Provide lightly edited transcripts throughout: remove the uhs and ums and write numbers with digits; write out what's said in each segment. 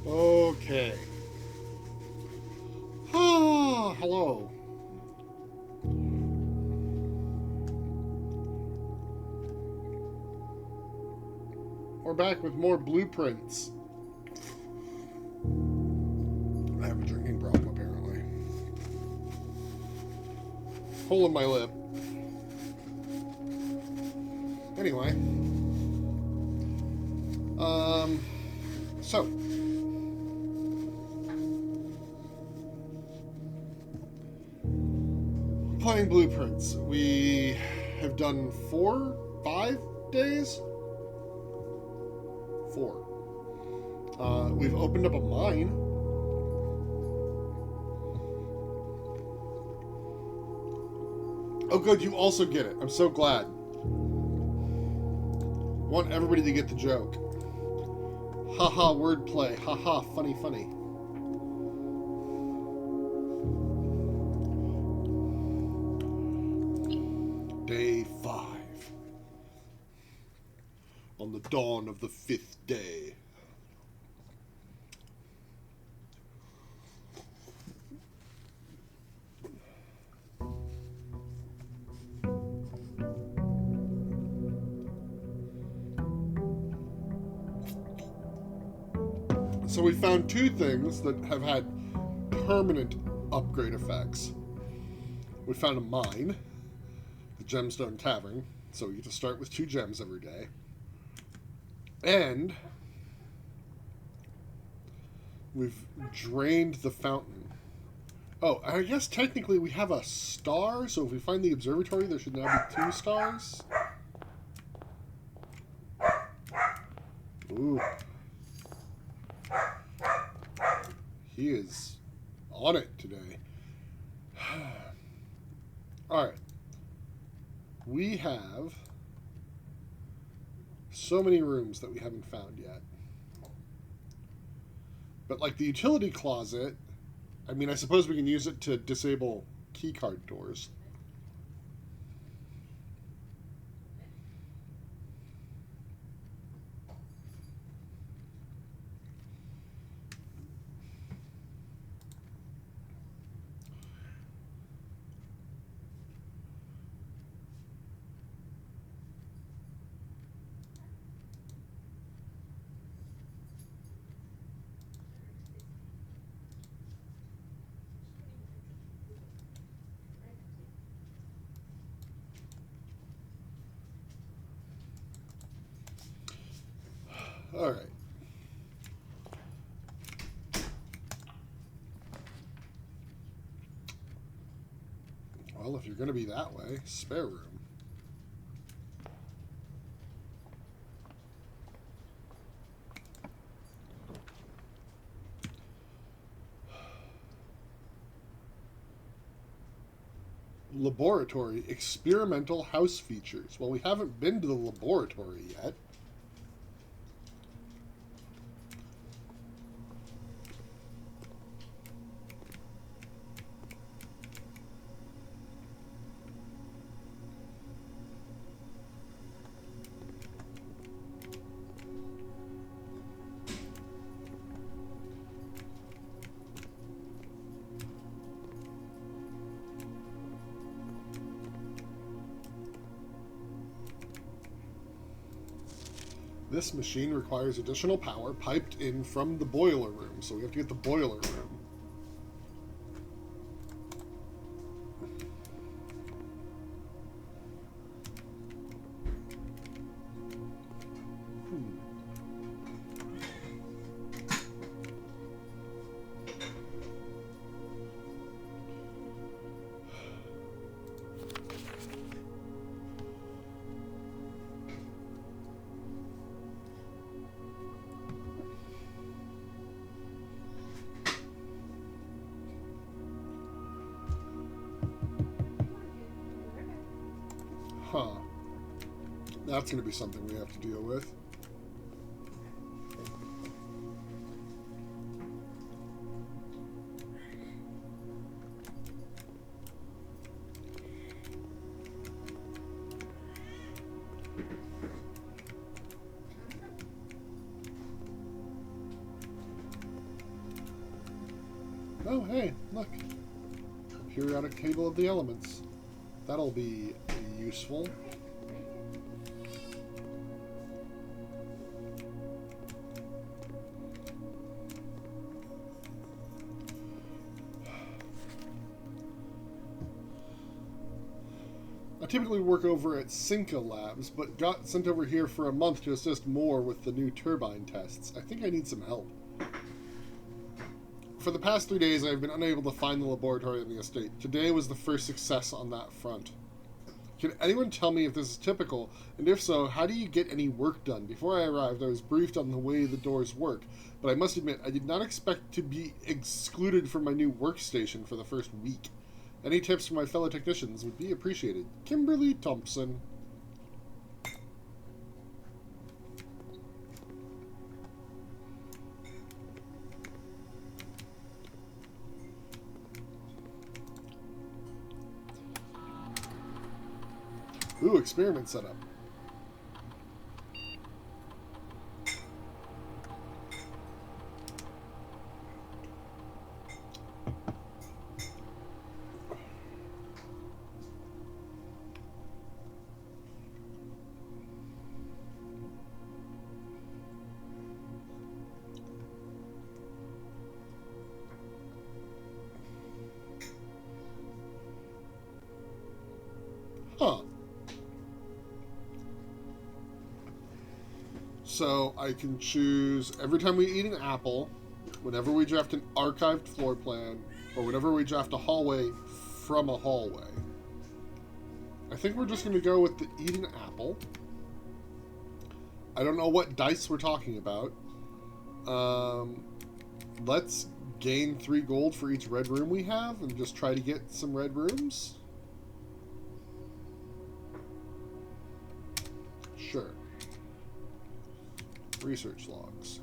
Okay. Ah, hello. We're back with more blueprints. I have a drinking problem, apparently. Hole in my lip. Anyway. So. Playing blueprints. We have done 5 days? 4. We've opened up a mine. Oh, good, you also get it. I'm so glad. I want everybody to get the joke. Haha, wordplay. Haha, funny, funny. Day 5. On the dawn of the 5th day. So we found 2 things that have had permanent upgrade effects. We found a mine, the Gemstone Cavern, so we get to start with 2 gems every day. And we've drained the fountain. Oh, I guess technically we have a star, so if we find the observatory, there should now be 2 stars. Ooh. He is on it today. Alright. We have so many rooms that we haven't found yet. But like the utility closet, I mean, I suppose we can use it to disable keycard doors. Alright. Well, if you're going to be that way, spare room. Laboratory, experimental house features. Well, we haven't been to the laboratory yet. This machine requires additional power piped in from the boiler room, so we have to get the boiler room. Huh. That's going to be something we have to deal with. Oh, hey, look. Periodic table of the elements. That'll be useful. I typically work over at Cinca Labs, but got sent over here for a month to assist more with the new turbine tests. I think I need some help. For the past 3 days, I've been unable to find the laboratory on the estate. Today was the first success on that front. Can anyone tell me if this is typical, and if so, how do you get any work done? Before I arrived, I was briefed on the way the doors work, but I must admit, I did not expect to be excluded from my new workstation for the first week. Any tips from my fellow technicians would be appreciated. Kimberly Thompson. Ooh, experiment setup. Huh. So I can choose every time we eat an apple, whenever we draft an archived floor plan, or whenever we draft a hallway from a hallway. I think we're just going to go with the eat an apple. I don't know what dice we're talking about. Let's gain 3 gold for each red room we have and just try to get some red rooms. Sure. Research logs.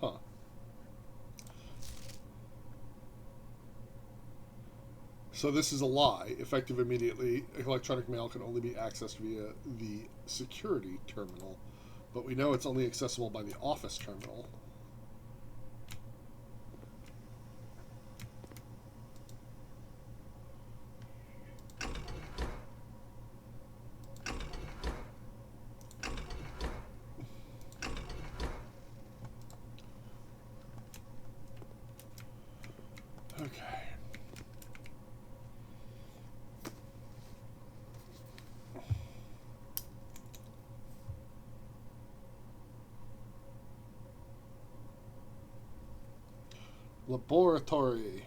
Huh. So this is a lie. Effective immediately, electronic mail can only be accessed via the security terminal, but we know it's only accessible by the office terminal. Okay. Laboratory.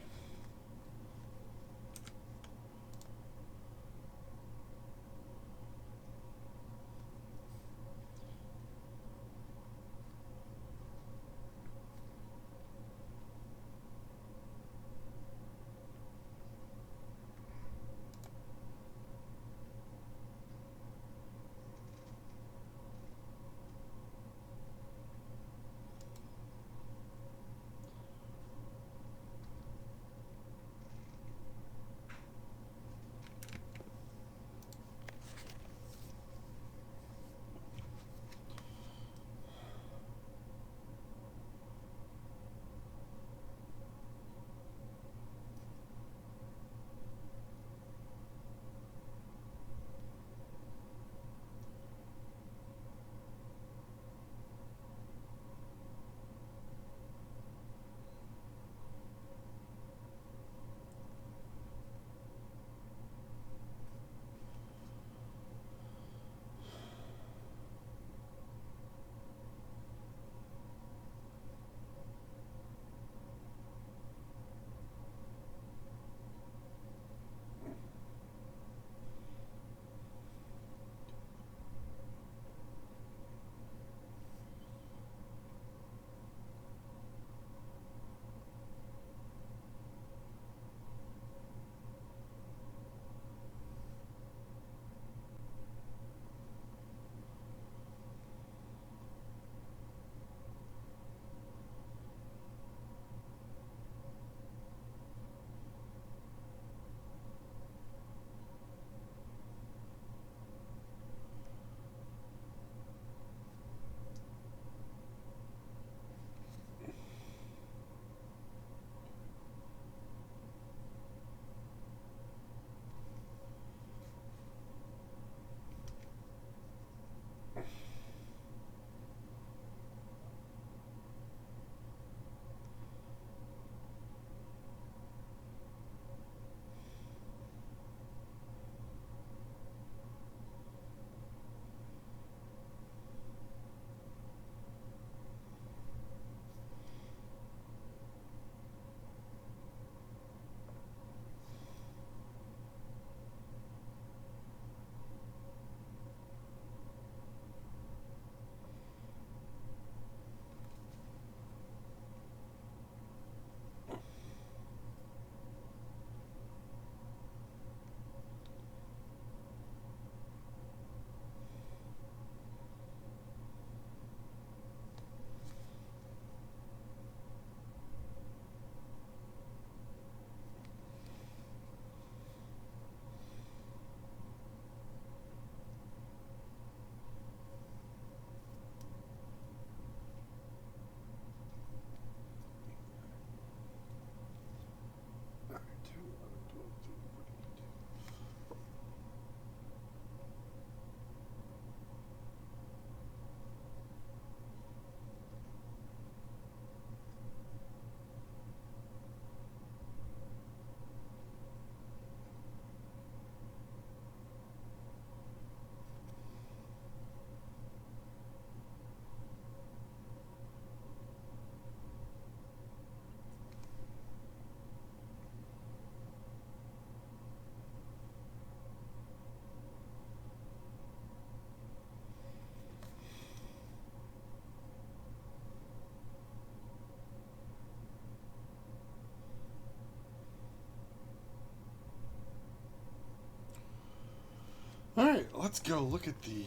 let's go look at the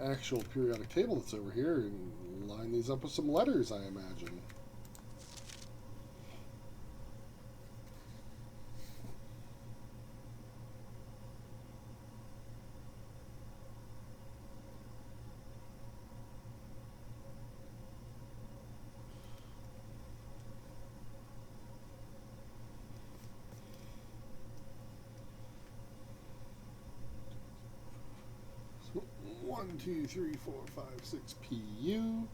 actual periodic table that's over here and line these up with some letters, I imagine. So 1, 2, 3, 4, 5, 6 PU.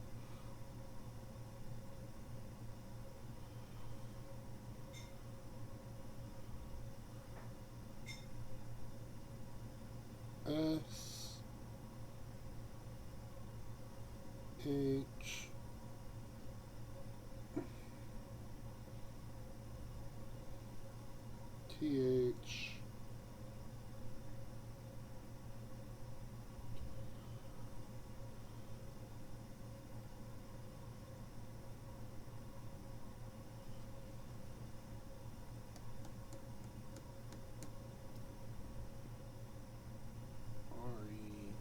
S H T H R E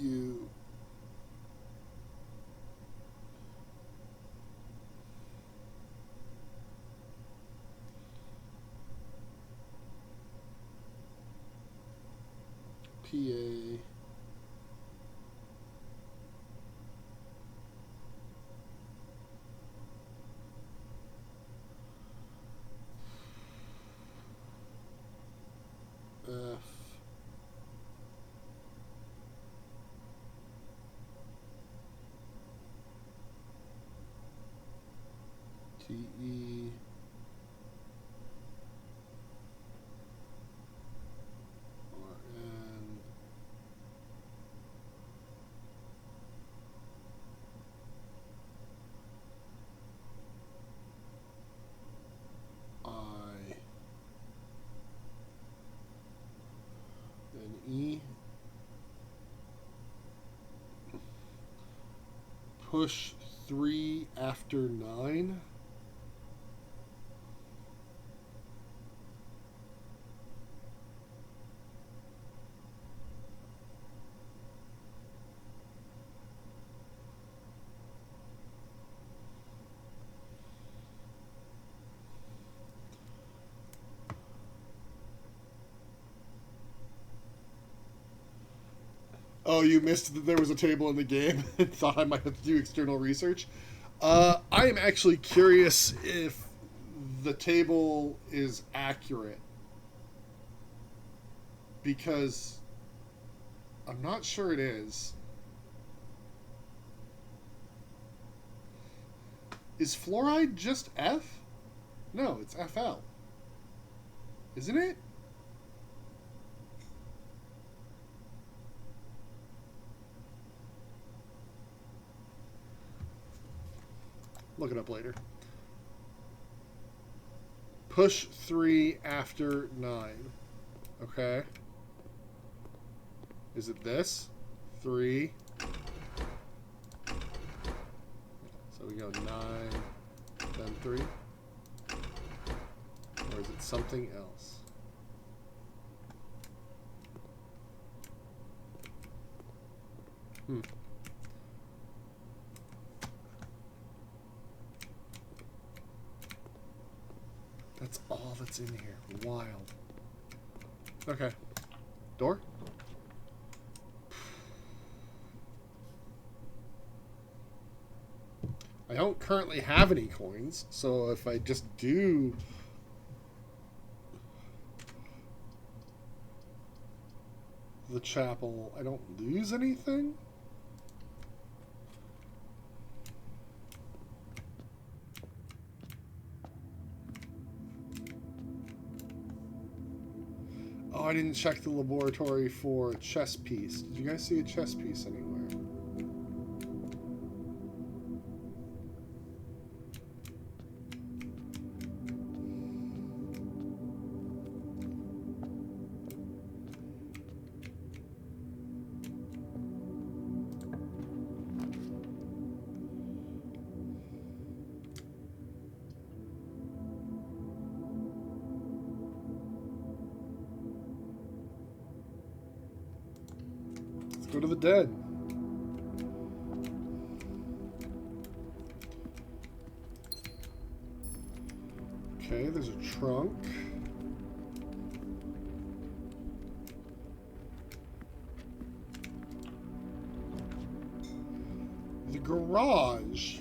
U P A F T E R N I N E. Push 3 after 9. Oh, you missed that there was a table in the game and thought I might have to do external research. I am actually curious if the table is accurate because I'm not sure it is. Is fluoride just F? No, it's FL. Isn't it? Look it up later. Push 3 after 9. Okay. Is it this? 3. So we go 9, then 3. Or is it something else? That's all that's in here. Wild. Okay. Door? I don't currently have any coins, so if I just do the chapel, I don't lose anything? Oh, I didn't check the laboratory for a chess piece. Did you guys see a chess piece anywhere? Go to the den. Okay, there's a trunk. The garage.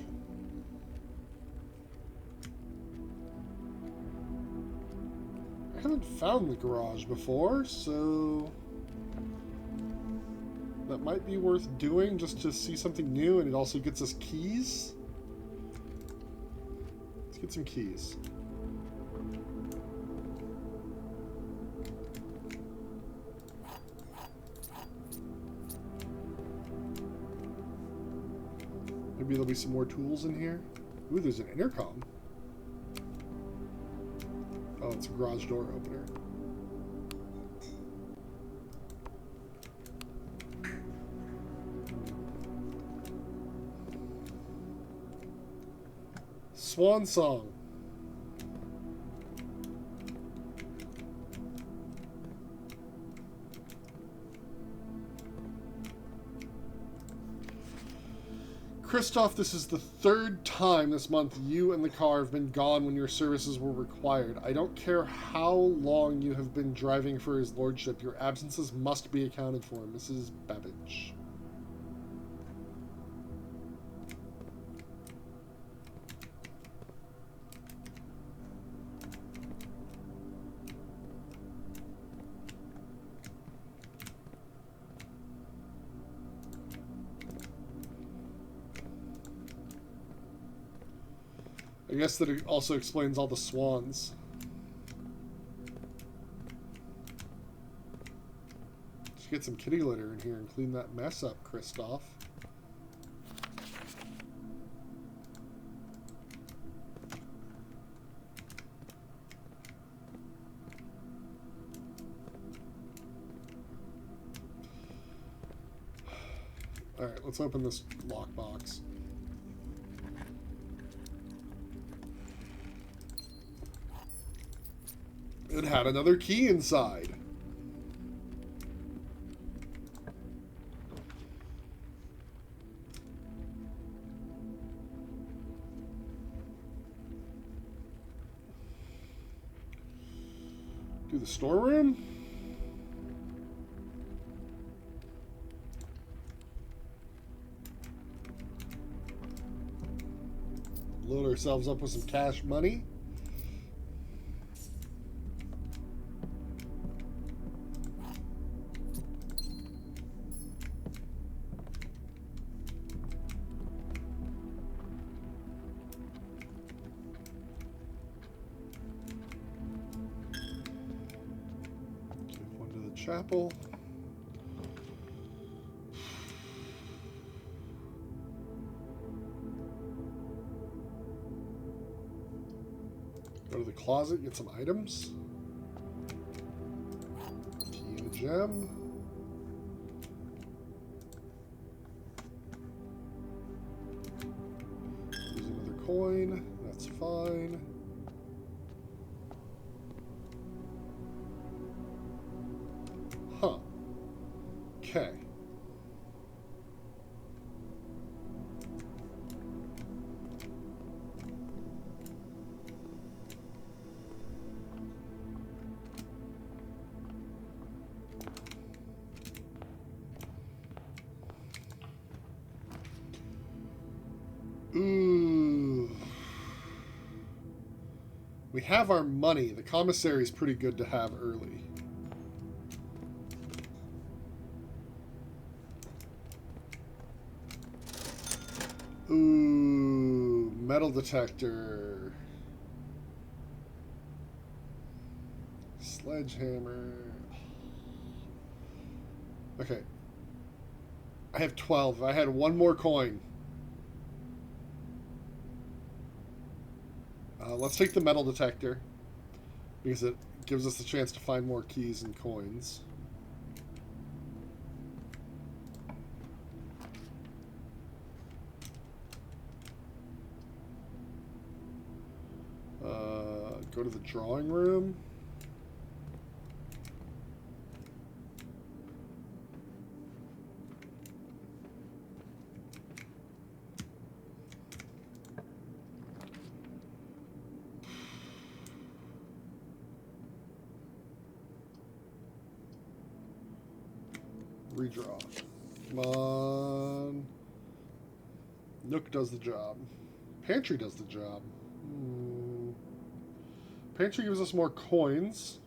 I haven't found the garage before, so that might be worth doing just to see something new, and it also gets us keys. Let's get some keys. Maybe there'll be some more tools in here. Ooh, there's an intercom. Oh, it's a garage door opener. Swan song. Christoph, this is the third time this month you and the car have been gone when your services were required. I don't care how long you have been driving for his lordship. Your absences must be accounted for, Mrs. Babbage. I guess that it also explains all the swans. Just get some kitty litter in here and clean that mess up, Christoph. Alright, let's open this lockbox. It had another key inside. Do the storeroom? Load ourselves up with some cash money. Chapel. Go to the closet, get some items. Key and a gem. Use another coin, that's fine. Huh. Okay. Ooh. We have our money. The commissary is pretty good to have early. Ooh, metal detector. Sledgehammer. Okay. I have 12. If I had one more coin. Let's take the metal detector, because it gives us the chance to find more keys and coins. Go to the drawing room. Redraw. Come on. Nook does the job. Pantry does the job. Pantry gives us more coins.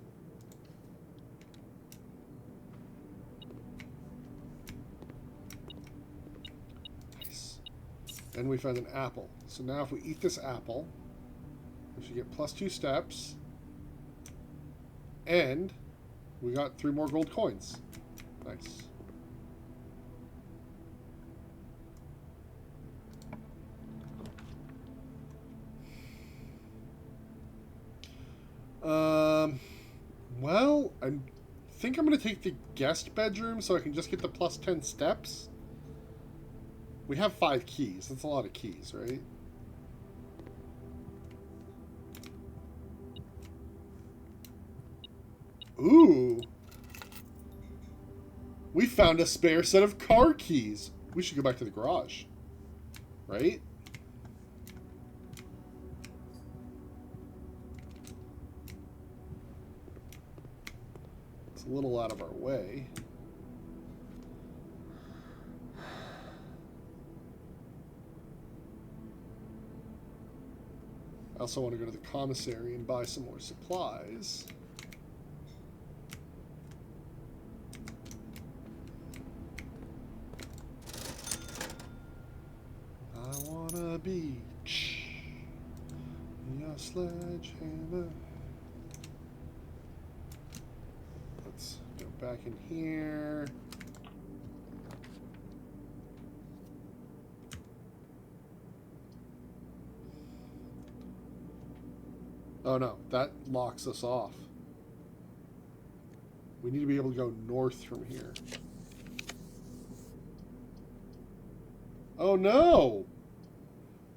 Nice. And we found an apple. So now if we eat this apple, we should get +2 steps. And we got 3 more gold coins. Nice. Well, I think I'm going to take the guest bedroom so I can just get the +10 steps. We have 5 keys. That's a lot of keys, right? Ooh. We found a spare set of car keys. We should go back to the garage. Right? It's a little out of our way. I also want to go to the commissary and buy some more supplies. I wanna beach your sledgehammer. Let's go back in here. Oh no, that locks us off. We need to be able to go north from here. Oh no!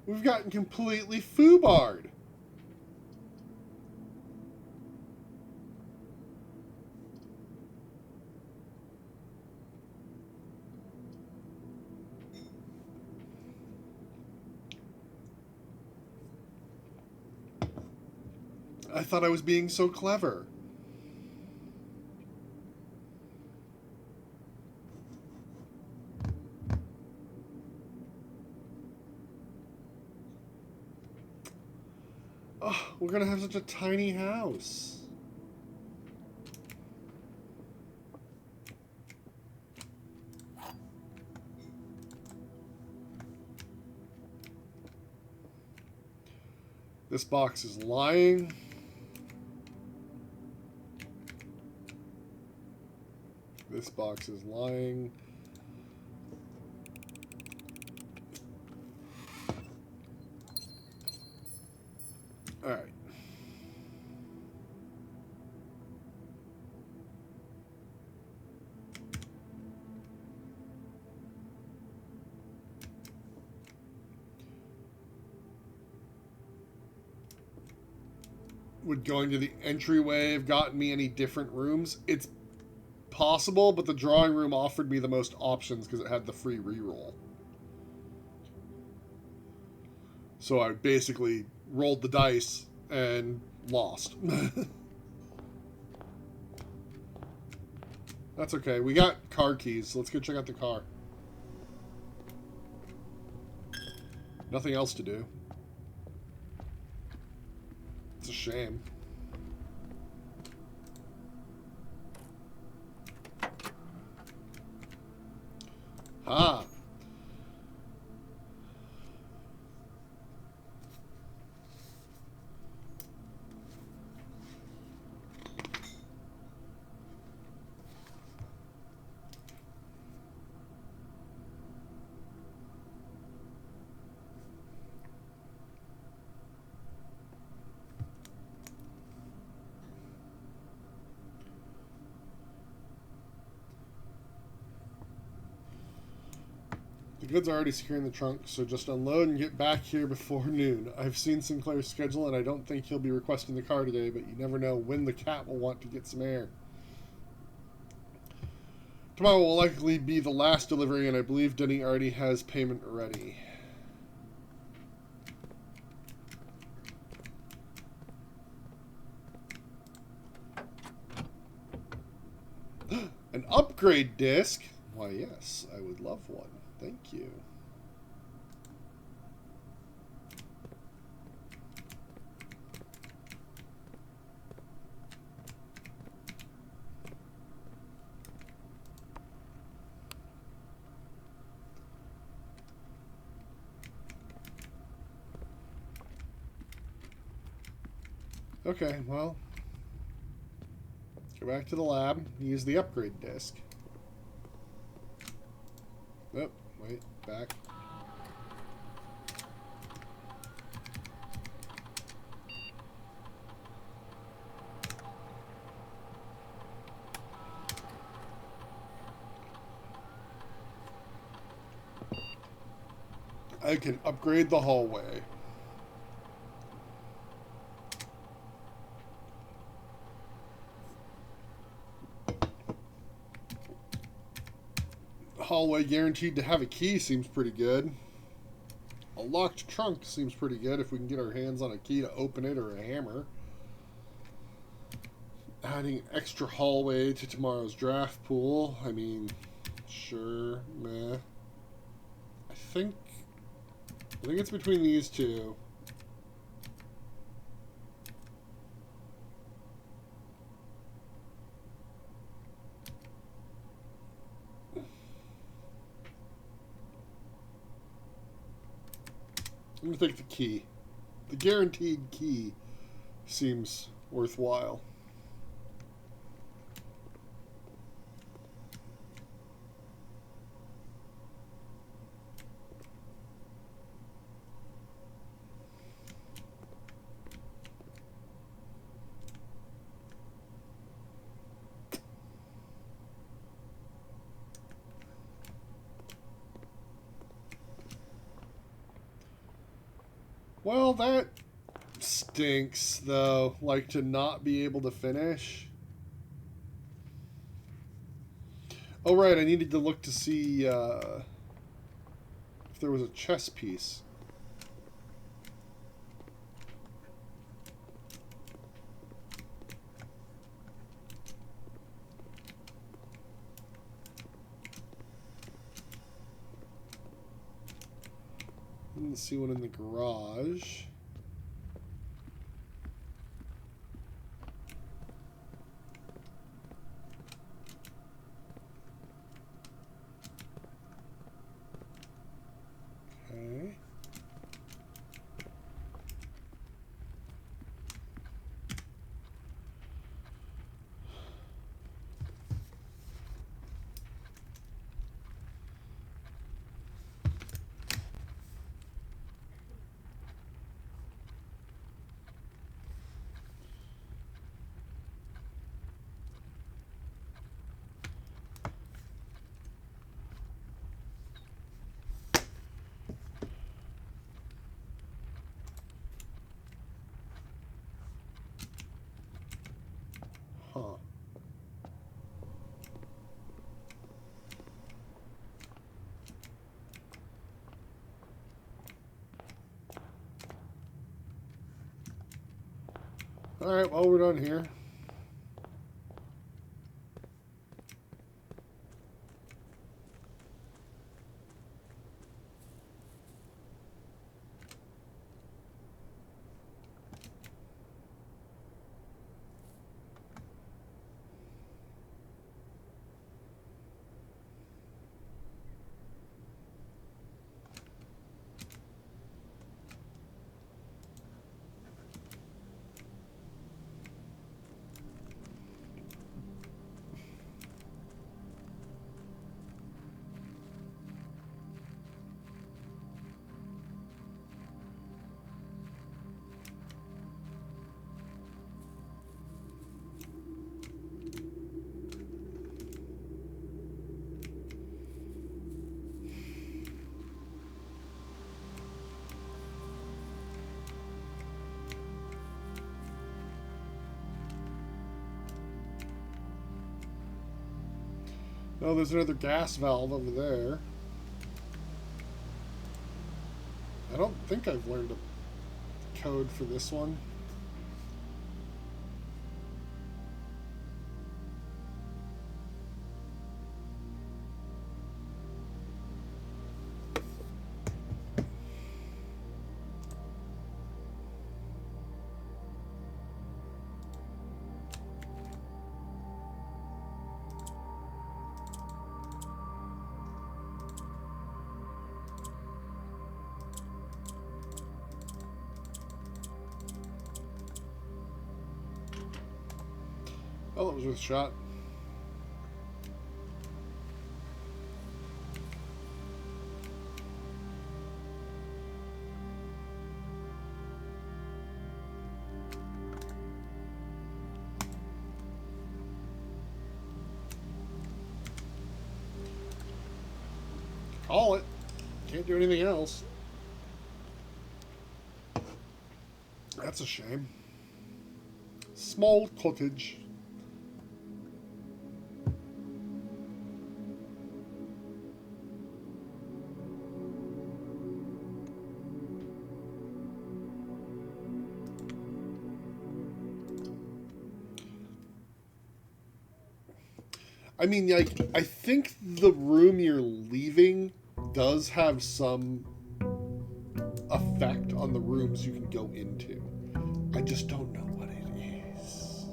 We've gotten completely foobarred. I thought I was being so clever. Oh, we're gonna have such a tiny house. This box is lying. This box is lying. All right. Would going to the entryway have gotten me any different rooms? It's possible, but the drawing room offered me the most options because it had the free reroll. So I basically rolled the dice and lost. That's okay. We got car keys, so let's go check out the car. Nothing else to do. It's a shame. Ah. The goods are already secure in the trunk, so just unload and get back here before noon. I've seen Sinclair's schedule, and I don't think he'll be requesting the car today, but you never know when the cat will want to get some air. Tomorrow will likely be the last delivery, and I believe Denny already has payment ready. An upgrade disc? Why, yes, I would love one. Thank you. Okay, well, go back to the lab, use the upgrade disc. Oh, wait, back. I can upgrade the hallway. Hallway guaranteed to have a key seems pretty good. A locked trunk seems pretty good if we can get our hands on a key to open it or a hammer. Adding extra hallway to tomorrow's draft pool. I mean, sure, meh. I think it's between these two. I'm going to take the key. The guaranteed key seems worthwhile. Well, that stinks, though. Like, to not be able to finish. Oh, right, I needed to look to see if there was a chess piece. Didn't see one in the garage. Okay. Huh. Alright, well, we're done here. Oh, there's another gas valve over there. I don't think I've learned a code for this one. Oh, that was worth a shot. Call it. Can't do anything else. That's a shame. Small cottage. I mean, like, I think the room you're leaving does have some effect on the rooms you can go into. I just don't know what it is.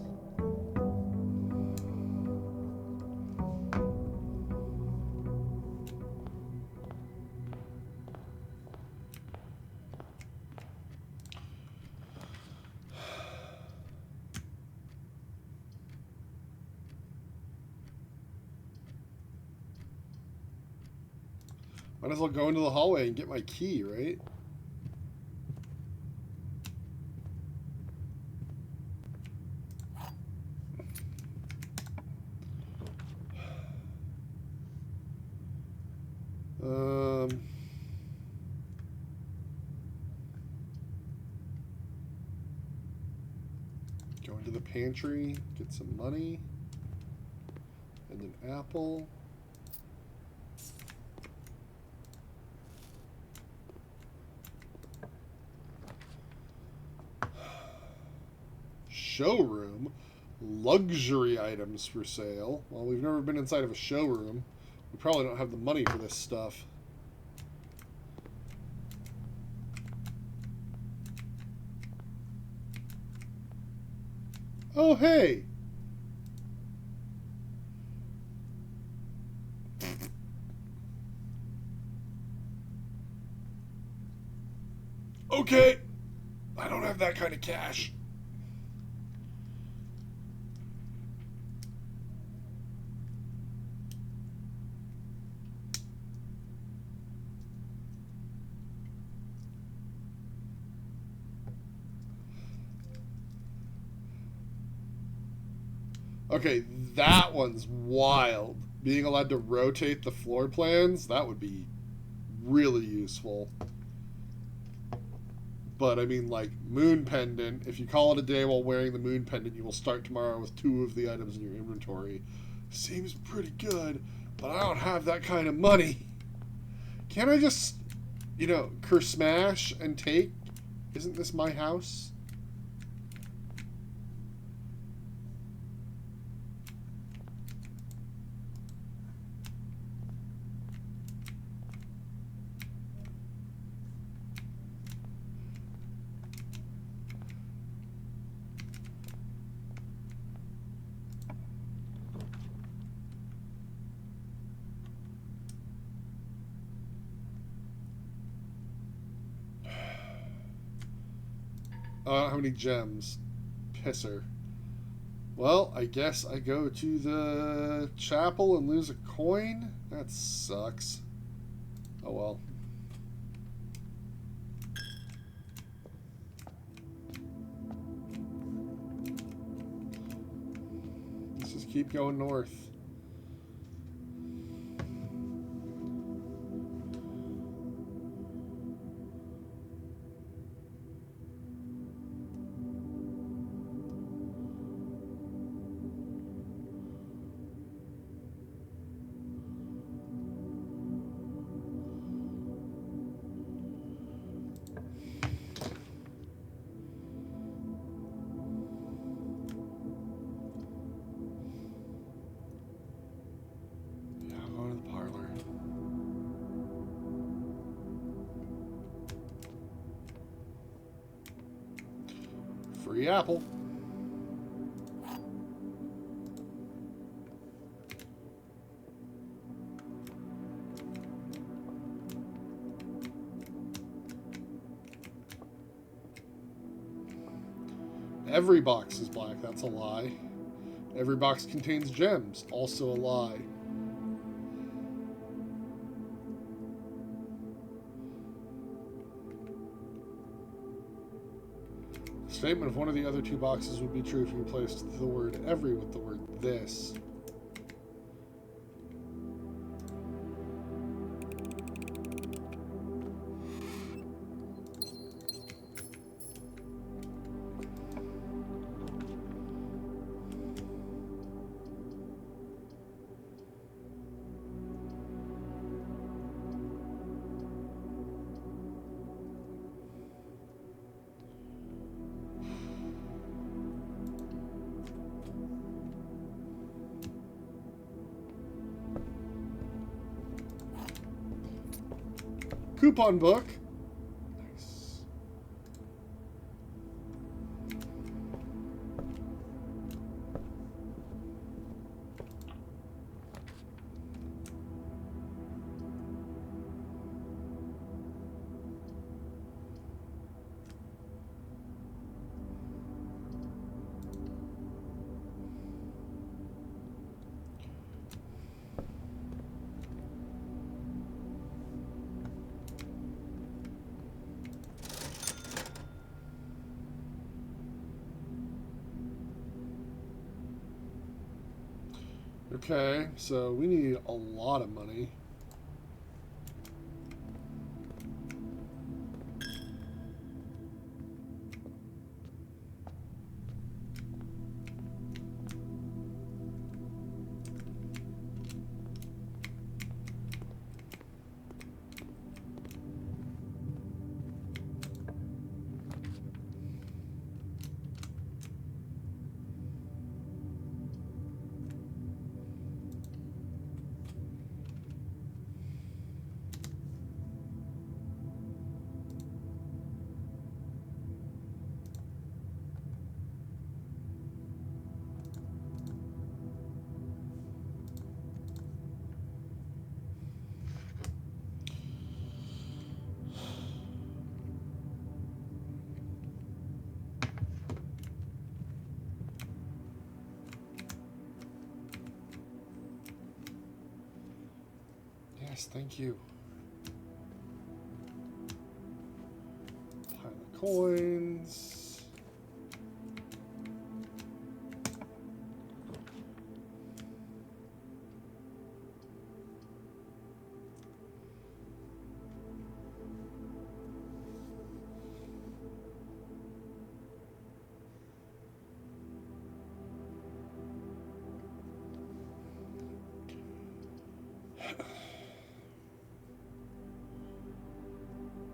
Might as well go into the hallway and get my key, right? Go into the pantry, get some money, and an apple. Showroom, luxury items for sale. Well, we've never been inside of a showroom. We probably don't have the money for this stuff. Oh, hey. Okay. I don't have that kind of cash. Okay, that one's wild. Being allowed to rotate the floor plans, that would be really useful. But, I mean, like, moon pendant. If you call it a day while wearing the moon pendant, you will start tomorrow with 2 of the items in your inventory. Seems pretty good, but I don't have that kind of money. Can't I just, you know, smash and take? Isn't this my house? I don't have any gems. Pisser. Well, I guess I go to the chapel and lose a coin? That sucks. Oh well. Let's just keep going north. Free apple. Every box is black. That's a lie. Every box contains gems. Also a lie. The statement of one of the other two boxes would be true if you replaced the word every with the word this. Coupon book. Nice. Okay, so we need a lot of money. Yes, thank you. Pile of coins.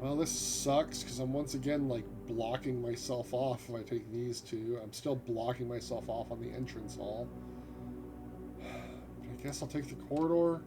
Well, this sucks because I'm once again like blocking myself off if I take these two. I'm still blocking myself off on the entrance hall. I guess I'll take the corridor.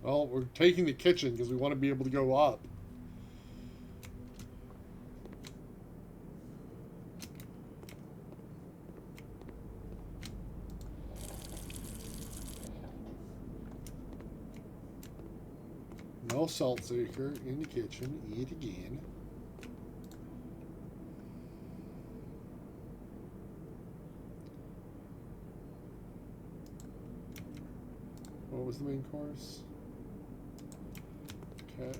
Well, we're taking the kitchen because we want to be able to go up. No salt shaker in the kitchen. Eat again. What was the main course? Okay.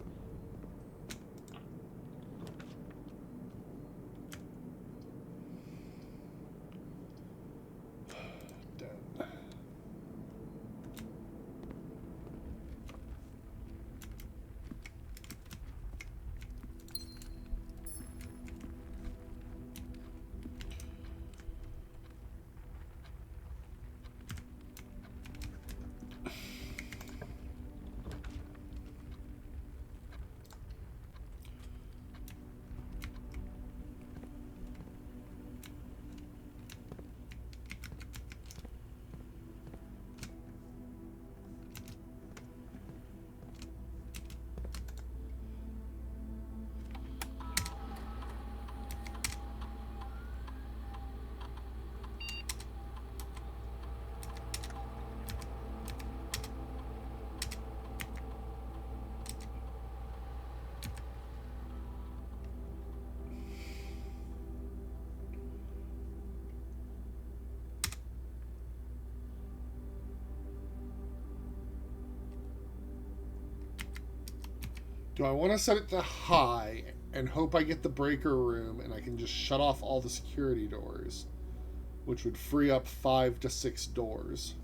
Done. Do I want to set it to high and hope I get the breaker room and I can just shut off all the security doors, which would free up 5 to 6 doors?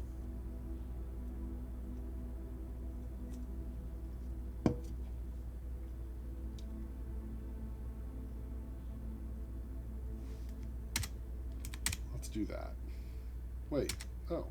Let's do that. Wait. Oh.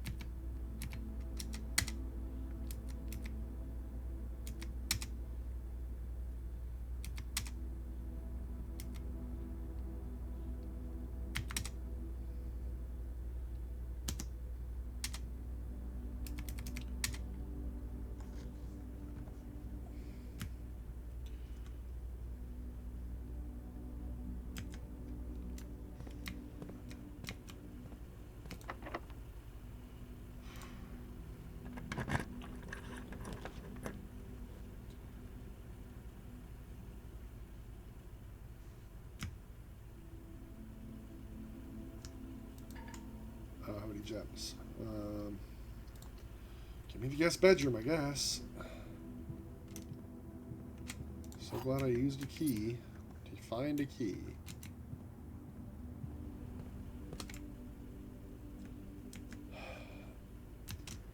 How many gems? Give me the guest bedroom, I guess. So glad I used a key to find a key.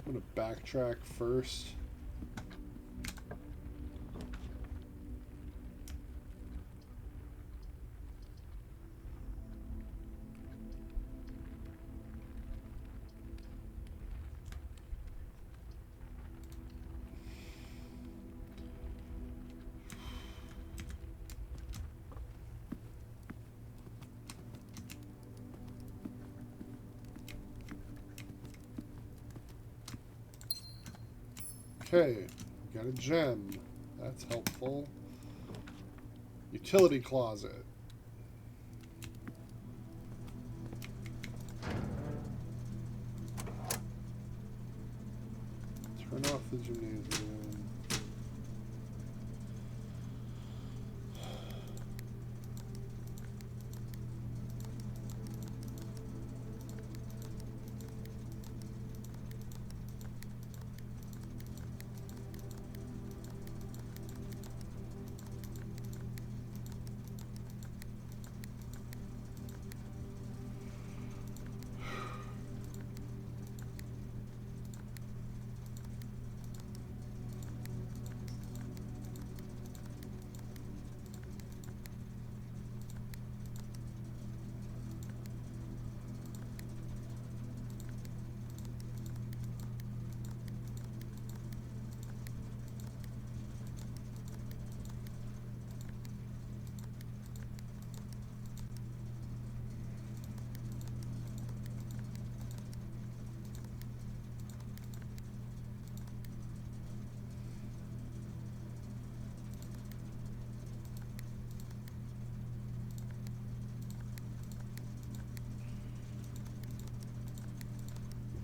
I'm gonna backtrack first. Okay, got a gem. That's helpful. Utility closet. Turn off the gymnasium.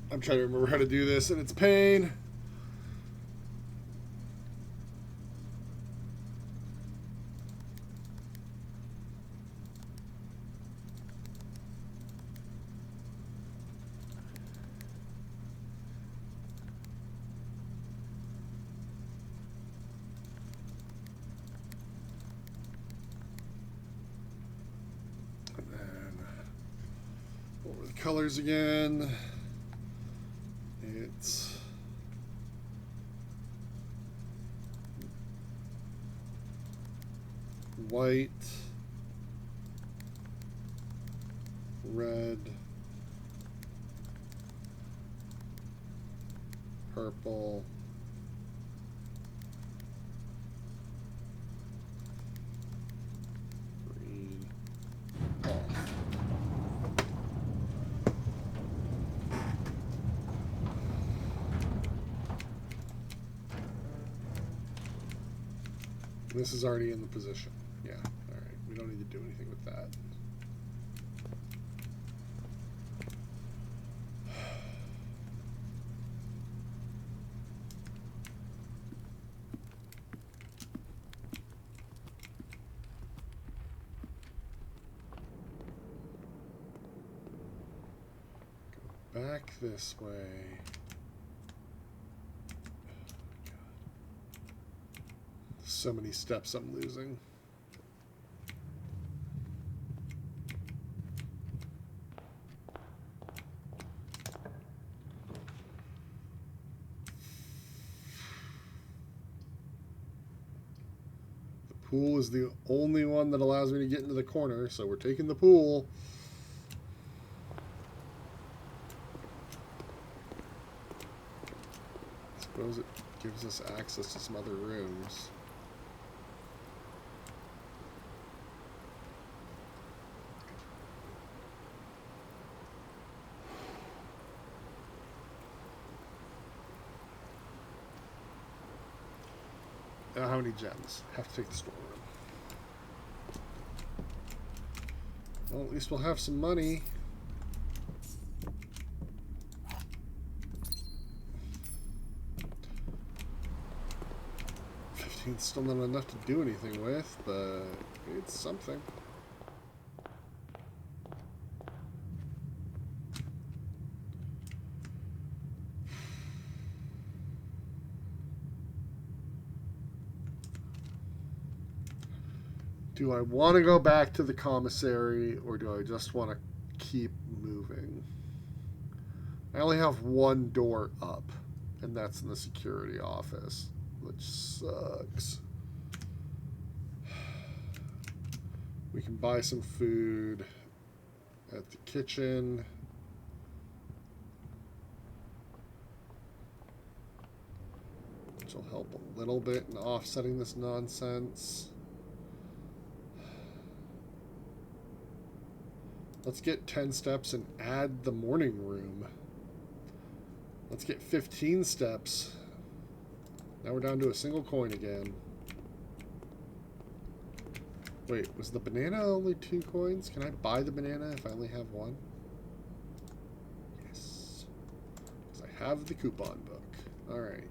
I'm trying to remember how to do this, and it's pain. And then, what were the colors again? It's white, red, purple, green, off. This is already in the position. Yeah, alright. We don't need to do anything with that. Go back this way. So many steps I'm losing. The pool is the only one that allows me to get into the corner, so we're taking the pool. I suppose it gives us access to some other rooms. How many gems? Have to take the storeroom. Well, at least we'll have some money. $15's still not enough to do anything with, but it's something. Do I want to go back to the commissary, or do I just want to keep moving? I only have one door up, and that's in the security office, which sucks. We can buy some food at the kitchen. Which will help a little bit in offsetting this nonsense. Let's get 10 steps and add the morning room. Let's get 15 steps. Now we're down to a single coin again. Wait, was the banana only 2 coins? Can I buy the banana if I only have one? Yes. Because I have the coupon book. Alright.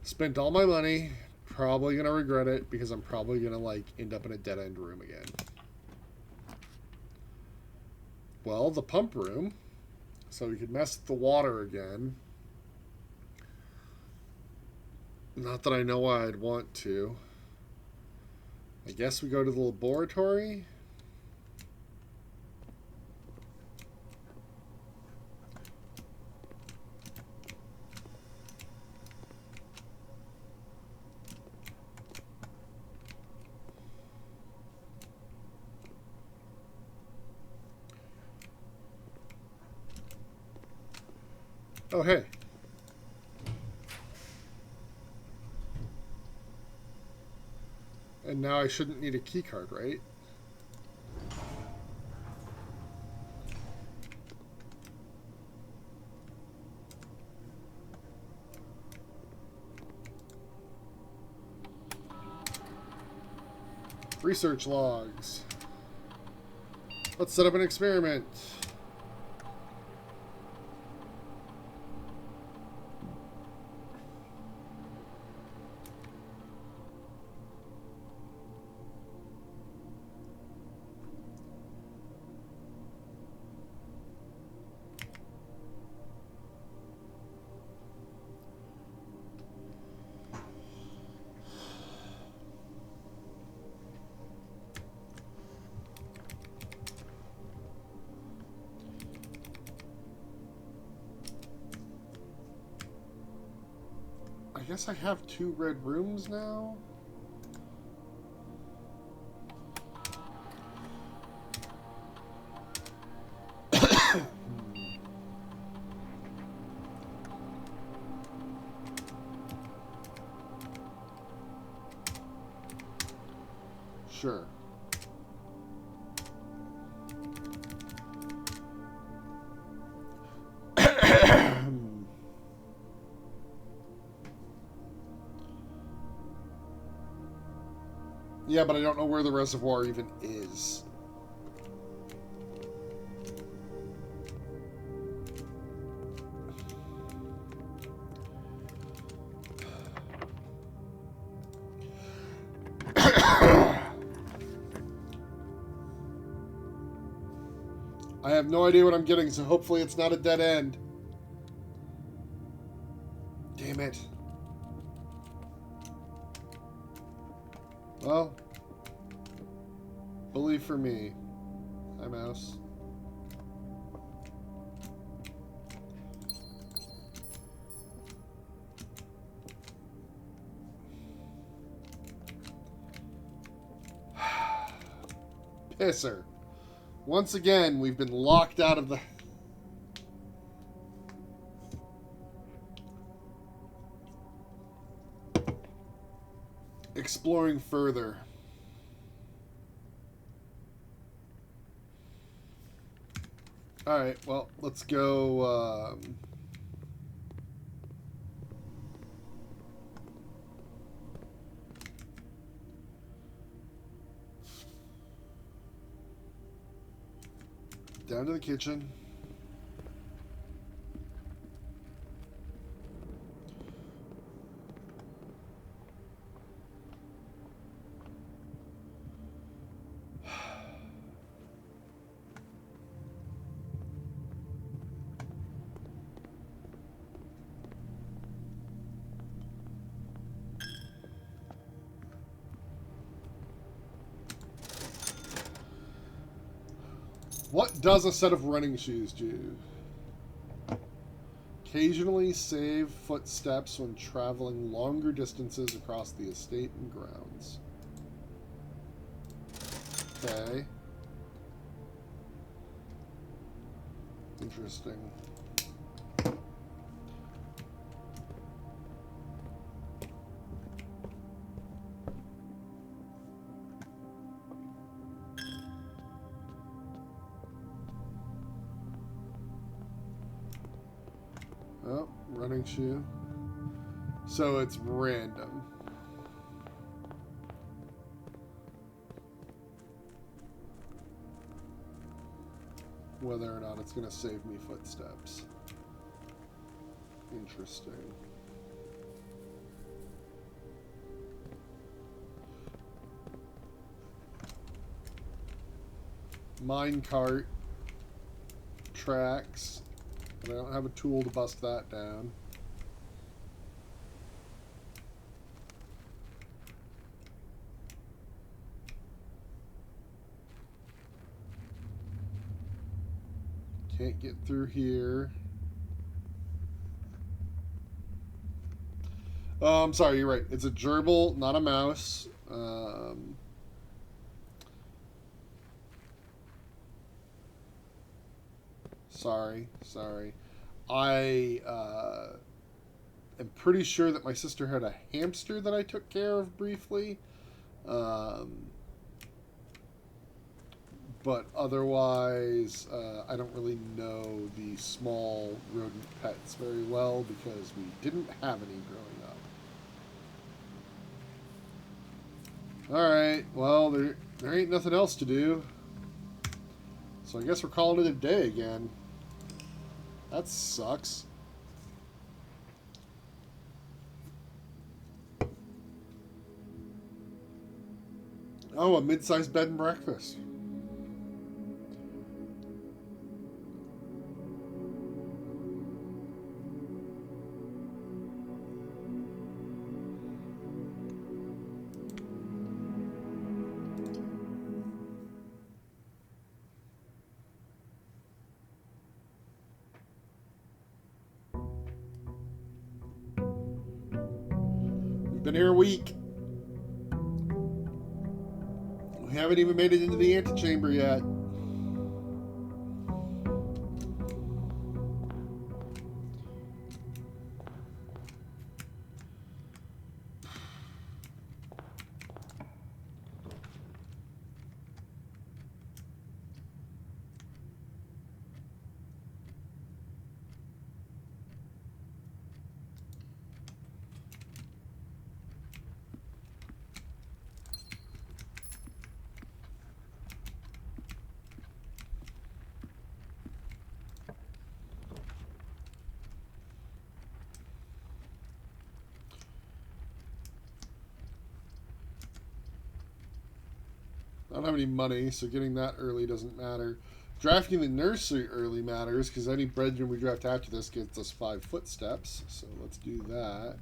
Spent all my money. Probably going to regret it because I'm probably going to like end up in a dead-end room again. Well, the pump room, so we could mess with the water again. Not that I know why I'd want to. I guess we go to the laboratory. Oh, hey. And now I shouldn't need a key card, right? Research logs. Let's set up an experiment. I guess I have 2 red rooms now. Sure. Yeah, but I don't know where the reservoir even is. I have no idea what I'm getting, so hopefully it's not a dead end. Damn it. Well, bully for me. Hi, mouse. Pisser. Once again, we've been locked out of the... Exploring further. Alright, well, let's go... down to the kitchen. What does a set of running shoes do? Occasionally save footsteps when traveling longer distances across the estate and grounds. Okay. Interesting. Oh, running shoe. So it's random. Whether or not it's going to save me footsteps. Interesting. Minecart. Tracks. But I don't have a tool to bust that down. Can't get through here. Oh, I'm sorry, you're right. It's a gerbil, not a mouse. Sorry. I am pretty sure that my sister had a hamster that I took care of briefly. But otherwise, I don't really know the small rodent pets very well because we didn't have any growing up. Alright, well, there ain't nothing else to do. So I guess we're calling it a day again. That sucks. Oh, a mid-sized bed and breakfast. Been here a week. We haven't even made it into the antechamber yet. I don't have any money, so getting that early doesn't matter. Drafting the nursery early matters, because any bedroom we draft after this gets us 5 footsteps. So let's do that.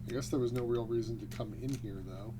I guess there was no real reason to come in here, though.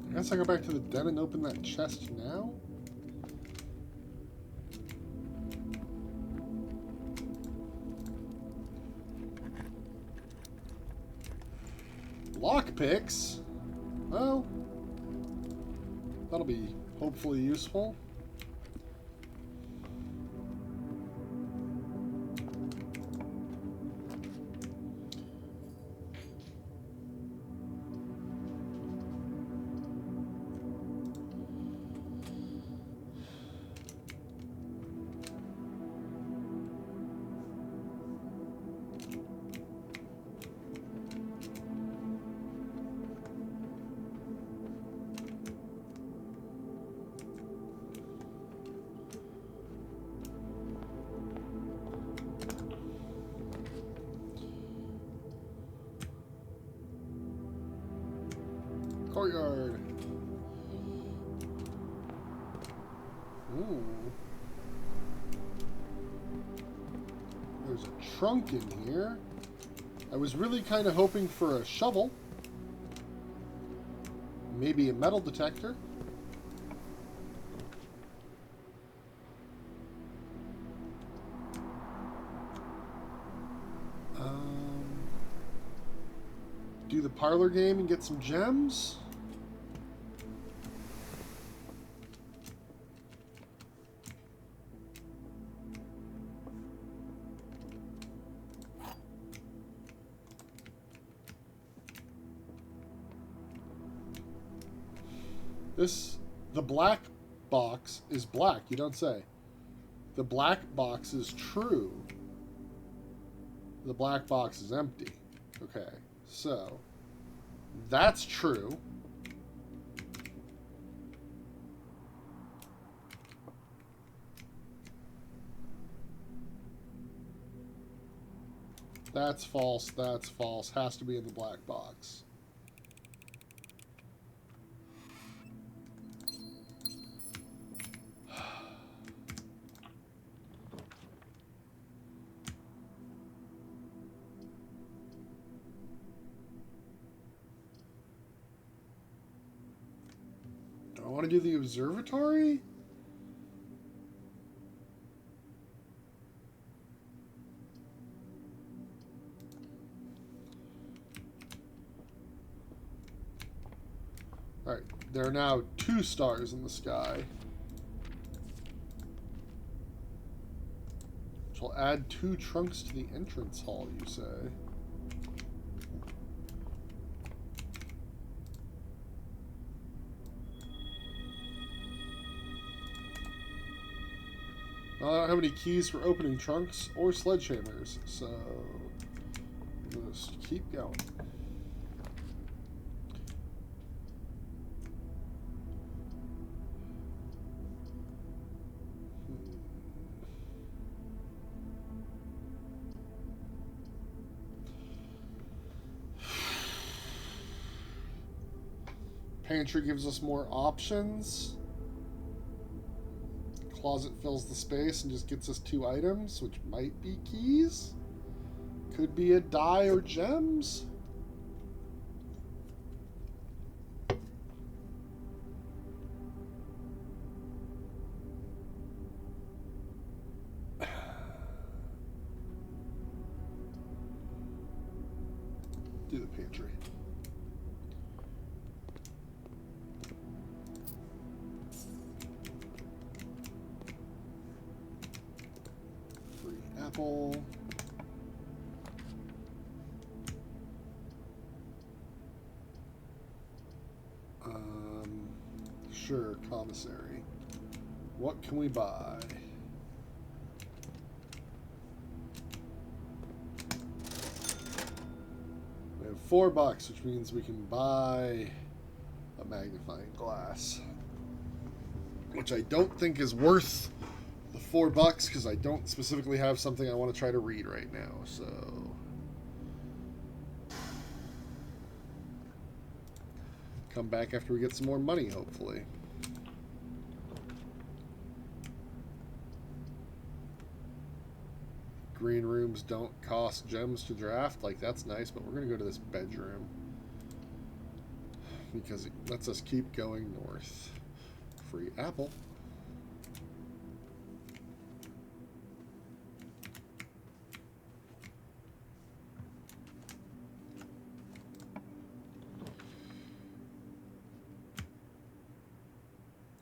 I guess I go back to the den and open that chest now? Lockpicks? Well, that'll be hopefully useful. Courtyard. Ooh. There's a trunk in here. I was really kind of hoping for a shovel. Maybe a metal detector. Do the parlor game and get some gems. The black box is black, you don't say. The black box is true. The black box is empty. Okay, so that's true. That's false, that's false. Has to be in the black box. I want to do the observatory? Alright, there are now 2 stars in the sky. Which will add 2 trunks to the entrance hall, you say? I don't have any keys for opening trunks or sledgehammers, so just keep going. Pantry gives us more options. Closet fills the space and just gets us 2 items, which might be keys. Could be a die or gems. Do the pantry. Apple. Sure, commissary. What can we buy? We have $4, which means we can buy a magnifying glass. Which I don't think is worth the $4 because I don't specifically have something I want to try to read right now, so... Come back after we get some more money, hopefully. Green rooms don't cost gems to draft. Like, that's nice, but we're going to go to this bedroom. Because it lets us keep going north. Free apple.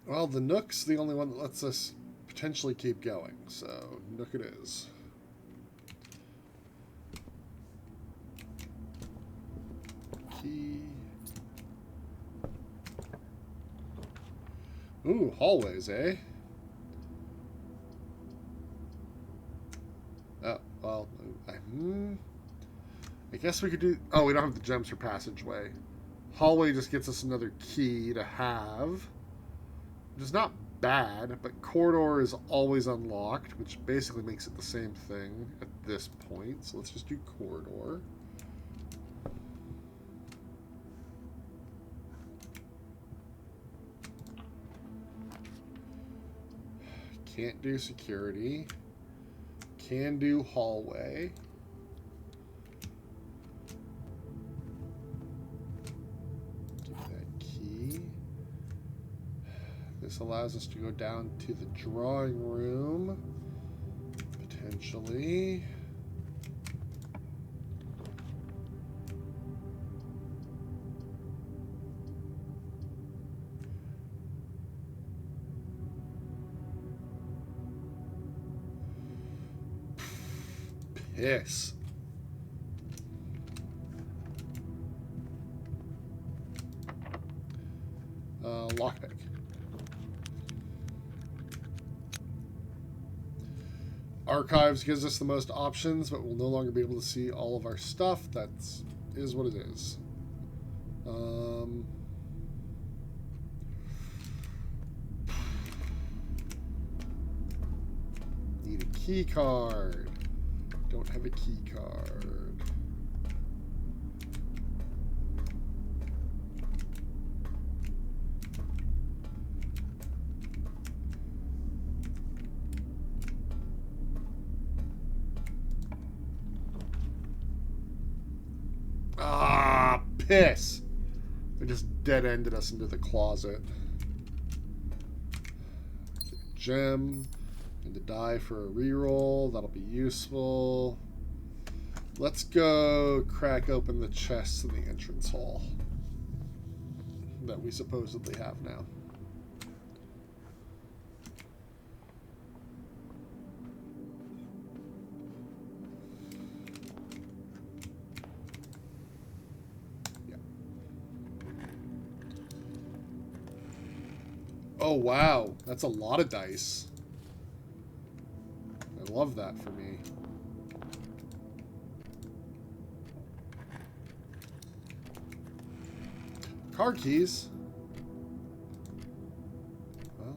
Well, the Nook's the only one that lets us potentially keep going, so Nook it is. Key. Ooh, hallways, eh? Oh, well, I guess we could do... Oh, we don't have the gems for passageway. Hallway just gets us another key to have. Which is not bad, but corridor is always unlocked, which basically makes it the same thing at this point. So let's just do corridor. Can't do security. Can do hallway. Give that key. This allows us to go down to the drawing room, potentially. Piss. Lockpick. Archives gives us the most options, but we'll no longer be able to see all of our stuff. That's is what it is. Need a key card. Don't have a key card. Ah, piss. They just dead-ended us into the closet. Gem. And to die for a reroll. That'll be useful. Let's go crack open the chests in the entrance hall that we supposedly have now. Yeah. Oh, wow. That's a lot of dice. I love that for me. Car keys. Well,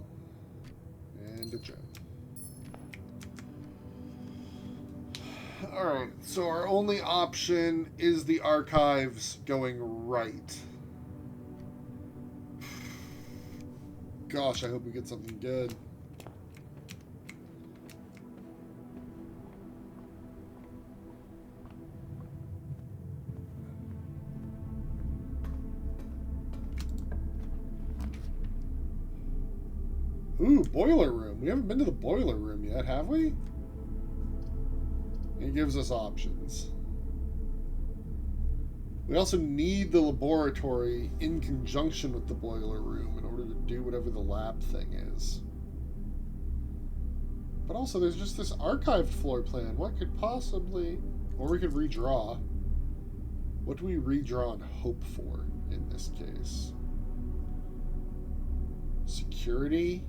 and a gem. Alright, so our only option is the archives going right. Gosh, I hope we get something good. Ooh, boiler room. We haven't been to the boiler room yet, have we? It gives us options. We also need the laboratory in conjunction with the boiler room in order to do whatever the lab thing is. But also, there's just this archived floor plan. What could possibly... Or we could redraw. What do we redraw and hope for in this case? Security?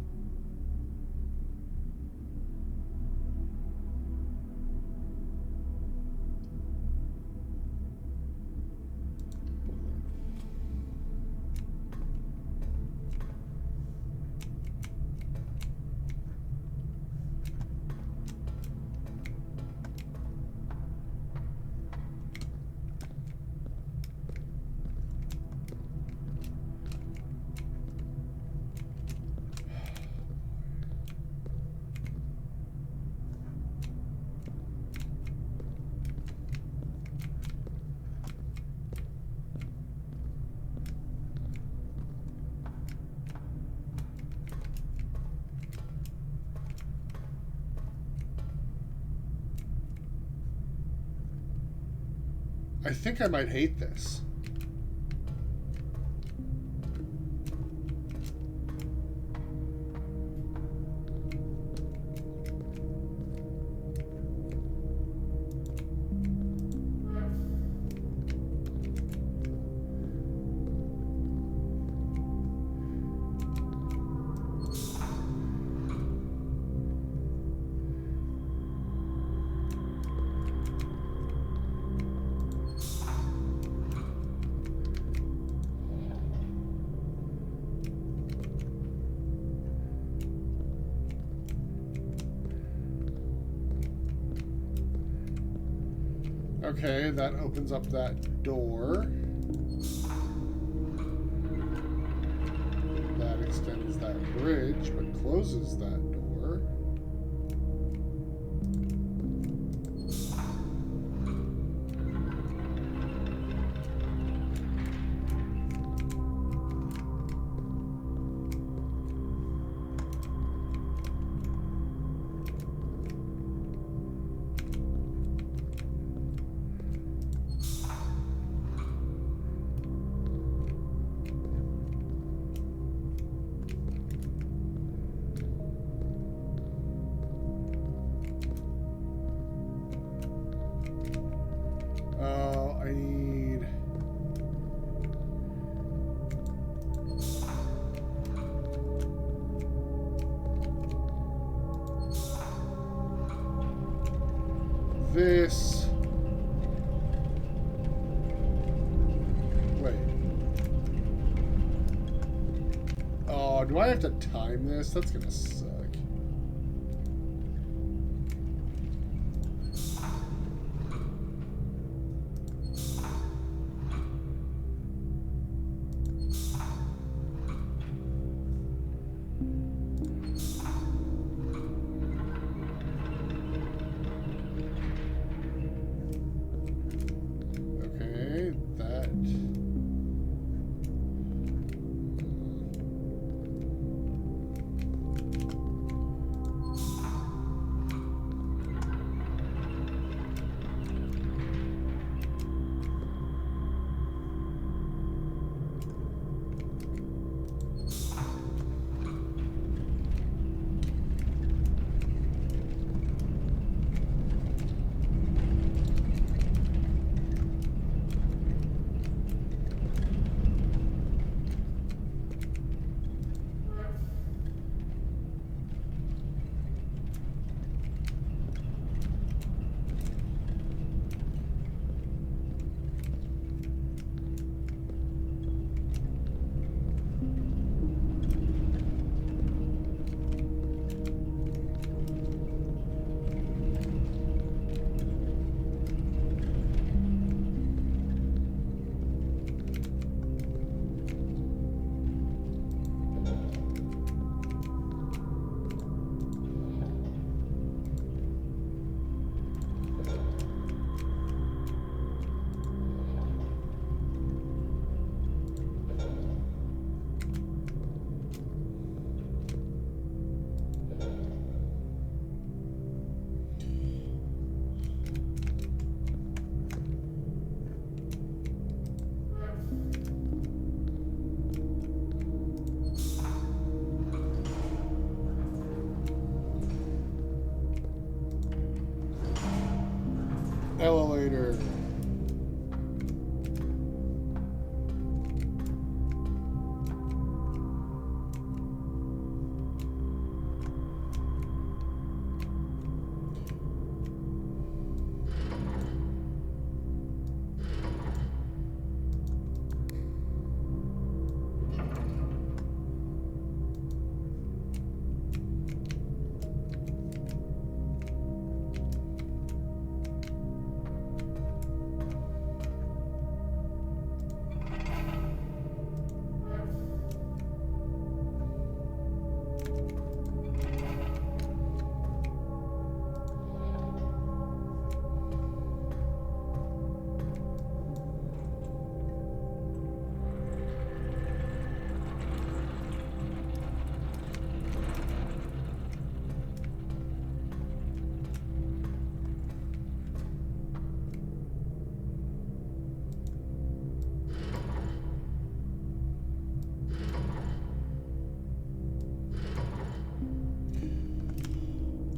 I think I might hate this. Okay, that opens up that door. That extends that bridge, but closes that door. I need... this... Wait. Oh, do I have to time this? That's gonna suck. later.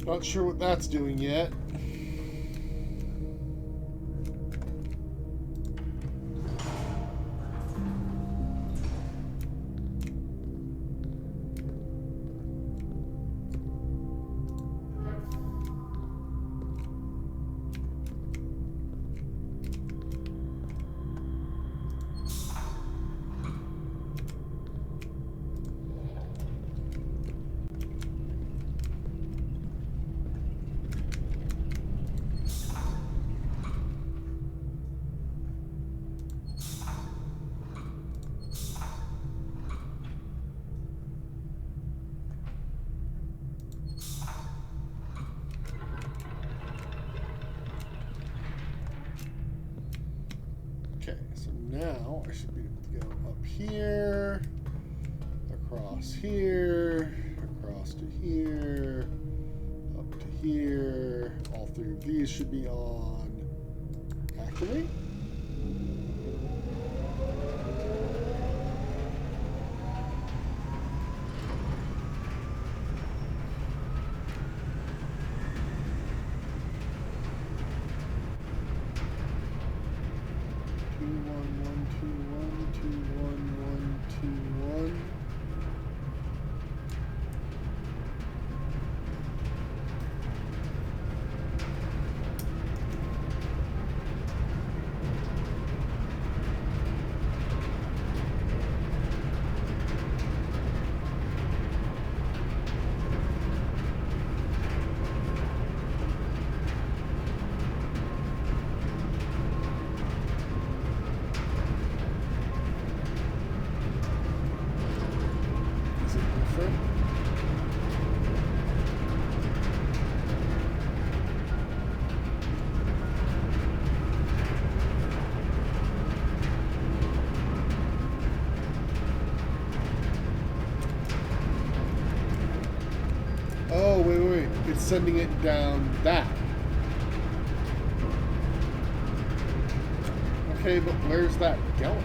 Not sure what that's doing yet. Okay, so now I should be able to go up here, across here, across to here, up to here. All three of these should be on. Activate? Oh, wait. It's sending it down that. Okay, but where's that going?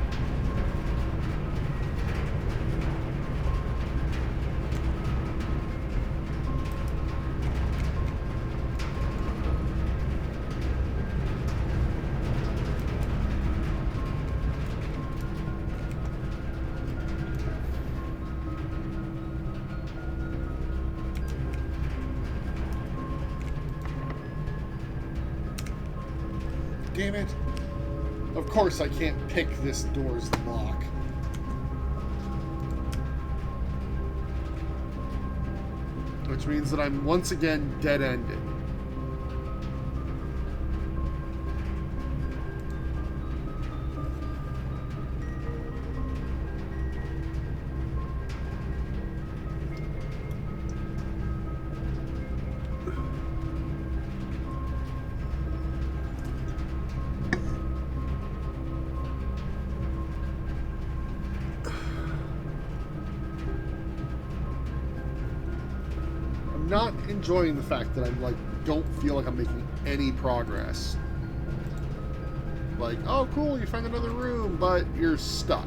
Damn it. Of course I can't pick this door's lock. Which means that I'm once again dead-ended. Not enjoying the fact that I'm don't feel like I'm making any progress. Like, oh cool, you found another room, but you're stuck.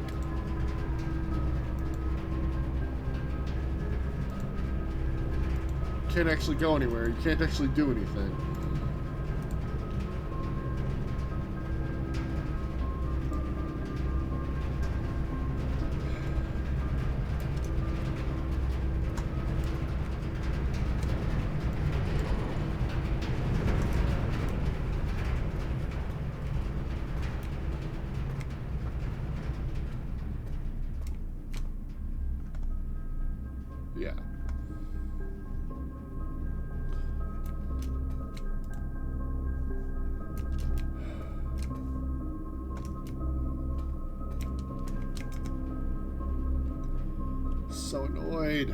Can't actually go anywhere. You can't actually do anything. so annoyed.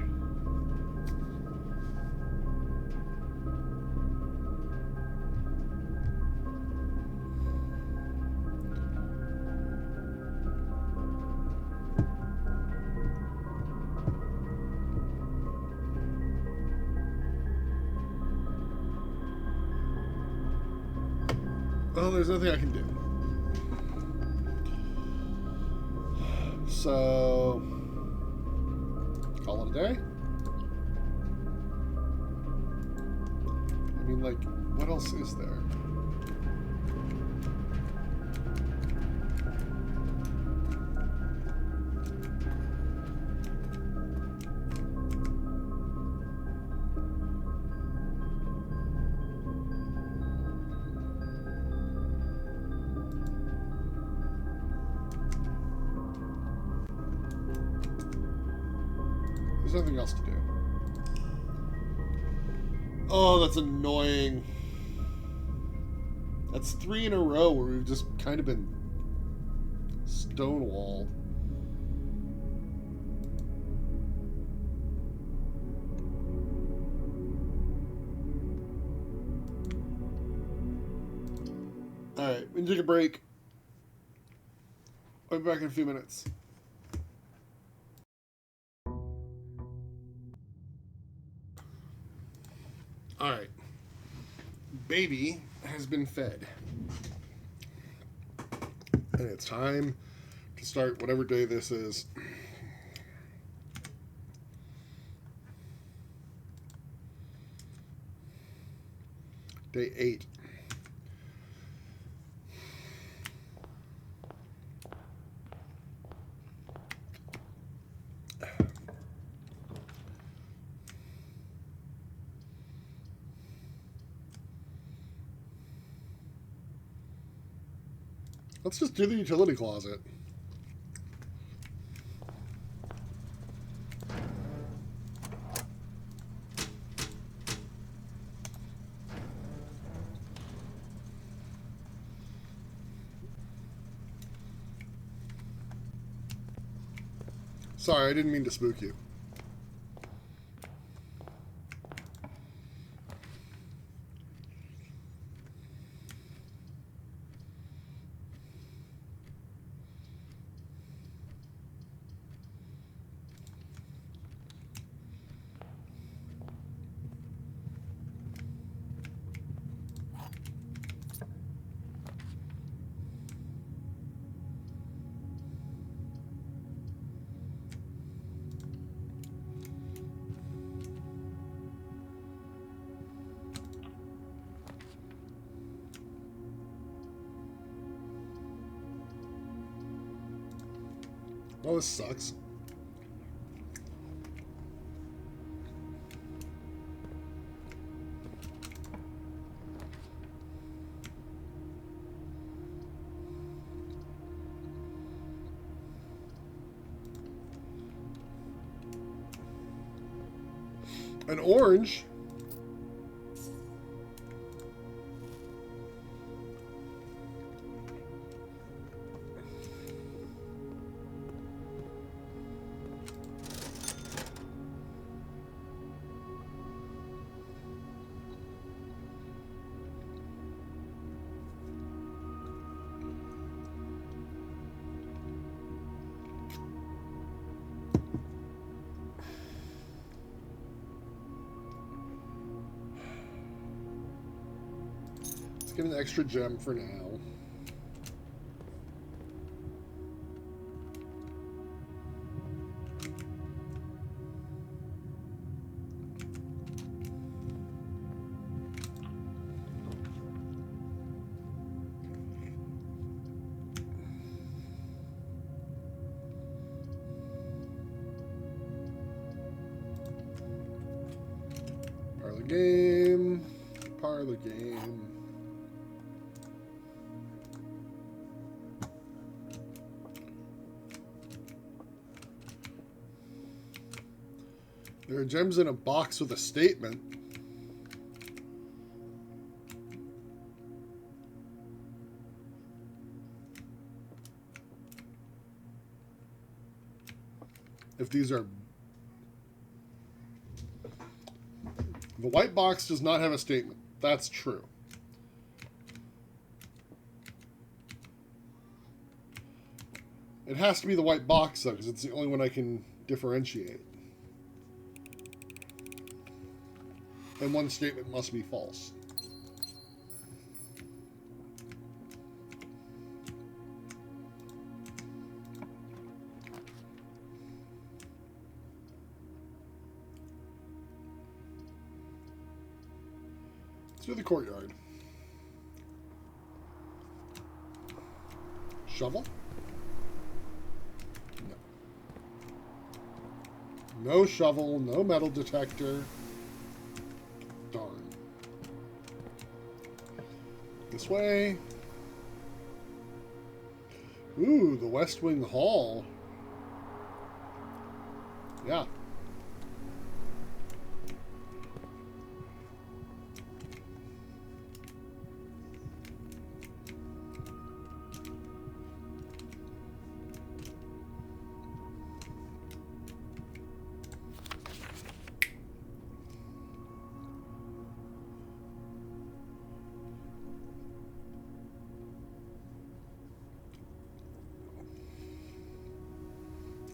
Well, there's nothing I can do. So, call it a day. I mean, like, what else is there? There's nothing else to do. Oh, that's annoying. That's 3 in a row where we've just kind of been stonewalled. Alright, we can take a break. I'll be back in a few minutes. Alright. Baby has been fed. And it's time to start whatever day this is. Day 8. Let's just do the utility closet. Sorry, I didn't mean to spook you. Well, this sucks. An orange? Get an extra gem for now. Parlor game. Parlor game. There are gems in a box with a statement. If these are The white box does not have a statement. That's true. It has to be the white box, though, because it's the only one I can differentiate. And one statement must be false. Let's do the courtyard. Shovel? No. No shovel, no metal detector. Darn. This way. Ooh, the West Wing Hall. Yeah.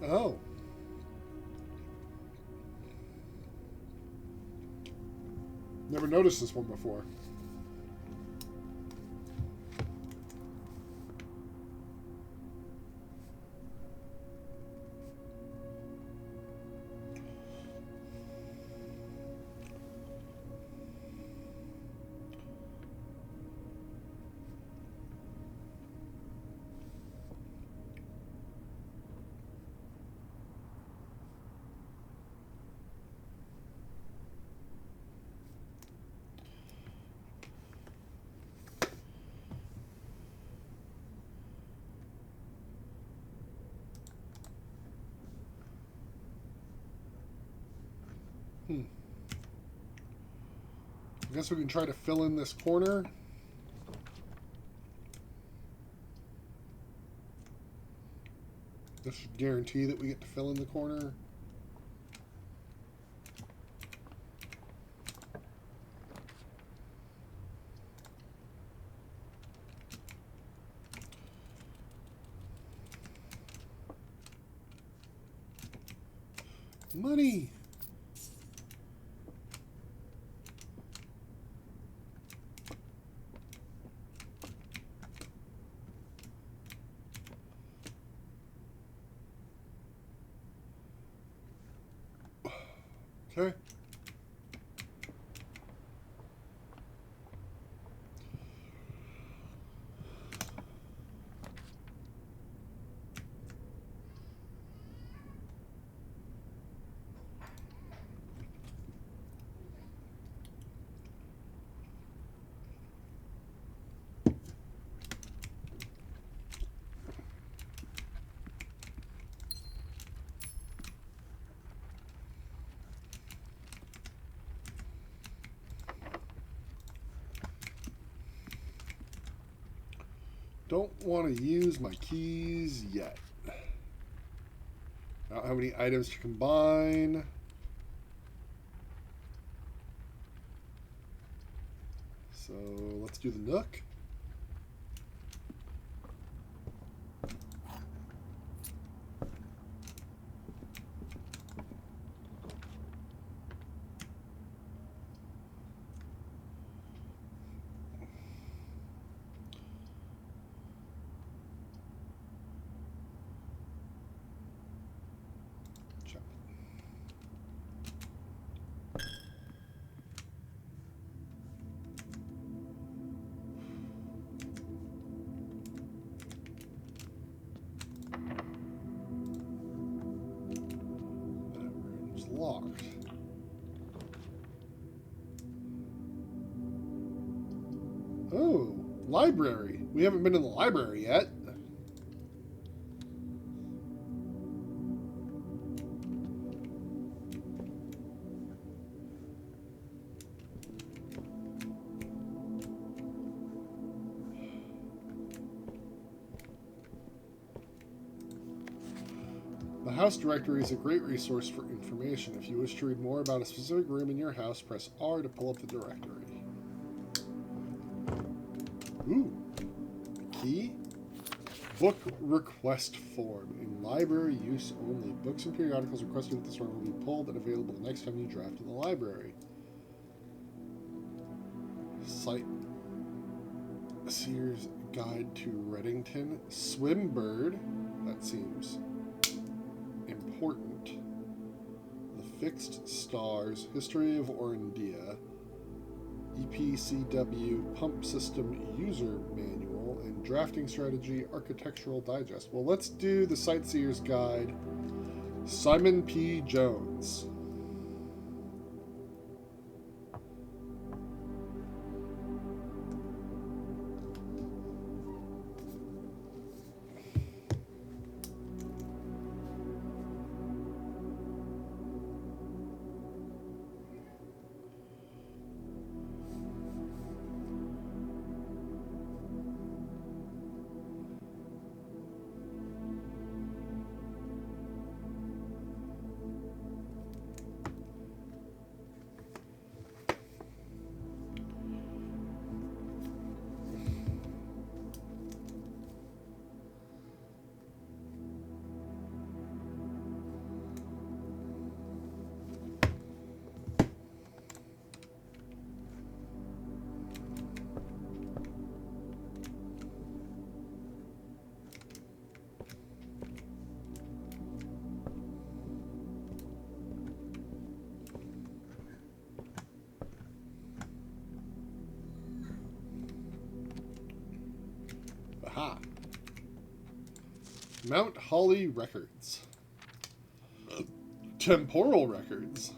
Oh. Never noticed this one before. I guess we can try to fill in this corner. This should guarantee that we get to fill in the corner. Money! Okay. Don't want to use my keys yet. I don't have any items to combine. So let's do the Nook. Locked. Oh, library. We haven't been in the library yet. The house directory is a great resource for information. If you wish to read more about a specific room in your house, press R to pull up the directory. Ooh. Key? Book request form. In library use only. Books and periodicals requested with this form will be pulled and available the next time you draft in the library. Site Sears Guide to Reddington. Swimbird. That seems important. The Fixed Stars. History of Orindia. EPCW Pump System User Manual, and Drafting Strategy Architectural Digest. Well, let's do the Sightseer's Guide. Simon P. Jones. Aha. Mount Holly Records. Temporal Records.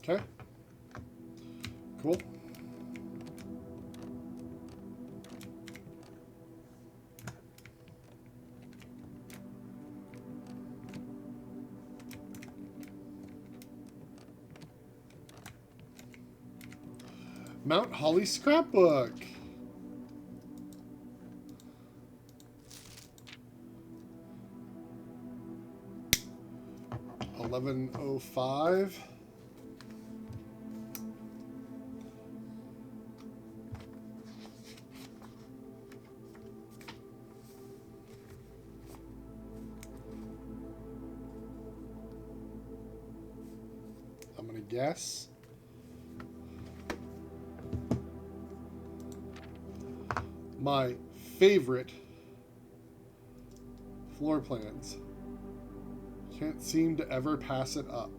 Okay. Cool. Mount Holly Scrapbook. $11.05. I'm gonna guess. My favorite floor plans. Can't seem to ever pass it up.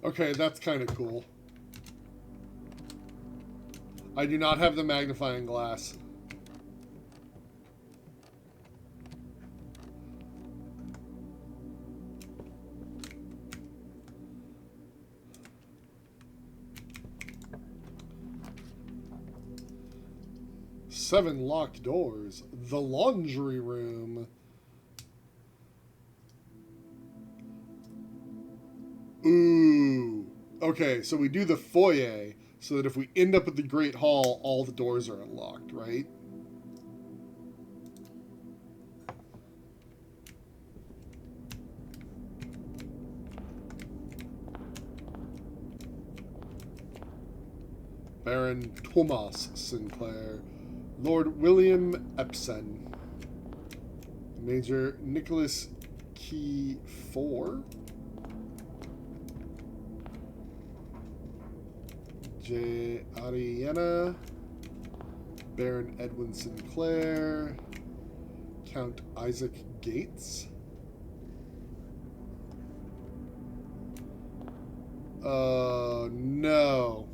Okay, that's kind of cool. I do not have the magnifying glass. Seven locked doors. The laundry room. Ooh. Okay, so we do the foyer so that if we end up at the Great Hall, all the doors are unlocked, right? Baron Thomas Sinclair, Lord William Epson, Major Nicholas Key 4, J. Ariana, Baron Edwin Sinclair, Count Isaac Gates, no.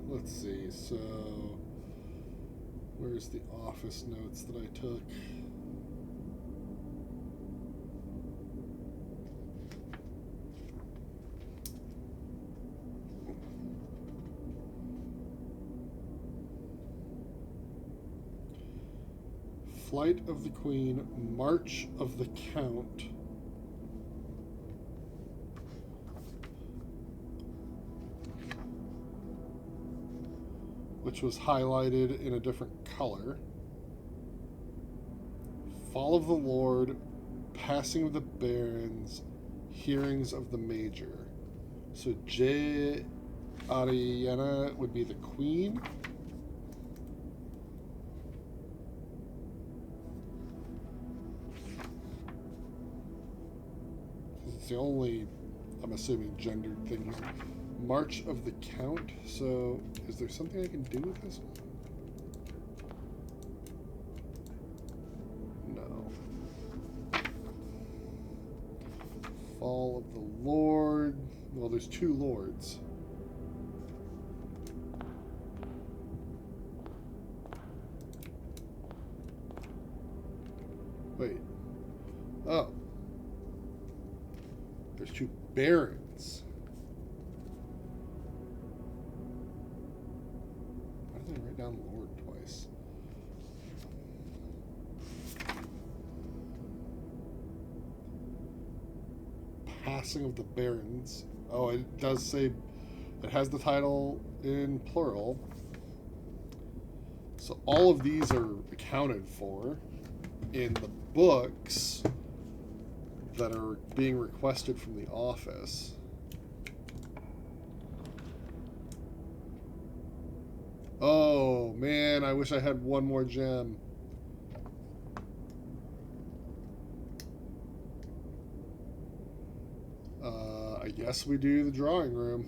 Let's see, so where's the office notes that I took? Flight of the Queen, March of the Count, which was highlighted in a different color, Fall of the Lord, Passing of the Barons, Hearings of the Major. So J. Ariana would be the Queen. It's the only, I'm assuming, gendered thing here. March of the Count. So, is there something I can do with this one? No. Fall of the Lord. Well, there's two lords. Wait. Oh. There's two barons. Why did I write down Lord twice? Passing of the Barons. Oh, it does say it has the title in plural. So all of these are accounted for in the books that are being requested from the office. Oh man, I wish I had one more gem. I guess we do the drawing room.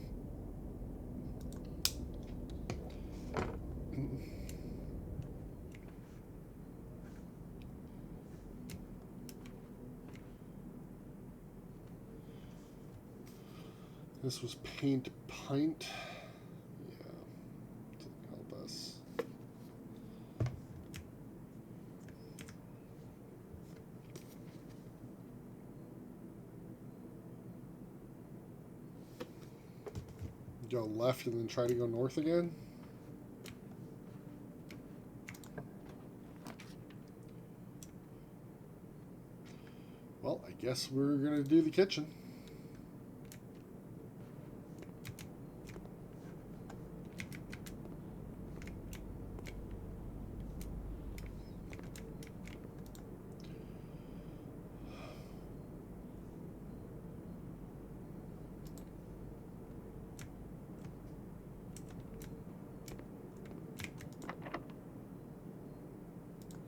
This was paint pint. Yeah, doesn't help us. Go left and then try to go north again. Well, I guess we're going to do the kitchen.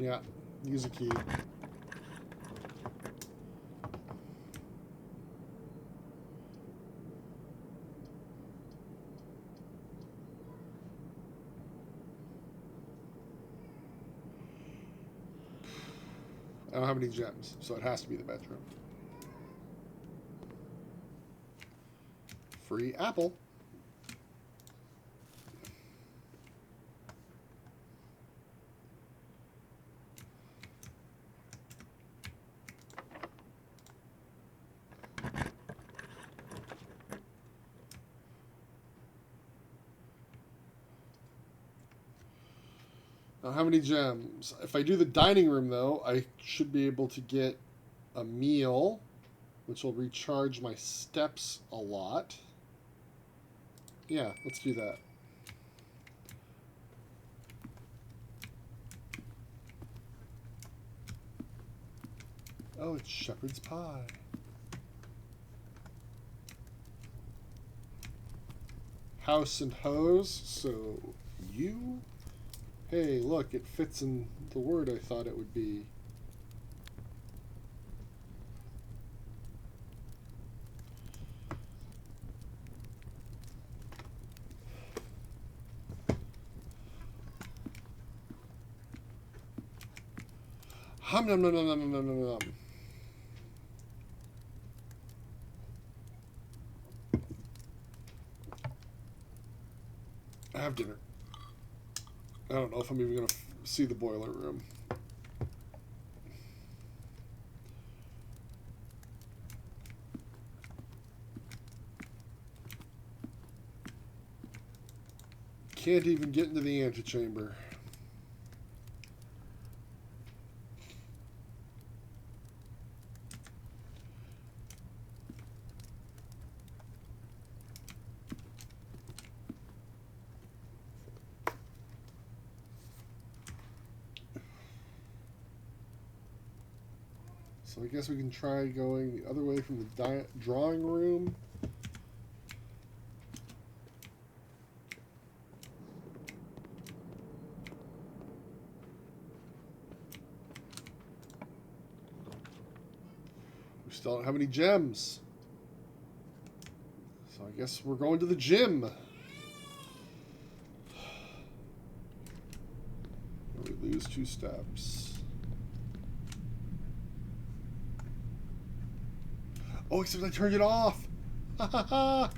Yeah, use a key. I don't have any gems, so it has to be the bedroom. Free apple. Now, how many gems? If I do the dining room, though, I should be able to get a meal, which will recharge my steps a lot. Yeah, let's do that. Oh, it's shepherd's pie. House and hose, so you... Hey, look, it fits in the word I thought it would be. Hum num num num num num num num. Have dinner. I don't know if I'm even going to see the boiler room. Can't even get into the antechamber. So I guess we can try going the other way from the drawing room. We still don't have any gems. So I guess we're going to the gym. We lose 2 steps. Oh, except I turned it off. Ha ha ha.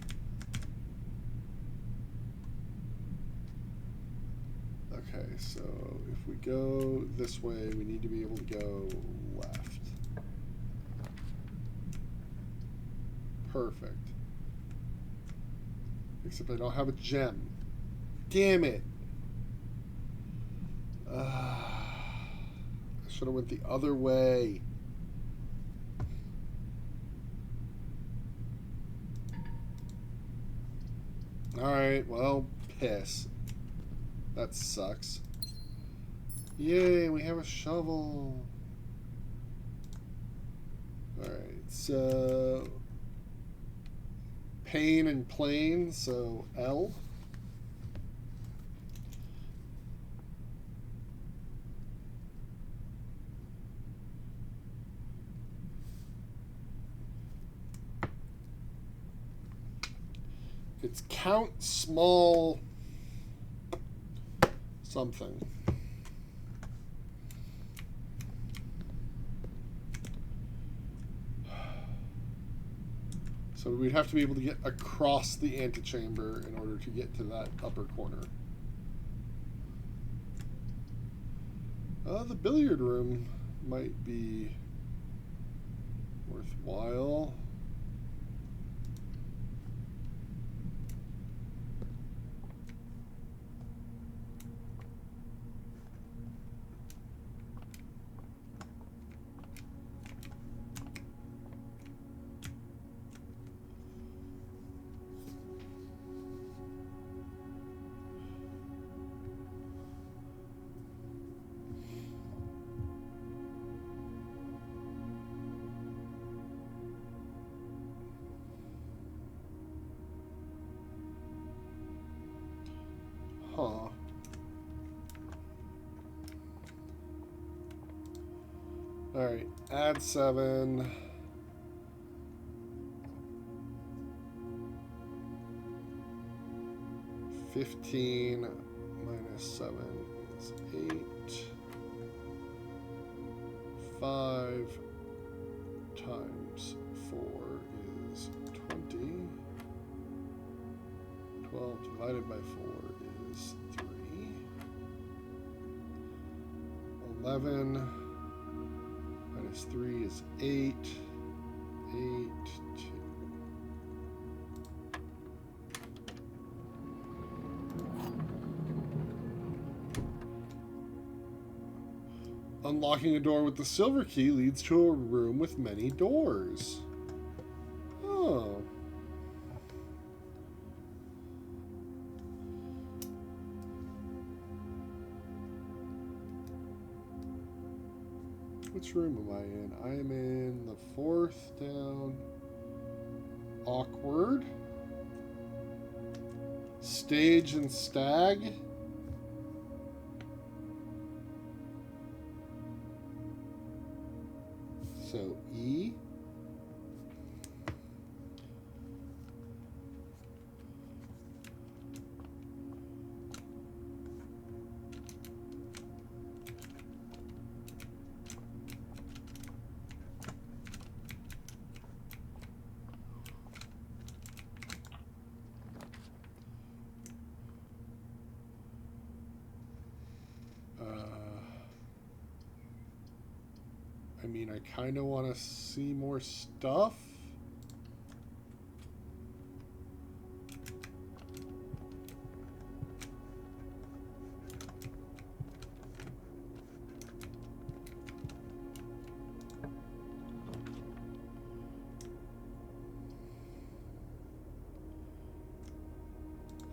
Okay, so if we go this way, we need to be able to go left. Perfect. Except I don't have a gem. Damn it. I should have went the other way. Alright, well, piss. That sucks. Yay, we have a shovel. Alright, so... Pane and plane, so L. It's count small something. So we'd have to be able to get across the antechamber in order to get to that upper corner. The billiard room might be worthwhile. Alright, add 7. $15 minus 7 is 8. 5 times 4 is 20. 12 divided by 4 is 3. 11 minus 3 is 8. 8, 2. Unlocking a door with the silver key leads to a room with many doors. Oh. Which room am I in? I am in the 4th down. Awkward. Stage and stag. So E. I mean, I kind of want to see more stuff.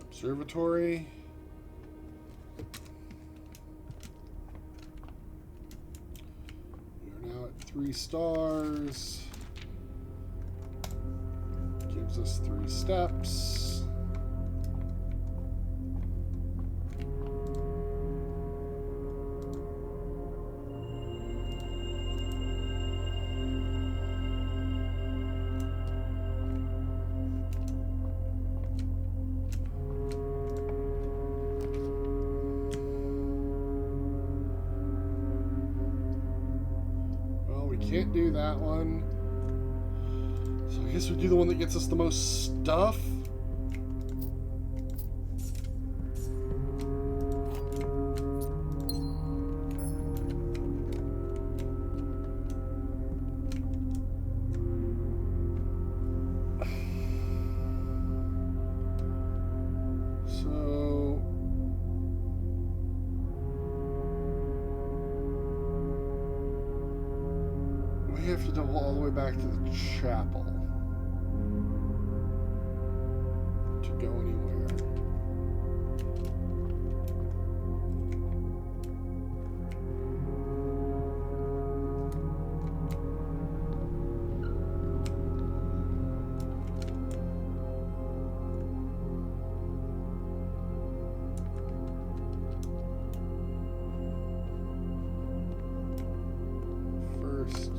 Observatory. We are now at 3 stars. Gives us 3 steps. Can't do that one. So I guess we do the one that gets us the most stuff. We have to double all the way back to the chapel to go anywhere. First.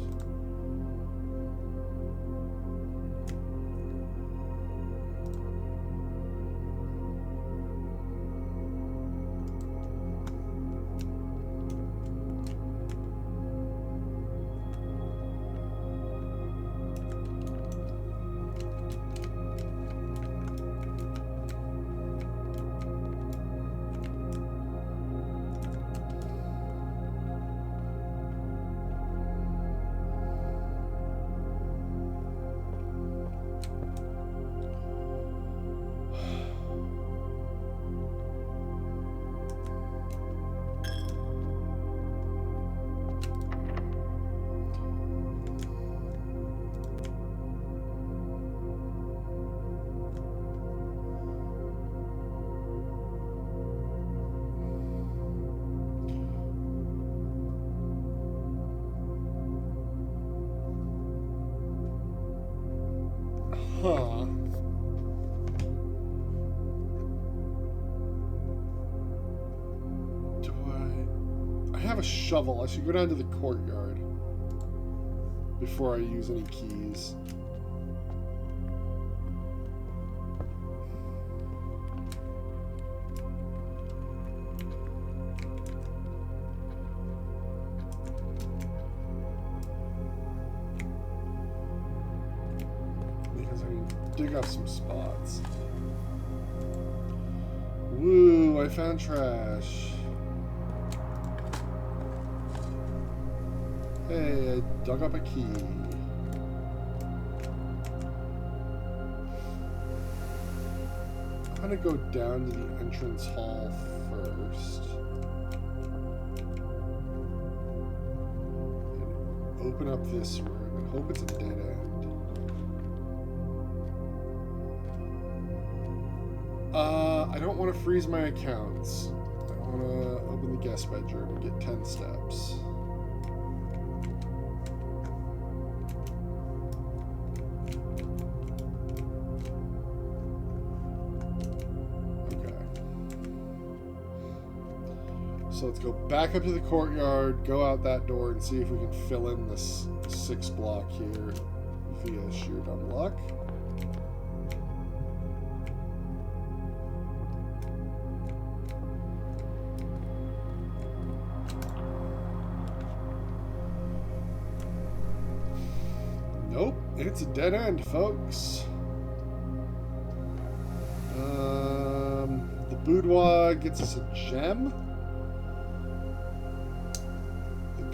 Huh. Do I have a shovel. I should go down to the courtyard. before I use any keys. Because I can dig up some spots. Woo, I found trash. Hey, I dug up a key. I'm gonna go down to the entrance hall first. And open up this room and hope it's a dead end. I don't want to freeze my accounts. I want to open the guest bedroom and get 10 steps. So let's go back up to the courtyard, go out that door, and see if we can fill in this 6 block here via sheer dumb luck. Nope, it's a dead end, folks. The boudoir gets us a gem.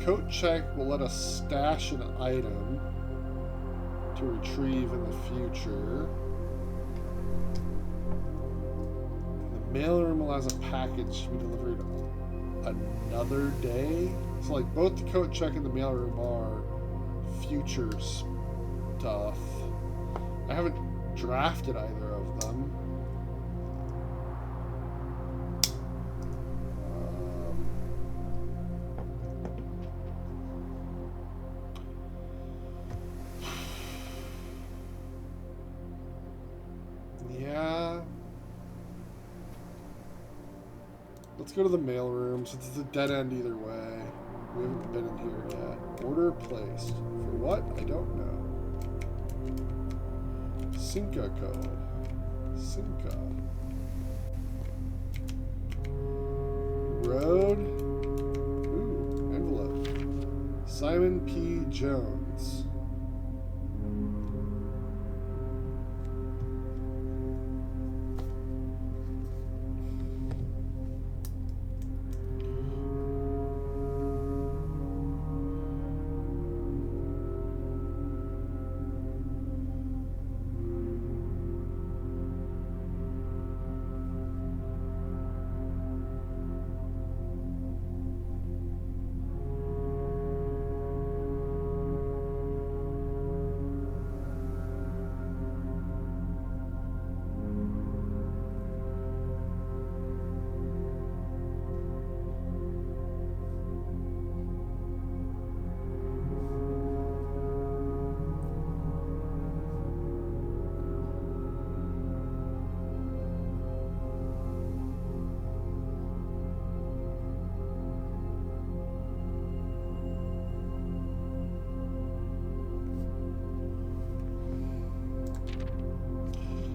Coat check will let us stash an item to retrieve in the future. And the mailroom allows a package to be delivered another day. So like both the coat check and the mailroom are future stuff. I haven't drafted either of them. Yeah. Let's go to the mailroom since it's a dead end either way. We haven't been in here yet. Order placed. For what? I don't know. Cinca code. Cinca. Road. Ooh, envelope. Simon P. Jones.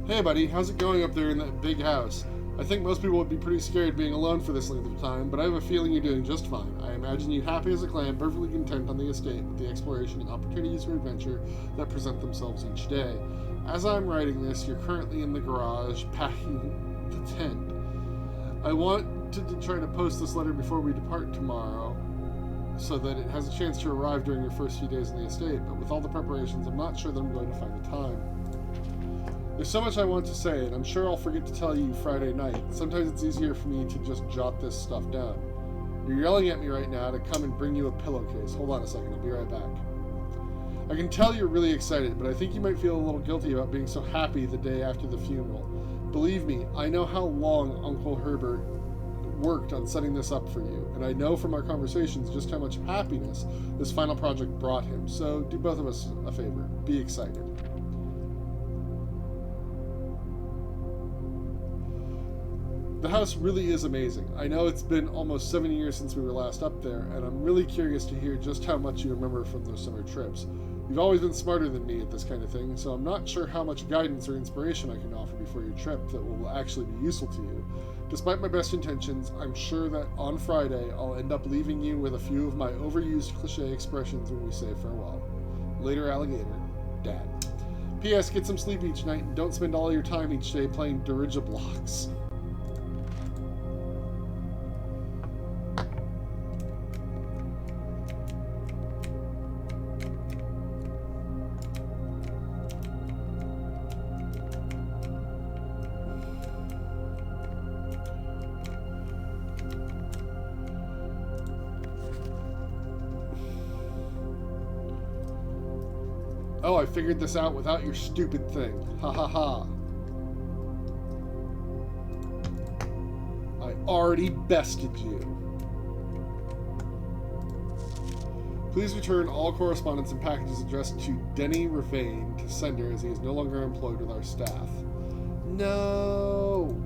Hey buddy, how's it going up there in that big house? I think most people would be pretty scared being alone for this length of time, but I have a feeling you're doing just fine. I imagine you happy as a clam, perfectly content on the estate with the exploration and opportunities for adventure that present themselves each day. As I'm writing this, you're currently in the garage packing the tent. I wanted to try to post this letter before we depart tomorrow, so that it has a chance to arrive during your first few days in the estate, but with all the preparations, I'm not sure that I'm going to find the time. There's so much I want to say, and I'm sure I'll forget to tell you Friday night. Sometimes it's easier for me to just jot this stuff down. You're yelling at me right now to come and bring you a pillowcase. Hold on a second, I'll be right back. I can tell you're really excited, but I think you might feel a little guilty about being so happy the day after the funeral. Believe me, I know how long Uncle Herbert worked on setting this up for you, and I know from our conversations just how much happiness this final project brought him, so do both of us a favor. Be excited. The house really is amazing. I know it's been almost 7 years since we were last up there, and I'm really curious to hear just how much you remember from those summer trips. You've always been smarter than me at this kind of thing, so I'm not sure how much guidance or inspiration I can offer before your trip that will actually be useful to you. Despite my best intentions, I'm sure that on Friday I'll end up leaving you with a few of my overused cliche expressions when we say farewell. Later, alligator. Dad. P.S. Get some sleep each night and don't spend all your time each day playing dirigiblocks. Oh, I figured this out without your stupid thing. Ha ha ha. I already bested you. Please return all correspondence and packages addressed to Denny Ravain to sender as he is no longer employed with our staff. No!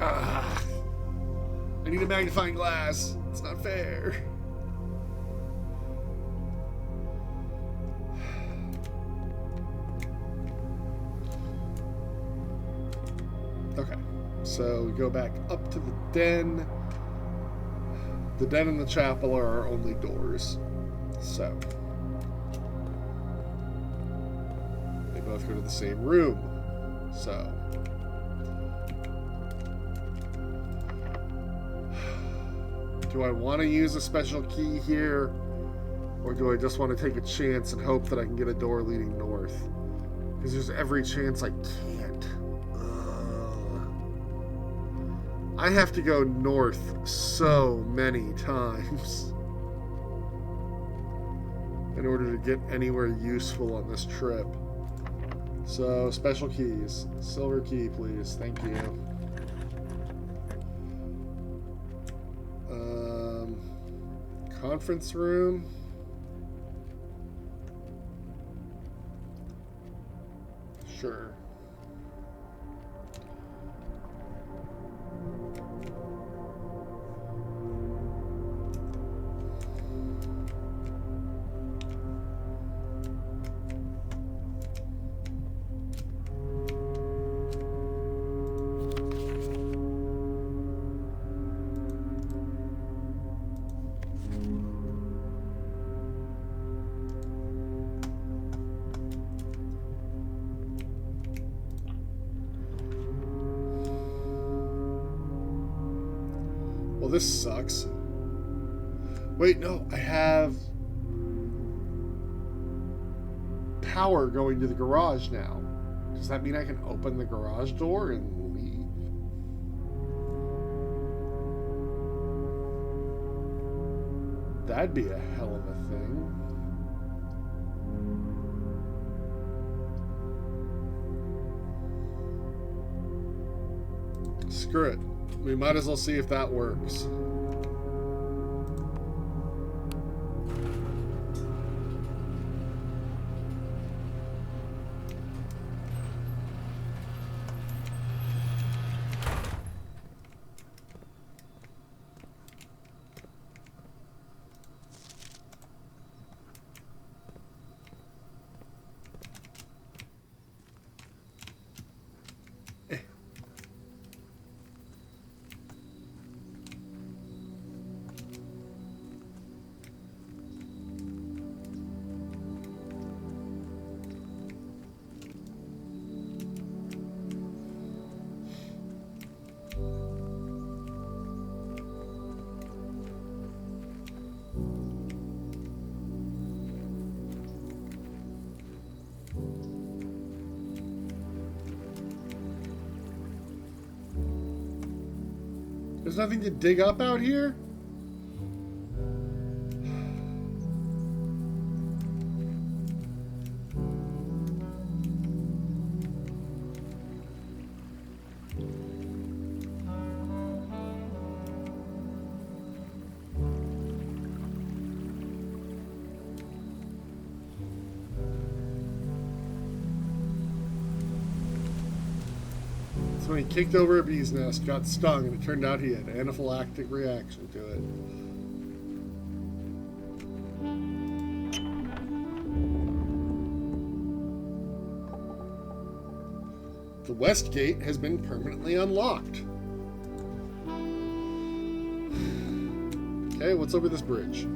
Ah. I need a magnifying glass. It's not fair. Okay, so we go back up to the den. The den and the chapel are our only doors. So they both go to the same room. So do I want to use a special key here? Or do I just want to take a chance and hope that I can get a door leading north? Because there's every chance I can't. I have to go north so many times in order to get anywhere useful on this trip. So, special keys. Silver key, please. Thank you. Conference room. Sure. This sucks. Wait, no, I have power going to the garage now. Does that mean I can open the garage door and leave? That'd be a hell of a thing. Screw it. We might as well see if that works. There's nothing to dig up out here? when he kicked over a bee's nest, got stung, and it turned out he had an anaphylactic reaction to it. The west gate has been permanently unlocked. Okay, what's over this bridge?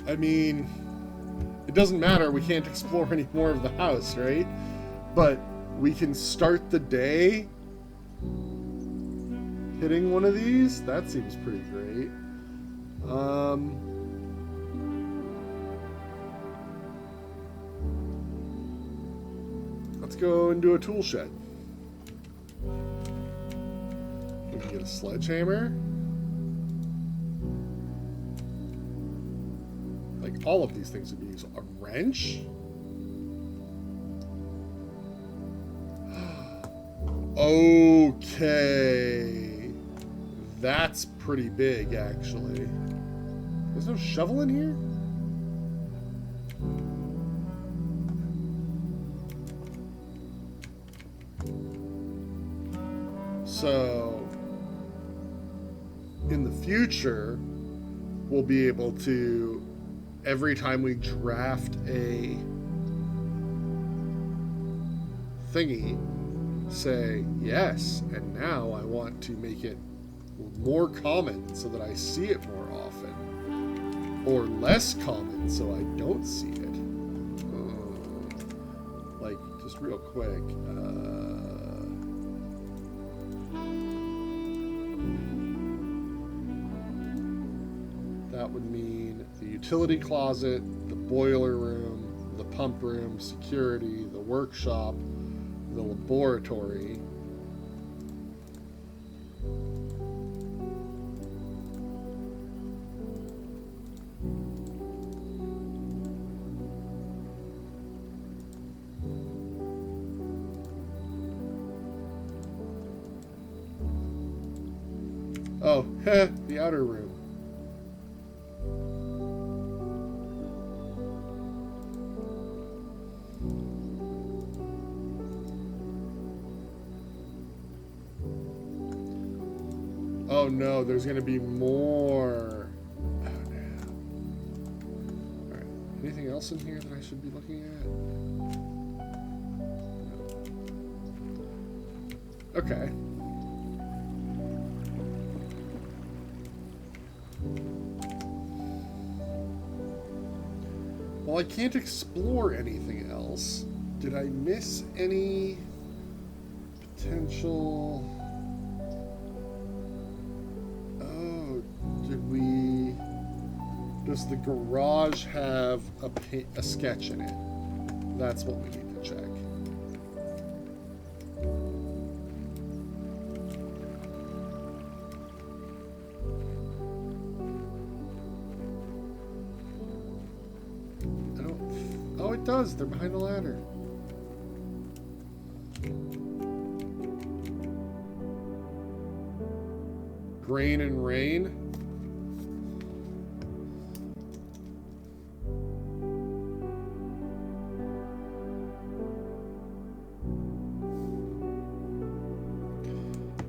I mean, it doesn't matter. We can't explore any more of the house, right? But we can start the day hitting one of these. That seems pretty great. Let's go and do a tool shed. We can get a sledgehammer. Like, all of these things would be useful. A wrench? Okay. That's pretty big, actually. There's no shovel in here? So, in the future, we'll be able to, every time we draft a thingy, say, yes, and now I want to make it more common so that I see it more often, or less common so I don't see it. Like, just real quick, that would mean the utility closet, the boiler room, the pump room, security, the workshop, the laboratory. Oh, the outer room. Oh no, there's going to be more. Oh no. Alright, anything else in here that I should be looking at? Okay. Well, I can't explore anything else. Did I miss any potential... Does the garage have a sketch in it? That's what we need to check. I don't... Oh, it does. They're behind the ladder. Grain and rain.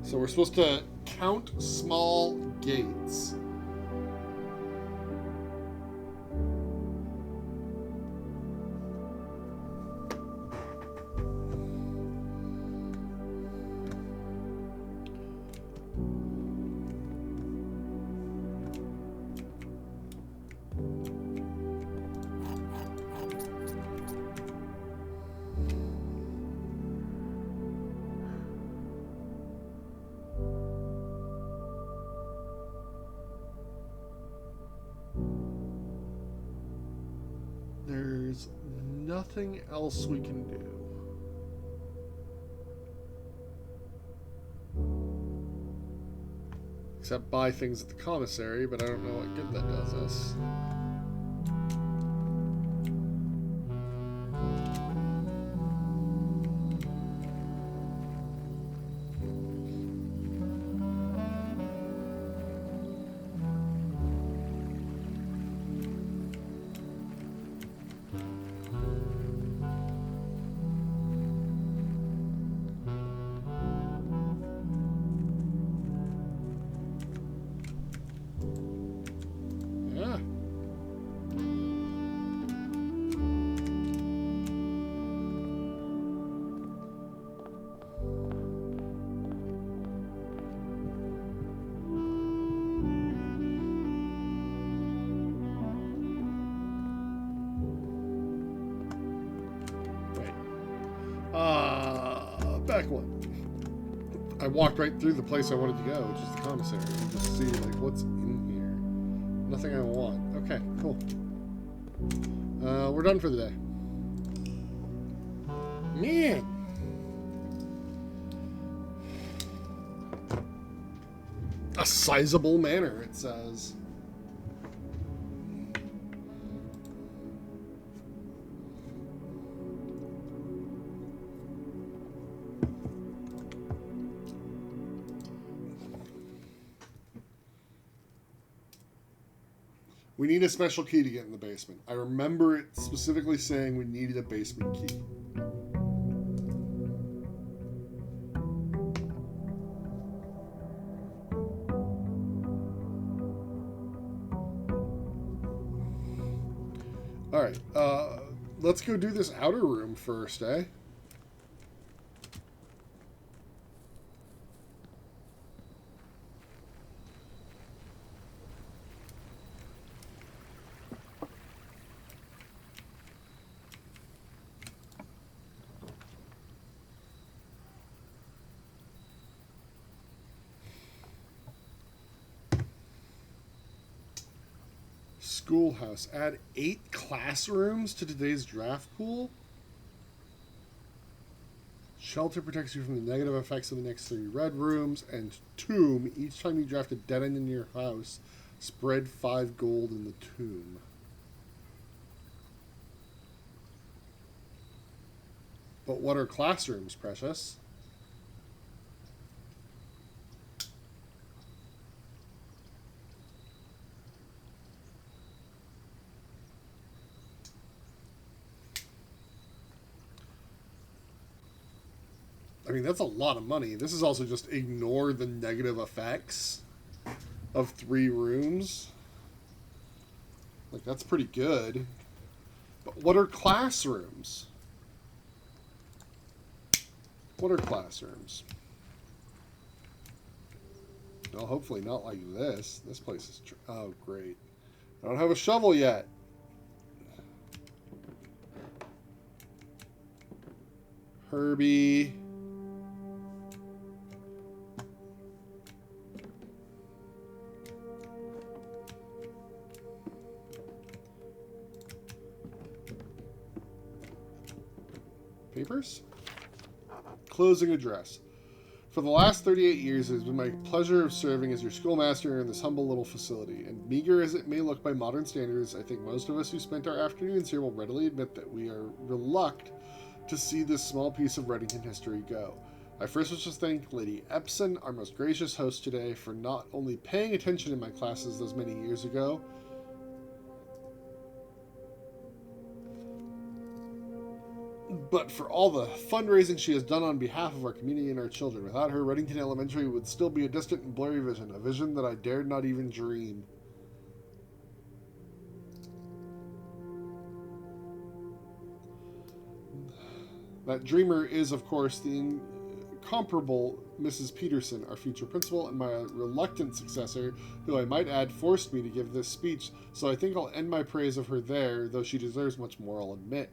So we're supposed to count small gates. There's nothing else we can do. except buy things at the commissary, but I don't know what good that does us. Back one. I walked right through the place I wanted to go, which is the commissary, and just see like what's in here. Nothing I want. Okay, cool. We're done for the day. Man. A sizable manor, it says. We need a special key to get in the basement. I remember it specifically saying we needed a basement key. Alright, let's go do this outer room first, eh? Schoolhouse. Add 8 classrooms to today's draft pool. Shelter protects you from the negative effects of the next 3 red rooms. And tomb. Each time you draft a dead end in your house, spread 5 gold in the tomb. But what are classrooms, Precious? I mean, that's a lot of money. This is also just ignore the negative effects of 3 rooms. Like, that's pretty good. But what are classrooms? What are classrooms? Well, hopefully not like this. This place is... oh, great. I don't have a shovel yet. Herbie... papers? Closing address. For the last 38 years, it has been my pleasure of serving as your schoolmaster in this humble little facility. And meager as it may look by modern standards, I think most of us who spent our afternoons here will readily admit that we are reluctant to see this small piece of Reddington history go. I first wish to thank Lady Epson, our most gracious host today, for not only paying attention in my classes those many years ago, but for all the fundraising she has done on behalf of our community and our children. Without her, Reddington Elementary would still be a distant and blurry vision, a vision that I dared not even dream. That dreamer is, of course, the incomparable Mrs. Peterson, our future principal, and my reluctant successor, who I might add forced me to give this speech, so I think I'll end my praise of her there, though she deserves much more, I'll admit.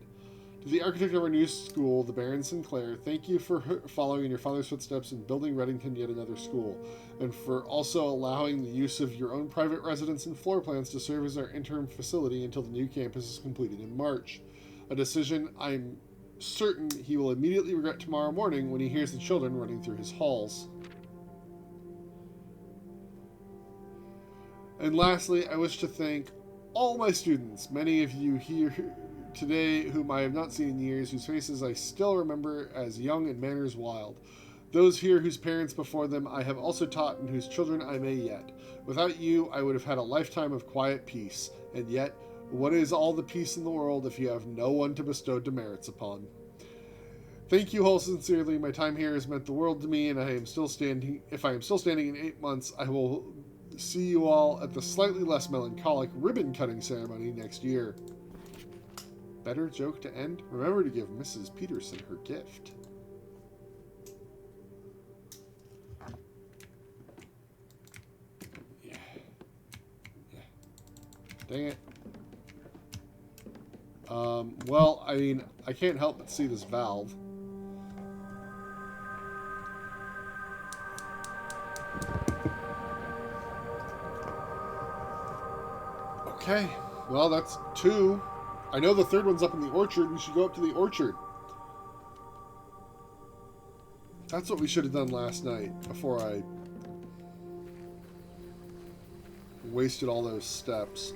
To the architect of our new school, the Baron Sinclair, thank you for following in your father's footsteps and building Reddington yet another school, and for also allowing the use of your own private residence and floor plans to serve as our interim facility until the new campus is completed in March. A decision I'm certain he will immediately regret tomorrow morning when he hears the children running through his halls. And lastly, I wish to thank all my students, many of you here today whom I have not seen in years, whose faces I still remember as young and manners wild. Those here whose parents before them I have also taught and whose children I may yet. Without you, I would have had a lifetime of quiet peace. And yet, what is all the peace in the world if you have no one to bestow demerits upon? Thank you all sincerely. My time here has meant the world to me, and I am still standing. If I am still standing in 8 months, I will see you all at the slightly less melancholic ribbon-cutting ceremony next year. Better joke to end? Remember to give Mrs. Peterson her gift. Yeah. Dang it. Well, I mean, I can't help but see this valve. Okay, well, that's 2. I know the third one's up in the orchard. We should go up to the orchard. That's what we should have done last night before I wasted all those steps.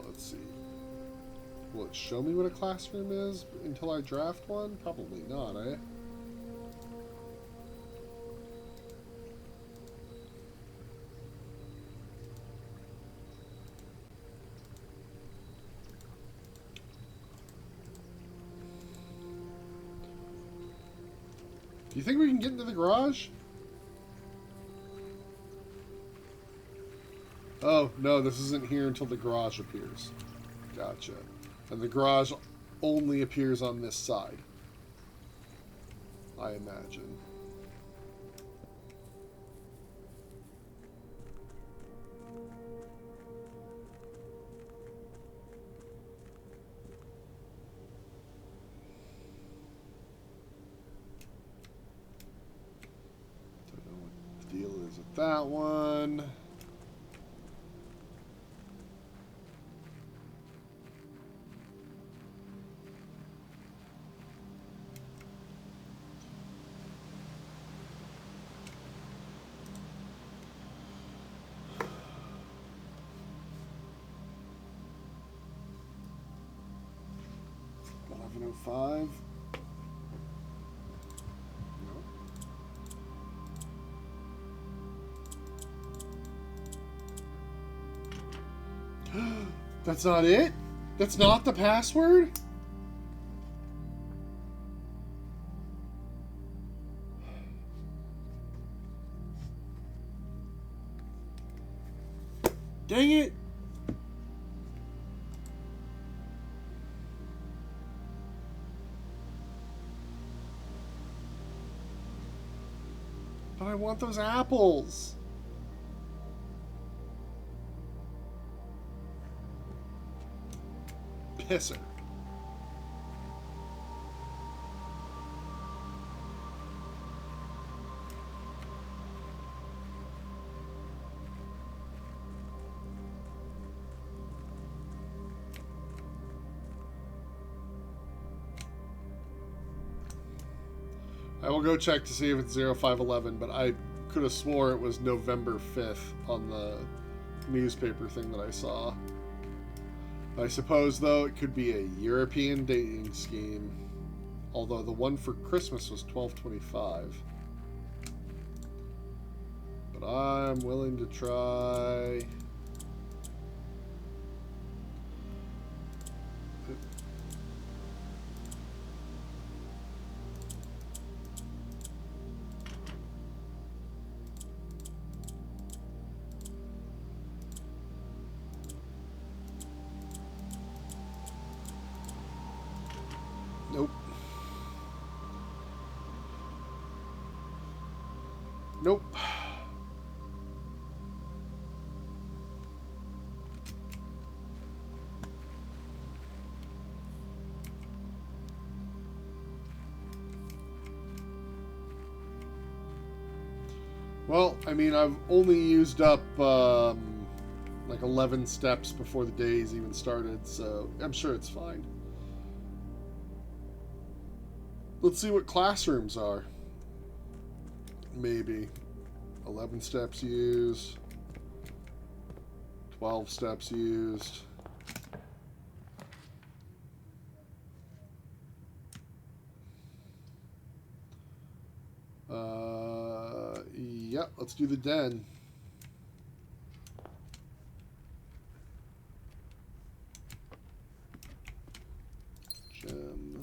Let's see. Will it show me what a classroom is until I draft one? Probably not, eh? Do you think we can get into the garage? Oh, no, this isn't here until the garage appears. Gotcha. And the garage only appears on this side, I imagine. Don't know what the deal is with that one. Five. No. That's not it? That's not the password? Dang it! But I want those apples. Pisser. I will go check to see if it's 0511, but I could have swore it was November 5th on the newspaper thing that I saw. I suppose, though, it could be a European dating scheme, although the one for Christmas was 12/25. But I'm willing to try. Nope. Nope. Well, I mean, I've only used up like 11 steps before the day's even started, so I'm sure it's fine. Let's see what classrooms are. Maybe 11 steps used, 12 steps used. Yep, let's do the den. Gem.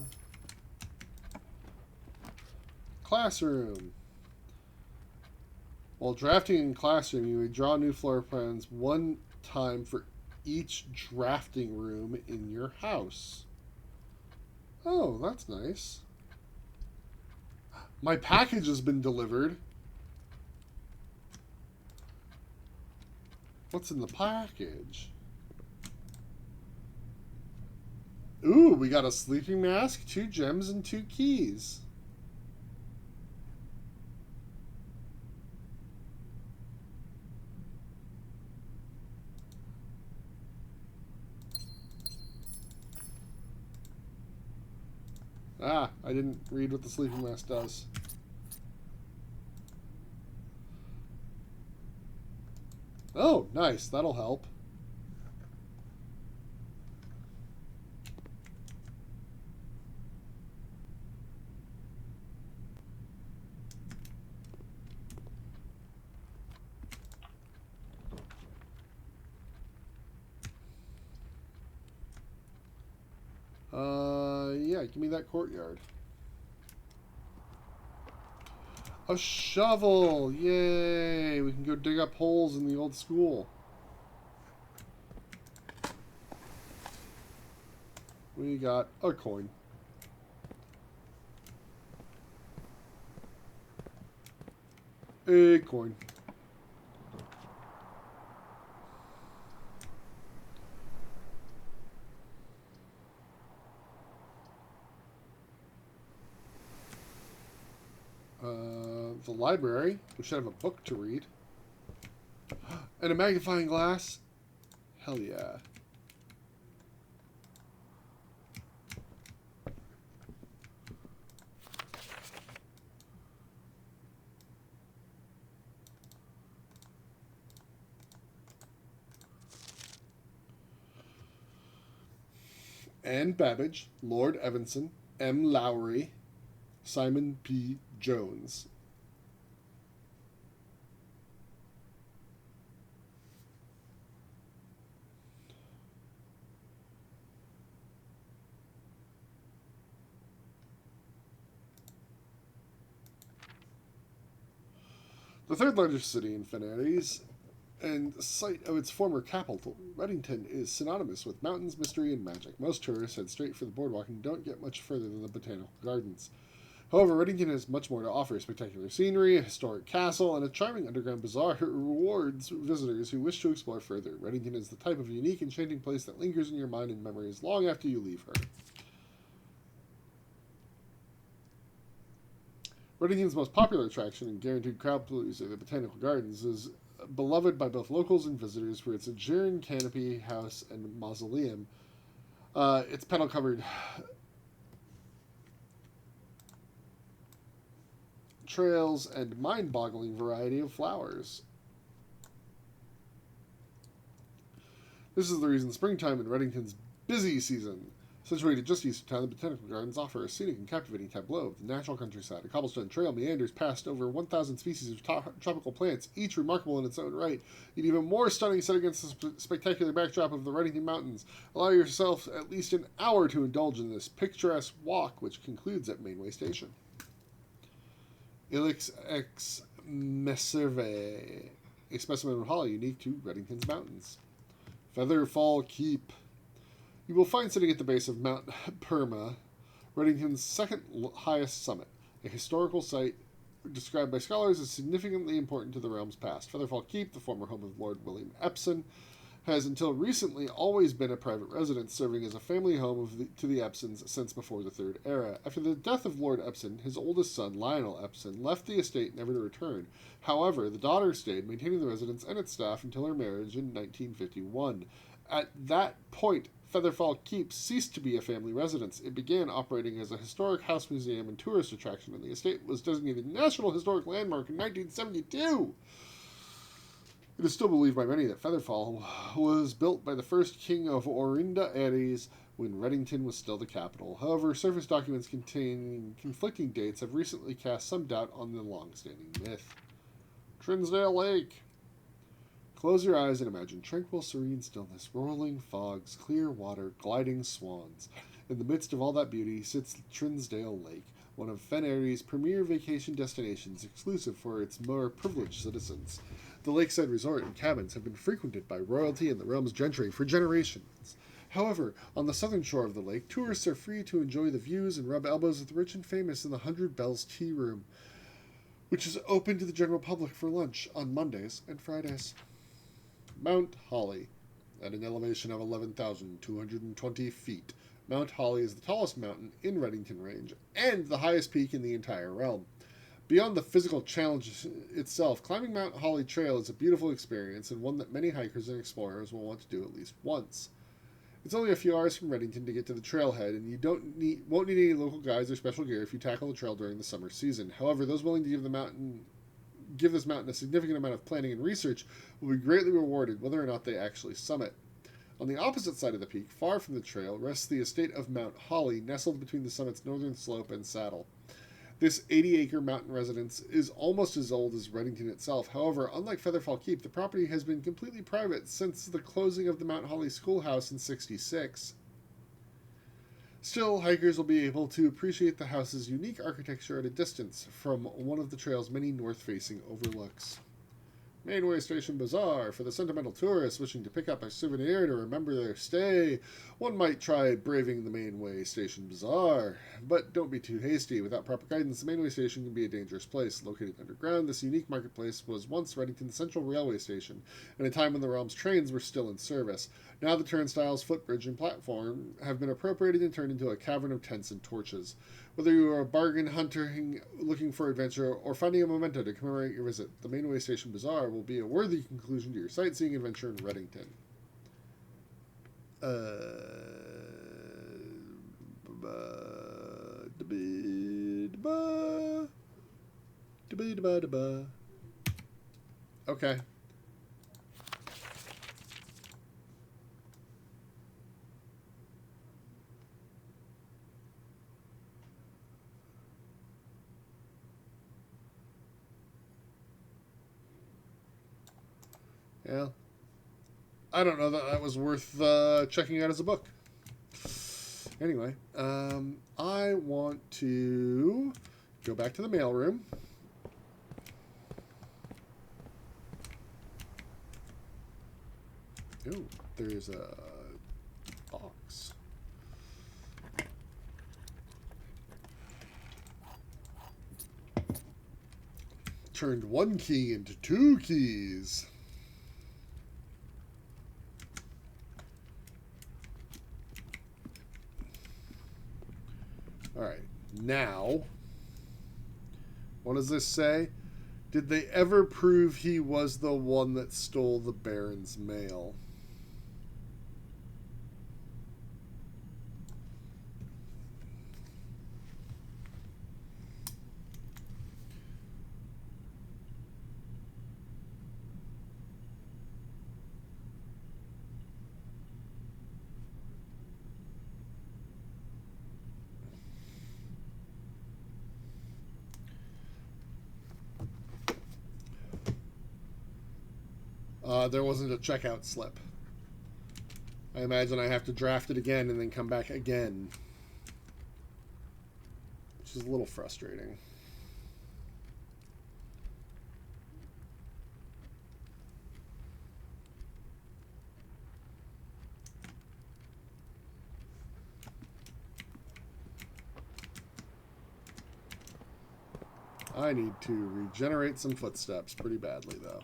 Classroom. While drafting in classroom, you may draw new floor plans one time for each drafting room in your house. Oh, that's nice. My package has been delivered. What's in the package? Ooh, we got a sleeping mask, 2 gems, and 2 keys. Ah, I didn't read what the sleeping mask does. Oh, nice. That'll help. Yeah, give me that courtyard. A shovel! Yay! We can go dig up holes in the old school. We got a coin. A coin. The library. We should have a book to read. And a magnifying glass. Hell yeah. Anne Babbage, Lord Evanson, M. Lowry, Simon P. Jones. The third largest city in Fanaries and site of its former capital, Reddington is synonymous with mountains, mystery, and magic. Most tourists head straight for the boardwalk and don't get much further than the botanical gardens. However, Reddington has much more to offer: spectacular scenery, a historic castle, and a charming underground bazaar rewards visitors who wish to explore further. Reddington is the type of unique, enchanting place that lingers in your mind and memories long after you leave her. Reddington's most popular attraction and guaranteed crowd pleaser, the Botanical Gardens, is beloved by both locals and visitors for its Aegean canopy, house, and mausoleum. Its petal-covered trails and mind-boggling variety of flowers. This is the reason springtime in Reddington's busy season. Situated just east of town, the Botanical Gardens offer a scenic and captivating tableau of the natural countryside. A cobblestone trail meanders past over 1,000 species of tropical plants, each remarkable in its own right, yet even more stunning set against the spectacular backdrop of the Reddington Mountains. Allow yourself at least an hour to indulge in this picturesque walk, which concludes at Mainway Station. Ilex ex Messerve, a specimen of holly unique to Reddington's mountains. Featherfall Keep. You will find sitting at the base of Mount Perma, Reddington's second highest summit, a historical site described by scholars as significantly important to the realm's past. Featherfall Keep, the former home of Lord William Epsom, has until recently always been a private residence, serving as a family home to the Epsons since before the Third Era. After the death of Lord Epsom, his oldest son, Lionel Epsom, left the estate never to return. However, the daughter stayed, maintaining the residence and its staff until her marriage in 1951. At that point, Featherfall Keep ceased to be a family residence. It began operating as a historic house museum and tourist attraction, and the estate was designated National Historic Landmark in 1972. It is still believed by many that Featherfall was built by the first king of Orinda Aries when Reddington was still the capital. However, surface documents containing conflicting dates have recently cast some doubt on the long-standing myth. Trinsdale Lake. Close your eyes and imagine tranquil, serene stillness, rolling fogs, clear water, gliding swans. In the midst of all that beauty sits Trinsdale Lake, one of Fen Airy's premier vacation destinations, exclusive for its more privileged citizens. The lakeside resort and cabins have been frequented by royalty and the realm's gentry for generations. However, on the southern shore of the lake, tourists are free to enjoy the views and rub elbows with the rich and famous in the 100 Bells Tea Room, which is open to the general public for lunch on Mondays and Fridays. Mount Holly. At an elevation of 11,220 feet, Mount Holly is the tallest mountain in Reddington Range and the highest peak in the entire realm. Beyond the physical challenge itself, climbing Mount Holly Trail is a beautiful experience and one that many hikers and explorers will want to do at least once. It's only a few hours from Reddington to get to the trailhead, and you won't need any local guides or special gear if you tackle the trail during the summer season. However, those willing to give this mountain a significant amount of planning and research will be greatly rewarded whether or not they actually summit. On the opposite side of the peak, far from the trail, rests the estate of Mount Holly, nestled between the summit's northern slope and saddle. This 80-acre mountain residence is almost as old as Reddington itself. However, unlike Featherfall Keep, the property has been completely private since the closing of the Mount Holly Schoolhouse in '66. Still, hikers will be able to appreciate the house's unique architecture at a distance from one of the trail's many north-facing overlooks. Mainway Station Bazaar. For the sentimental tourists wishing to pick up a souvenir to remember their stay, one might try braving the Mainway Station Bazaar. But don't be too hasty. Without proper guidance, the Mainway Station can be a dangerous place. Located underground, this unique marketplace was once Reddington's central railway station, in a time when the realm's trains were still in service. Now the turnstiles, footbridge, and platform have been appropriated and turned into a cavern of tents and torches. Whether you are a bargain hunter looking for adventure or finding a memento to commemorate your visit, the Mainway Station Bazaar will be a worthy conclusion to your sightseeing adventure in Reddington. Okay. Yeah. I don't know that was worth checking out as a book. Anyway, I want to go back to the mailroom. Oh, there's a box. Turned one key into two keys. Alright, now, what does this say? Did they ever prove he was the one that stole the Baron's mail? There wasn't a checkout slip. I imagine I have to draft it again and then come back again, which is a little frustrating. I need to regenerate some footsteps pretty badly, though.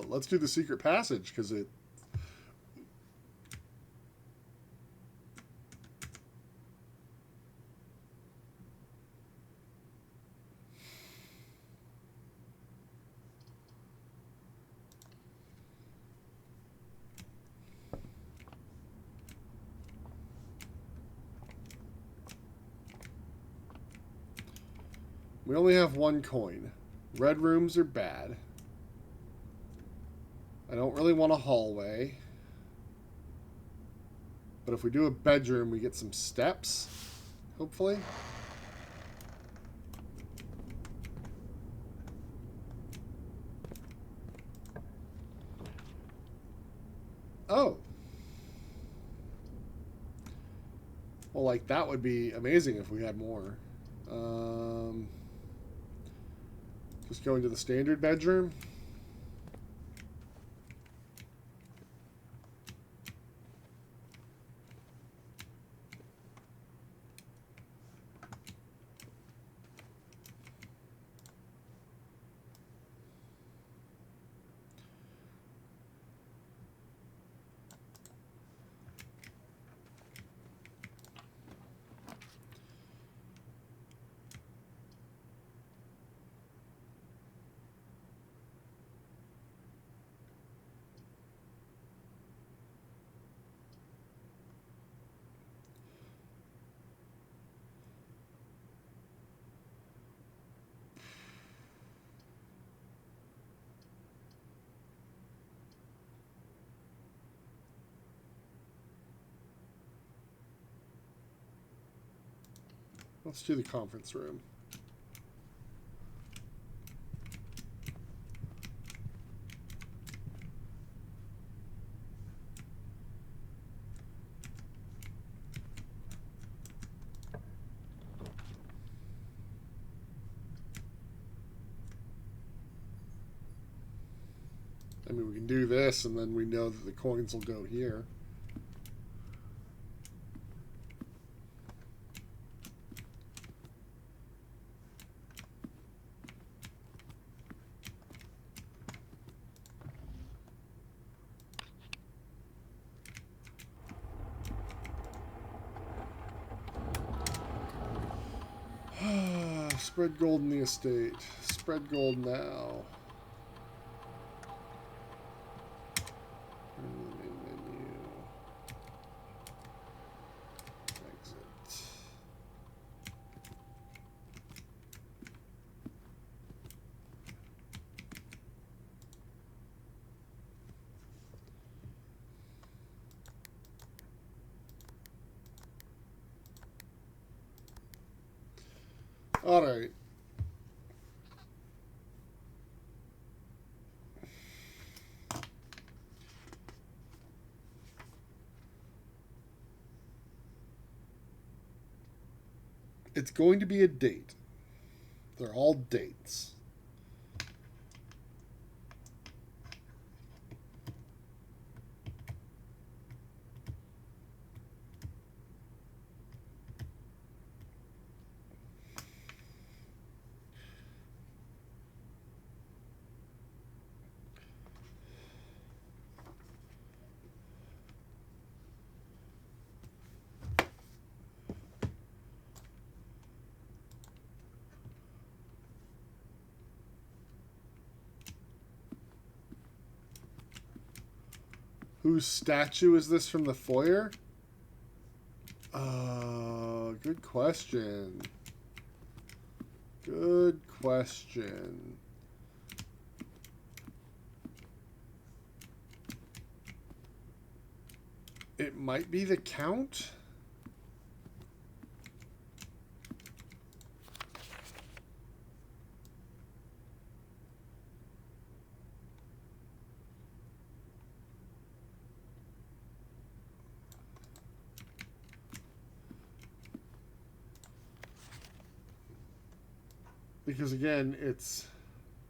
Let's do the secret passage, because it... We only have one coin. Red rooms are bad. I don't really want a hallway. But if we do a bedroom, we get some steps, hopefully. Oh. Well, like, that would be amazing if we had more. Just go into the standard bedroom. Let's do the conference room. I mean, we can do this, and then we know that the coins will go here. Spread gold in the estate. Spread gold now. Menu. Exit. All right. It's going to be a date. They're all dates. Whose statue is this from the foyer? Good question. Good question. It might be the Count? Because again, it's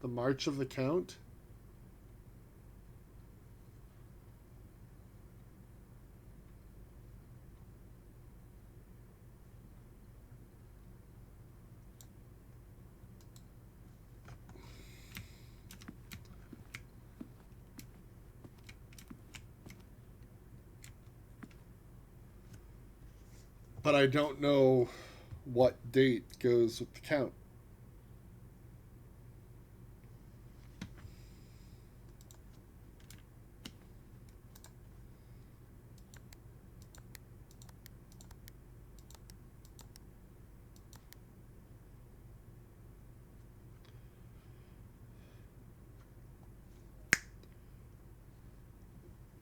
the March of the Count. But I don't know what date goes with the Count.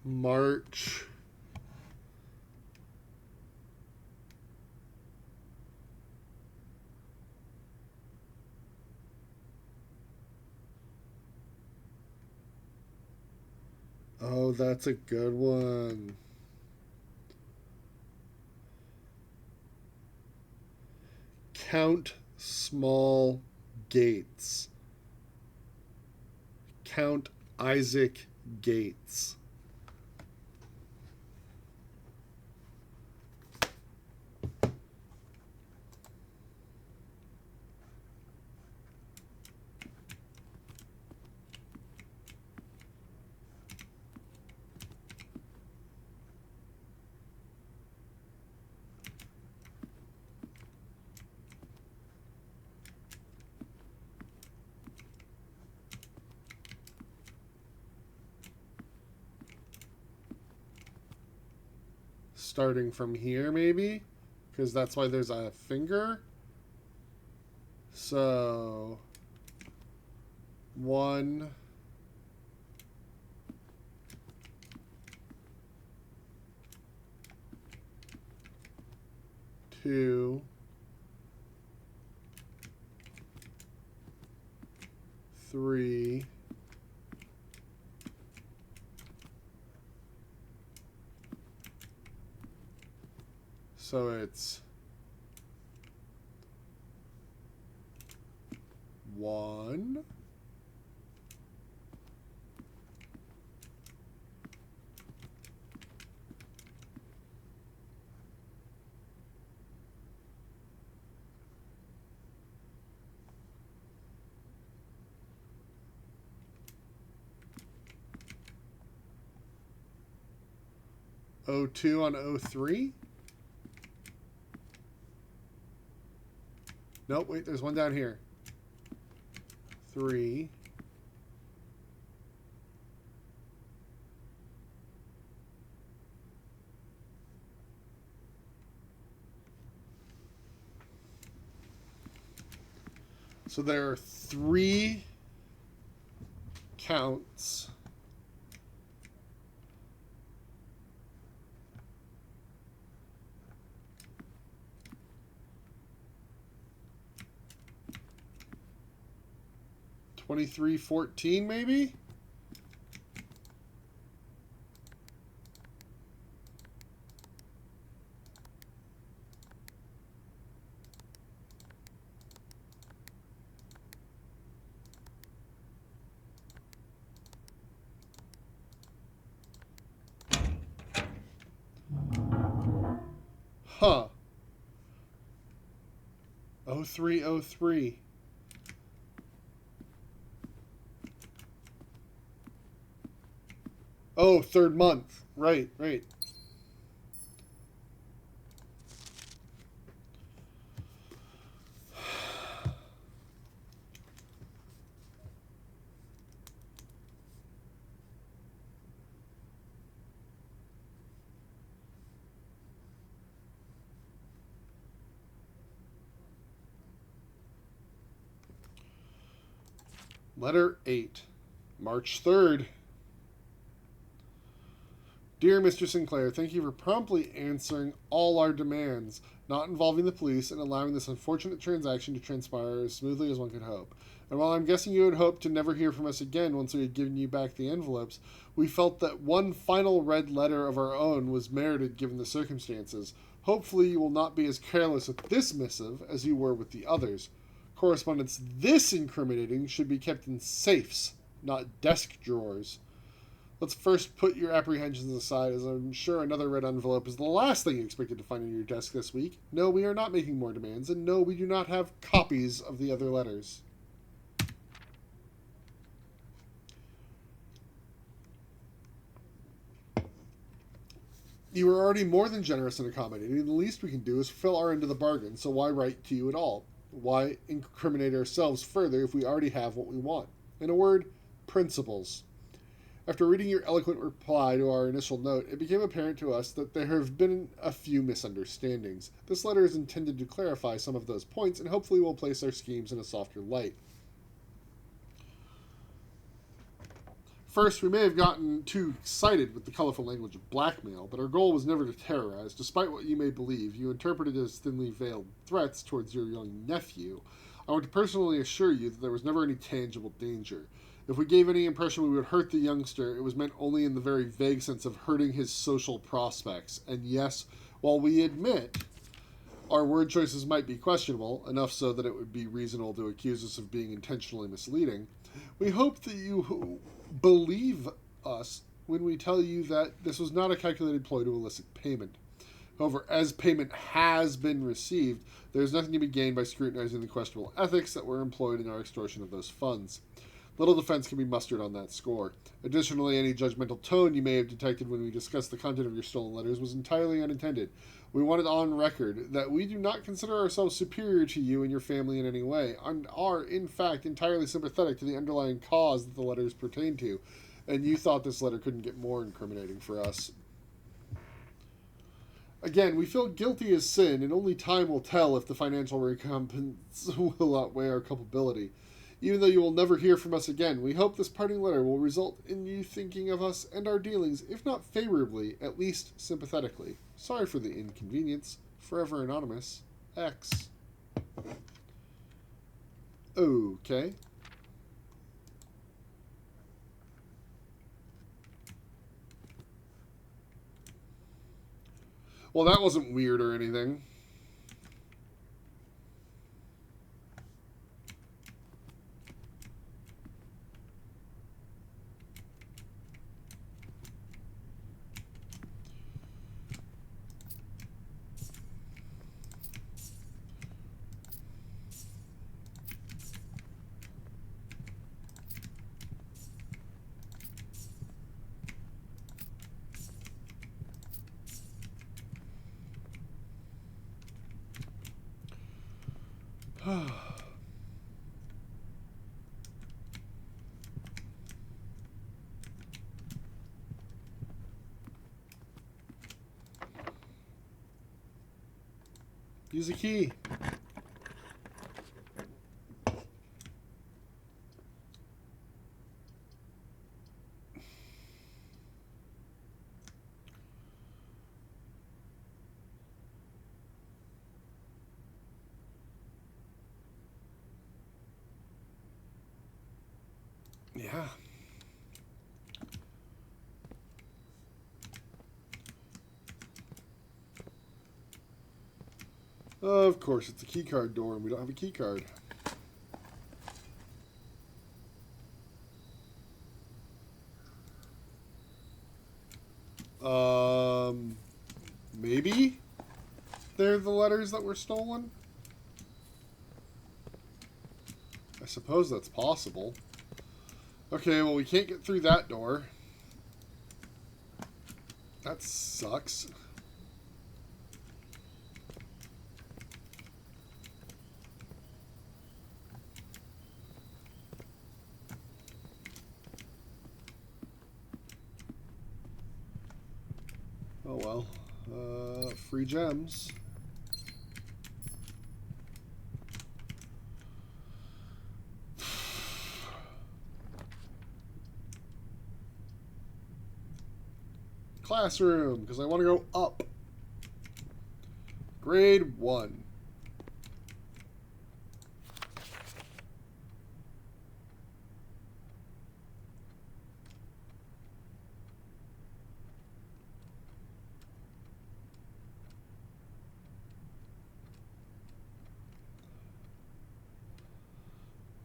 March. Oh, that's a good one. Count small Gates. Count Isaac Gates. Starting from here, maybe? Because that's why there's a finger. So, 1, 2, 3, 'So it's 1, 02 on 03. Nope, wait, there's one down here. 3. So there are 3 counts. $23.14 maybe? Huh. 0303. Oh, third month. Right, right. Letter 8, March 3rd. Dear Mr. Sinclair, thank you for promptly answering all our demands, not involving the police, and allowing this unfortunate transaction to transpire as smoothly as one could hope. And while I'm guessing you had hoped to never hear from us again once we had given you back the envelopes, we felt that one final red letter of our own was merited given the circumstances. Hopefully you will not be as careless with this missive as you were with the others. Correspondence this incriminating should be kept in safes, not desk drawers. Let's first put your apprehensions aside, as I'm sure another red envelope is the last thing you expected to find on your desk this week. No, we are not making more demands, and no, we do not have copies of the other letters. You are already more than generous and accommodating. The least we can do is fulfill our end of the bargain, so why write to you at all? Why incriminate ourselves further if we already have what we want? In a word, principles. After reading your eloquent reply to our initial note, it became apparent to us that there have been a few misunderstandings. This letter is intended to clarify some of those points and hopefully will place our schemes in a softer light. First, we may have gotten too excited with the colorful language of blackmail, but our goal was never to terrorize. Despite what you may believe, you interpreted it as thinly veiled threats towards your young nephew. I want to personally assure you that there was never any tangible danger. If we gave any impression we would hurt the youngster, it was meant only in the very vague sense of hurting his social prospects. And yes, while we admit our word choices might be questionable, enough so that it would be reasonable to accuse us of being intentionally misleading, we hope that you believe us when we tell you that this was not a calculated ploy to elicit payment. However, as payment has been received, there is nothing to be gained by scrutinizing the questionable ethics that were employed in our extortion of those funds. Little defense can be mustered on that score. Additionally, any judgmental tone you may have detected when we discussed the content of your stolen letters was entirely unintended. We want it on record that we do not consider ourselves superior to you and your family in any way, and are, in fact, entirely sympathetic to the underlying cause that the letters pertain to. And you thought this letter couldn't get more incriminating for us. Again, we feel guilty as sin, and only time will tell if the financial recompense will outweigh our culpability. Even though you will never hear from us again, we hope this parting letter will result in you thinking of us and our dealings, if not favorably, at least sympathetically. Sorry for the inconvenience. Forever Anonymous, X. Okay. Well, that wasn't weird or anything. Use a key. Yeah. Of course, it's a keycard door, and we don't have a keycard. Maybe they're the letters that were stolen? I suppose that's possible. Okay, well, we can't get through that door. That sucks. Oh well. Free gems. Classroom, because I want to go up. Grade 1.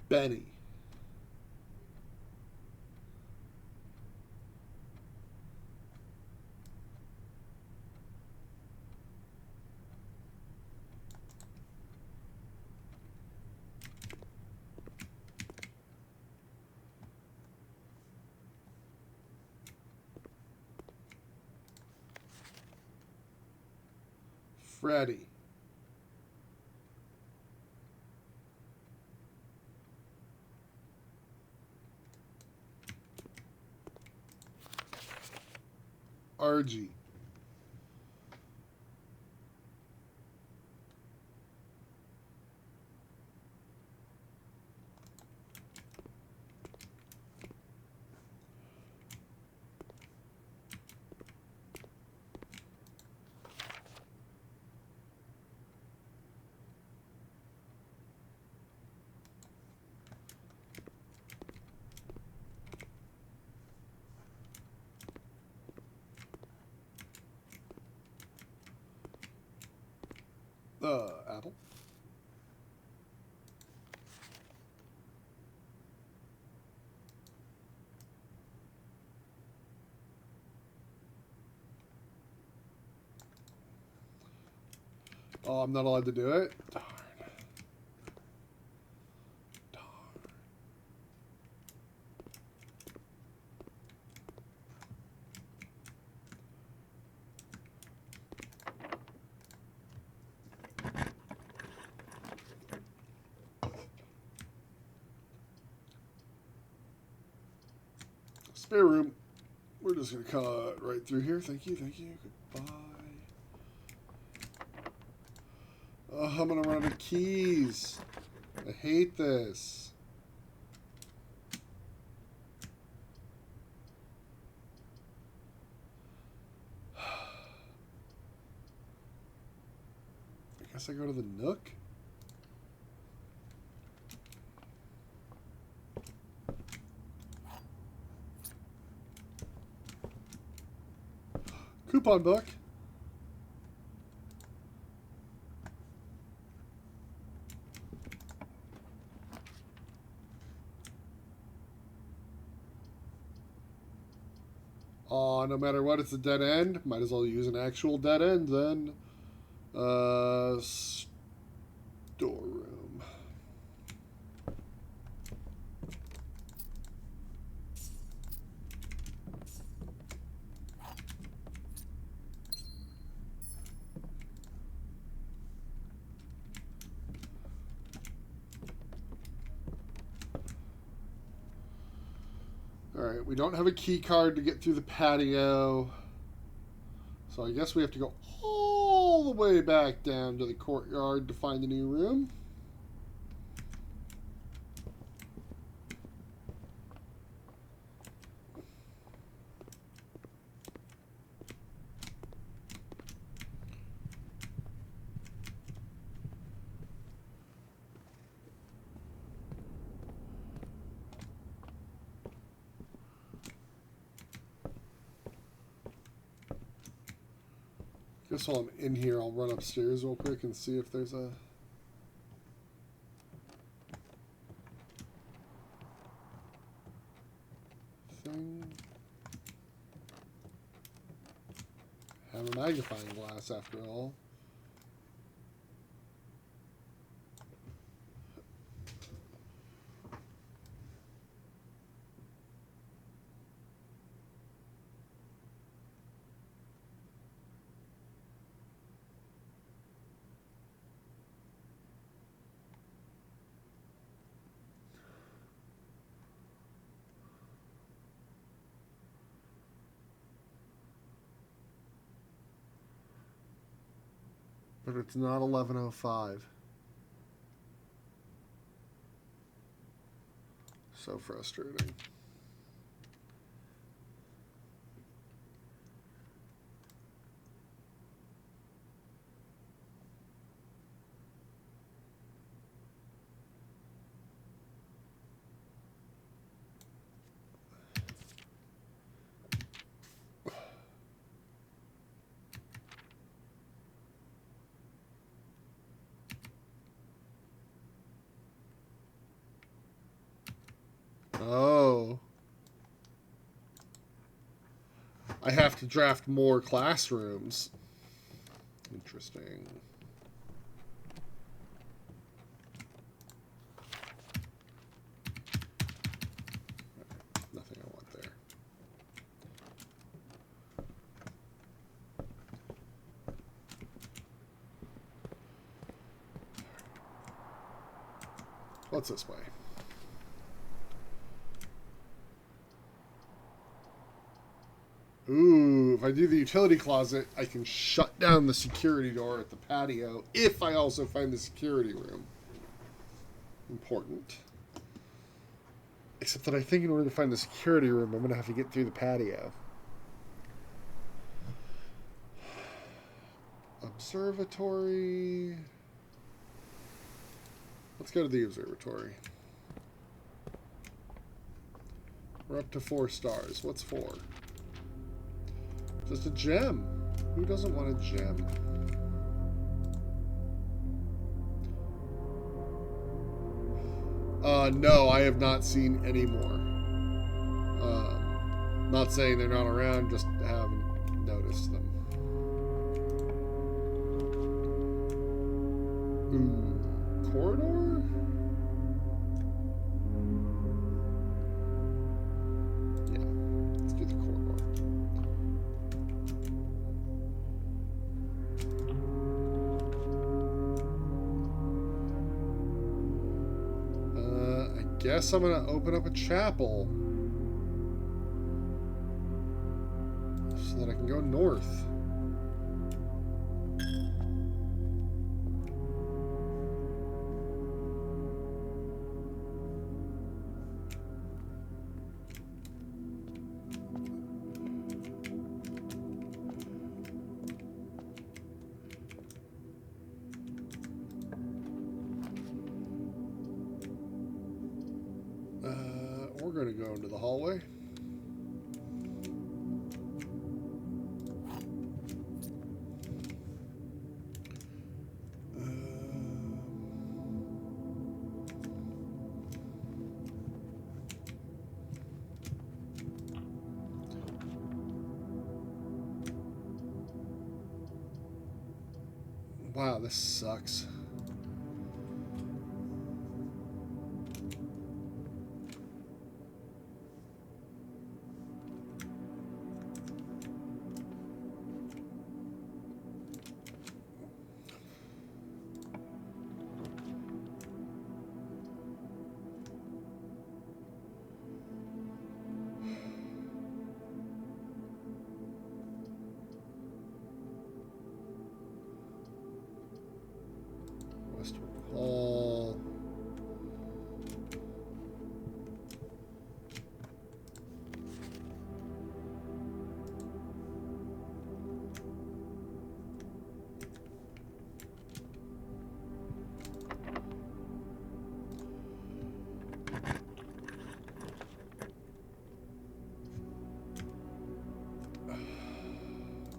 Benny. Freddy. RG. battle. Oh, I'm not allowed to do it? Darn. Darn. Spare room. We're just going to cut right through here. Thank you, thank you. Goodbye. Oh, I'm going to run out of keys. I hate this. I guess I go to the Nook. Coupon book. No matter what, it's a dead end. Might as well use an actual dead end then. Storeroom. Alright, we don't have a key card to get through the patio. So I guess we have to go all the way back down to the courtyard to find the new room. Guess while I'm in here, I'll run upstairs real quick and see if there's a thing. Have a magnifying glass after all. But it's not 11:05. So frustrating. Oh. I have to draft more classrooms. Interesting. Nothing I want there. What's this way? Ooh, if I do the utility closet, I can shut down the security door at the patio if I also find the security room. Important. Except that I think in order to find the security room, I'm going to have to get through the patio. Observatory. Let's go to the observatory. We're up to 4 stars. What's 4? Just a gem. Who doesn't want a gem? No, I have not seen any more. Not saying they're not around, just haven't noticed them. Ooh, corridor? Yeah, let's do the corridor. I guess I'm gonna open up a chapel so that I can go north. We're going to go into the hallway. Wow, this sucks. Western Hall.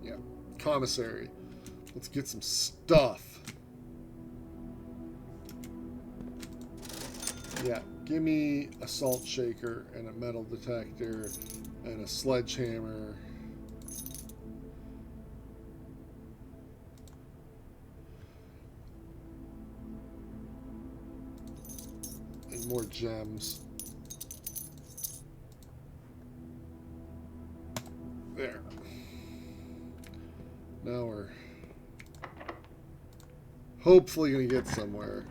Yeah, commissary. Let's get some stuff. Yeah, give me a salt shaker and a metal detector and a sledgehammer. And more gems. There. Now we're hopefully going to get somewhere.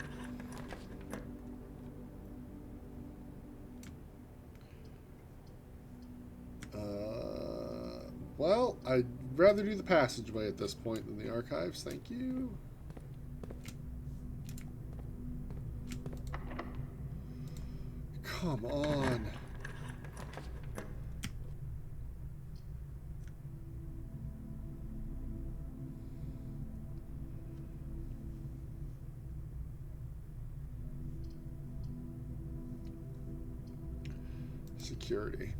Well, I'd rather do the passageway at this point than the archives. Thank you. Come on. Security.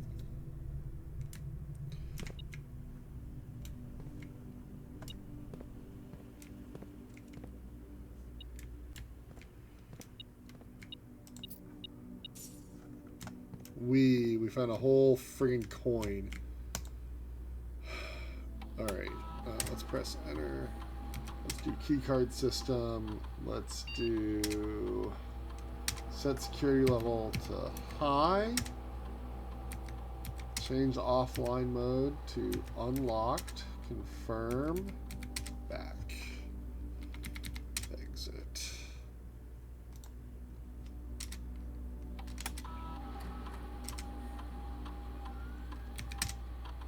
We found a whole friggin' coin. Alright, let's press enter. Let's do keycard system. Let's do set security level to high. Change offline mode to unlocked. Confirm. Back. Exit.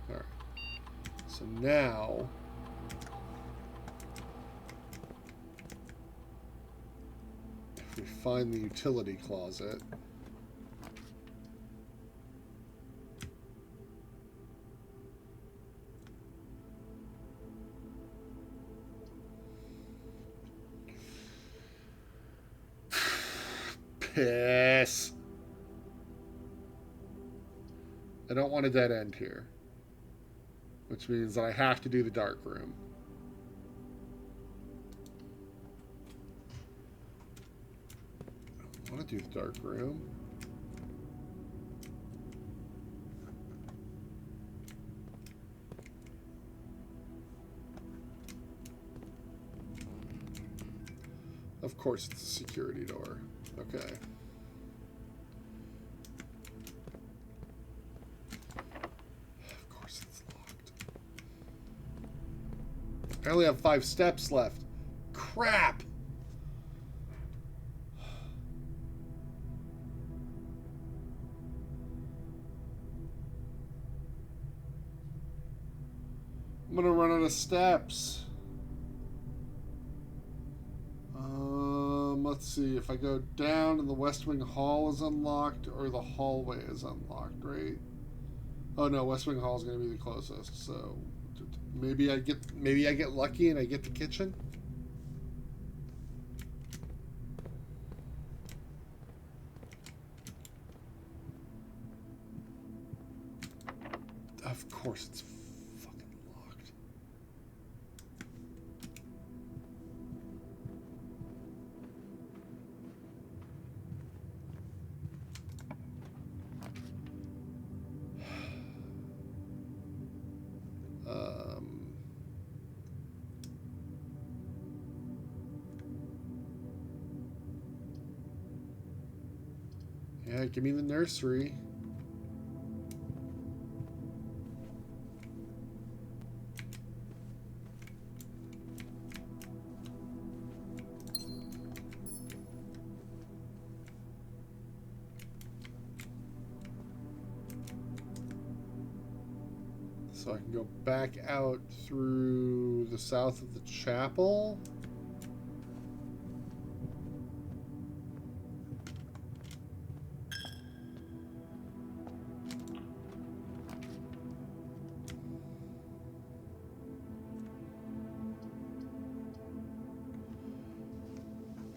Alright. So now if we find the utility closet, piss. I don't want a dead end here, which means that I have to do the dark room. I want to do the dark room. Of course, it's a security door. Okay. Of course, it's locked. I only have 5 steps left. Crap! I'm gonna run out of steps. Let's see. If I go down and the West Wing Hall is unlocked, or the hallway is unlocked, right? Oh no, West Wing Hall is gonna be the closest. So maybe I get lucky and I get the kitchen. Of course, it's fucking locked. Yeah, give me the nursery. So I can go back out through the south of the chapel.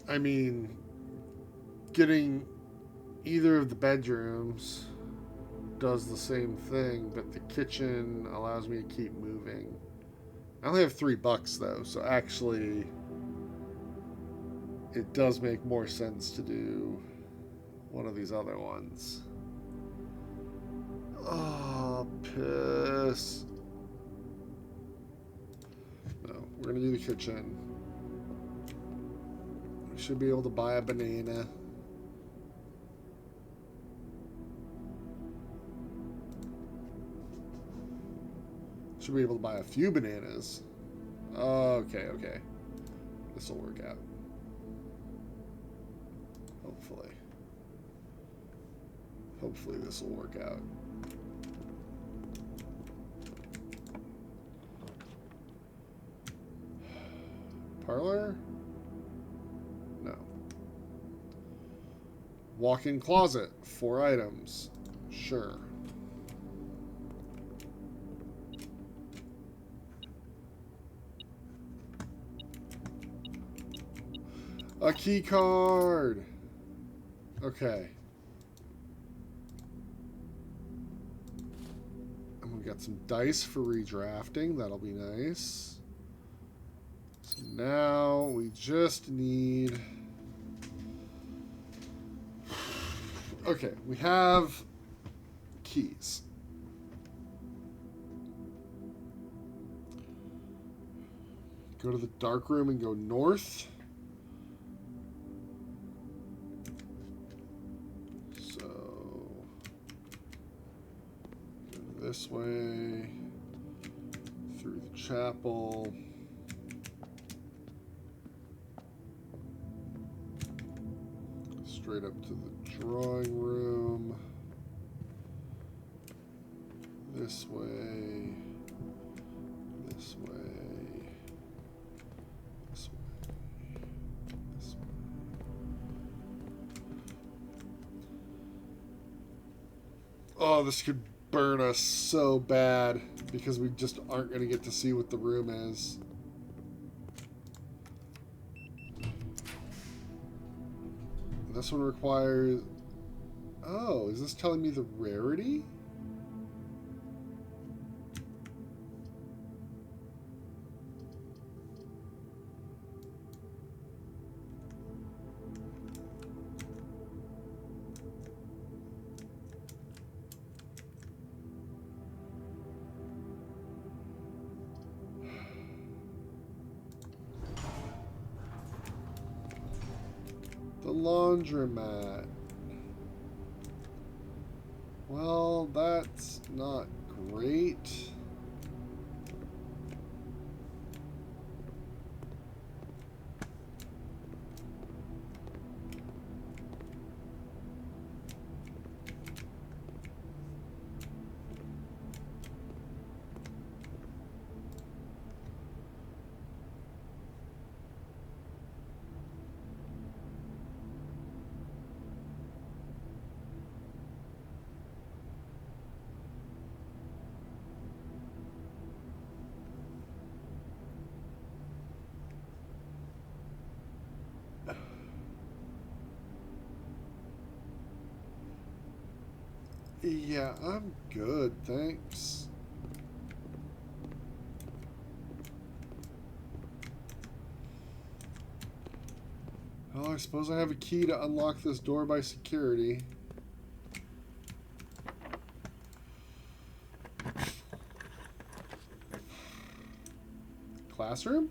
I mean, getting either of the bedrooms does the same thing, but the kitchen allows me to keep moving. I only have $3 though, so actually it does make more sense to do one of these other ones. Oh, piss. No, we're gonna do the kitchen. We should be able to buy a banana. Should be able to buy a few bananas. Okay, okay. This will work out. Hopefully. Hopefully this will work out. Parlor? No. Walk-in closet. 4 items. Sure. A key card. Okay. And we got some dice for redrafting. That'll be nice. So now we just need... Okay, we have keys. Go to the dark room and go north. This way, through the chapel, straight up to the drawing room, this way, this way, this way, this way. Oh, this could burn us so bad because we just aren't going to get to see what the room is. This one requires... Oh, is this telling me the rarity? laundromat. Well, that's not great. Yeah, I'm good, thanks. Well, I suppose I have a key to unlock this door by security. Classroom?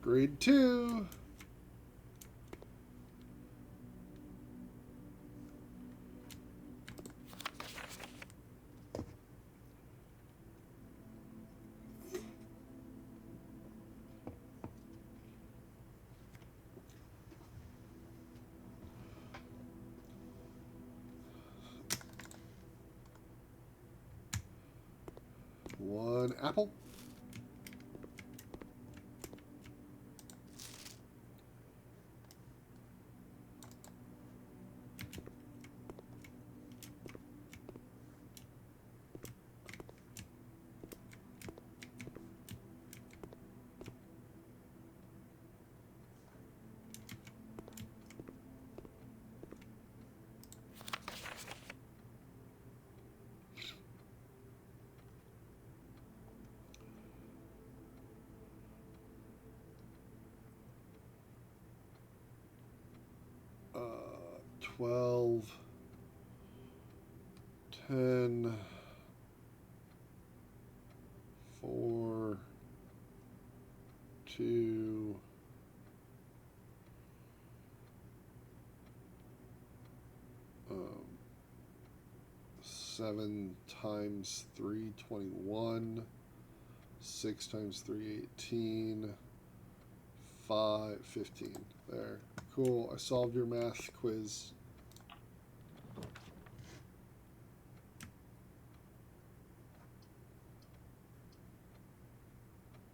Grade 2. One apple. Uh, 12. 10. 4. 2. 7 times 3, 21. 6 times 3, 18. 5, 15. There. Cool. I solved your math quiz.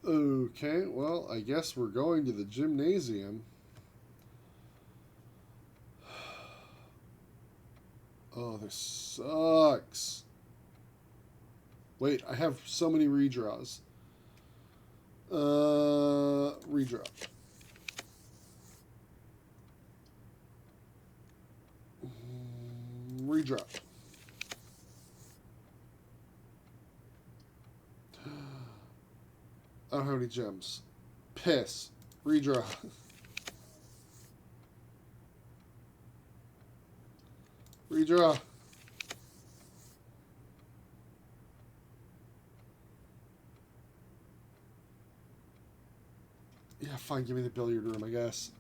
Okay, well, I guess we're going to the gymnasium. Oh, this sucks. Wait, I have so many redraws. Redraw. Redraw. I don't have any gems. Piss. Redraw. Redraw. Yeah, fine. Give me the billiard room, I guess.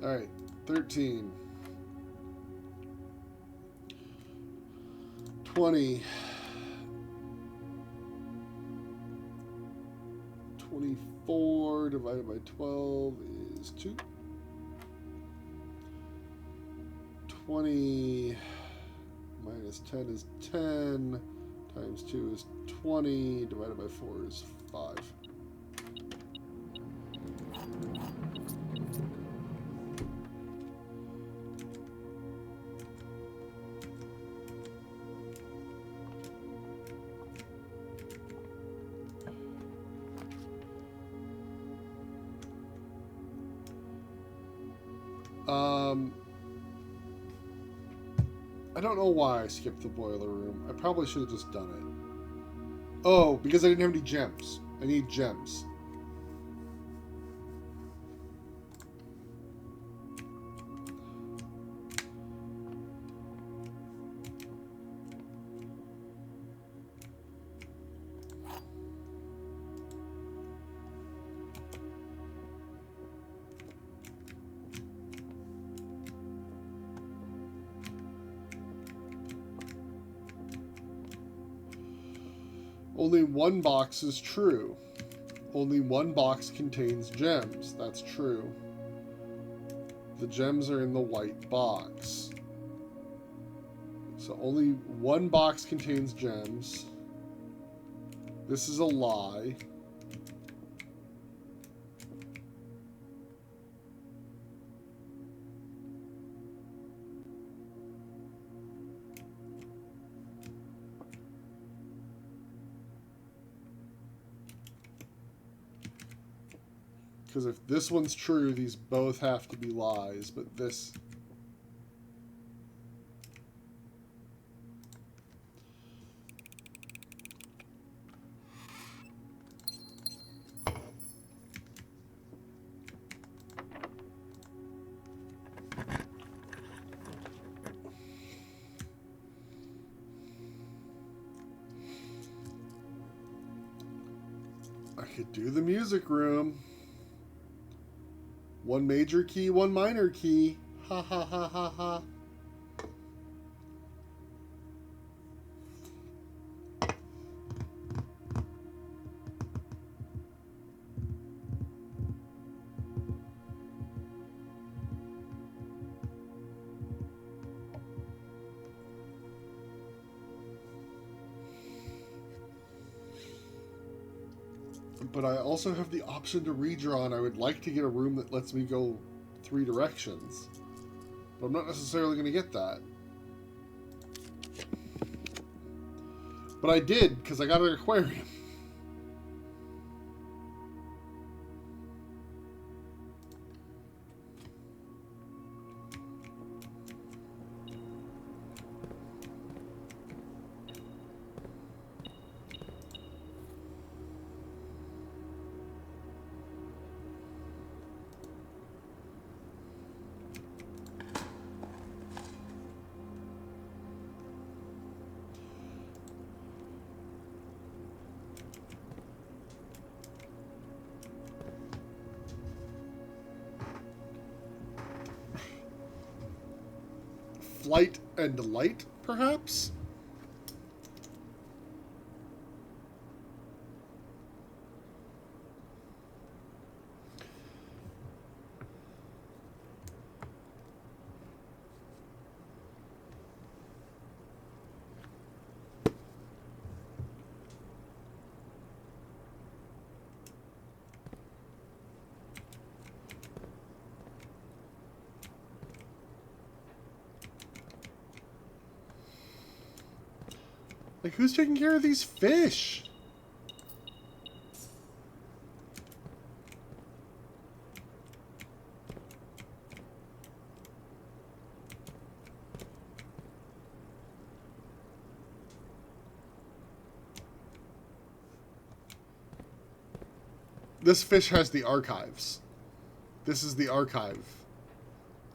Alright, 13. 20. 24 divided by 12 is 2. 20 minus 10 is 10. Times 2 is 20. Divided by 4 is 5. I don't know why I skipped the boiler room. I probably should have just done it. Oh, because I didn't have any gems. I need gems. Only one box is true. Only one box contains gems. That's true. The gems are in the white box. So only one box contains gems. This is a lie. Because if this one's true, these both have to be lies, but this... I could do the music room. One major key, one minor key. Ha ha ha ha ha. But I also have the option to redraw, and I would like to get a room that lets me go 3 directions. But I'm not necessarily going to get that. But I did, because I got an aquarium. Flight and light, perhaps? Like, who's taking care of these fish? This fish has the archives. This is the archive.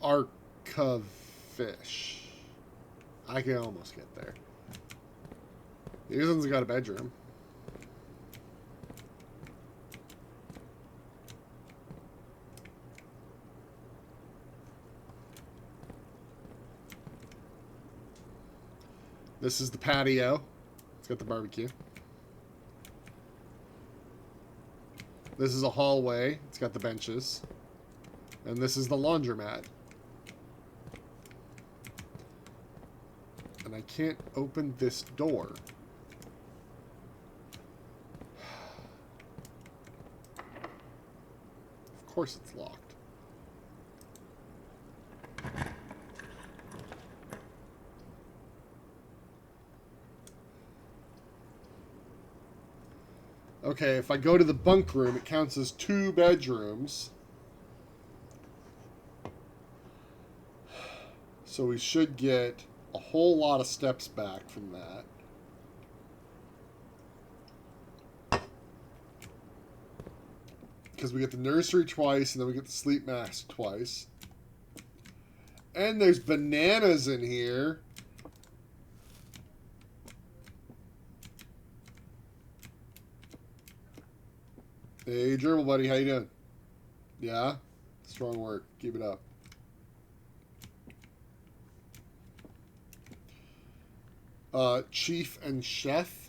Archive fish. I can almost get there. These ones got a bedroom. This is the patio. It's got the barbecue. This is a hallway. It's got the benches. And this is the laundromat. And I can't open this door. Of course it's locked. Okay, if I go to the bunk room, it counts as 2 bedrooms. So we should get a whole lot of steps back from that. Because we get the nursery twice, and then we get the sleep mask twice. And there's bananas in here. Hey, Gerbil buddy, how you doing? Yeah? Strong work. Keep it up. Chief and Chef.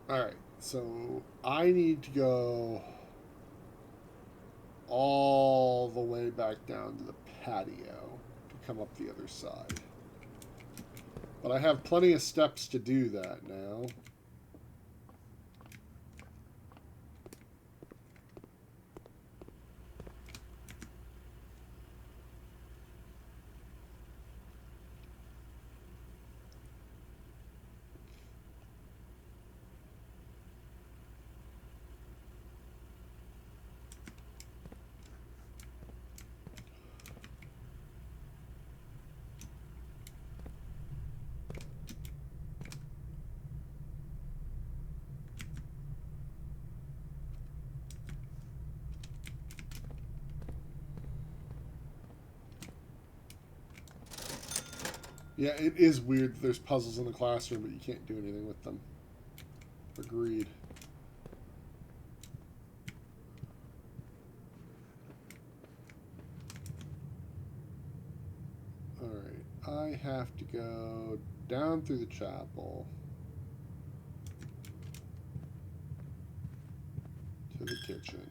Alright, so I need to go all the way back down to the patio to come up the other side. But I have plenty of steps to do that now. Yeah, it is weird that there's puzzles in the classroom, but you can't do anything with them. Agreed. Alright, I have to go down through the chapel to the kitchen.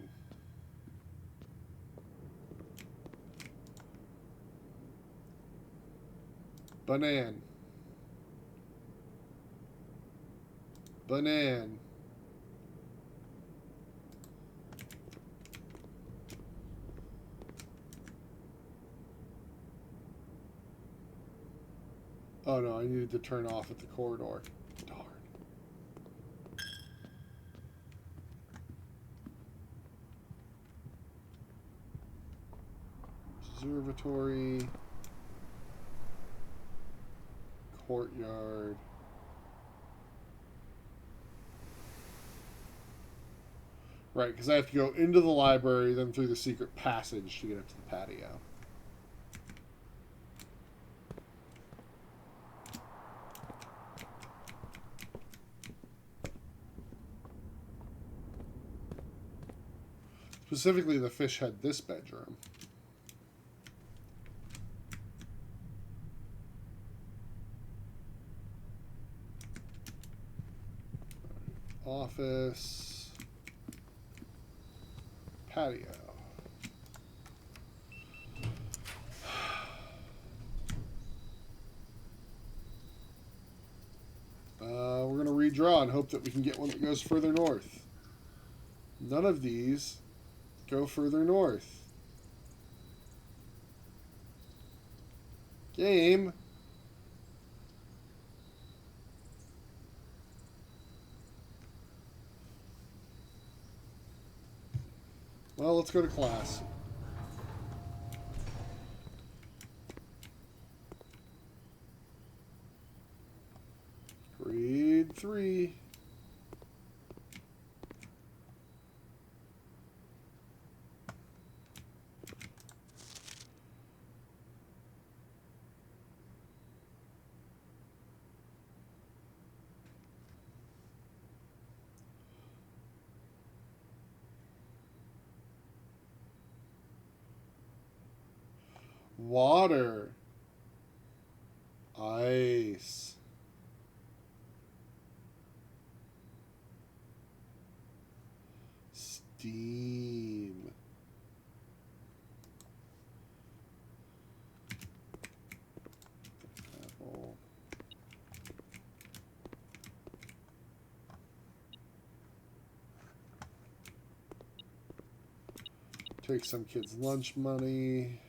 Banan. Banan. Oh no, I needed to turn off at the corridor. Darn. Observatory. Courtyard. Right, because I have to go into the library, then through the secret passage to get up to the patio. Specifically, the fish had this bedroom. Office. Patio. We're going to redraw and hope that we can get one that goes further north. None of these go further north. Game. Well, let's go to class. Grade 3. Water. Ice. Steam. Apple. Take some kids' lunch money.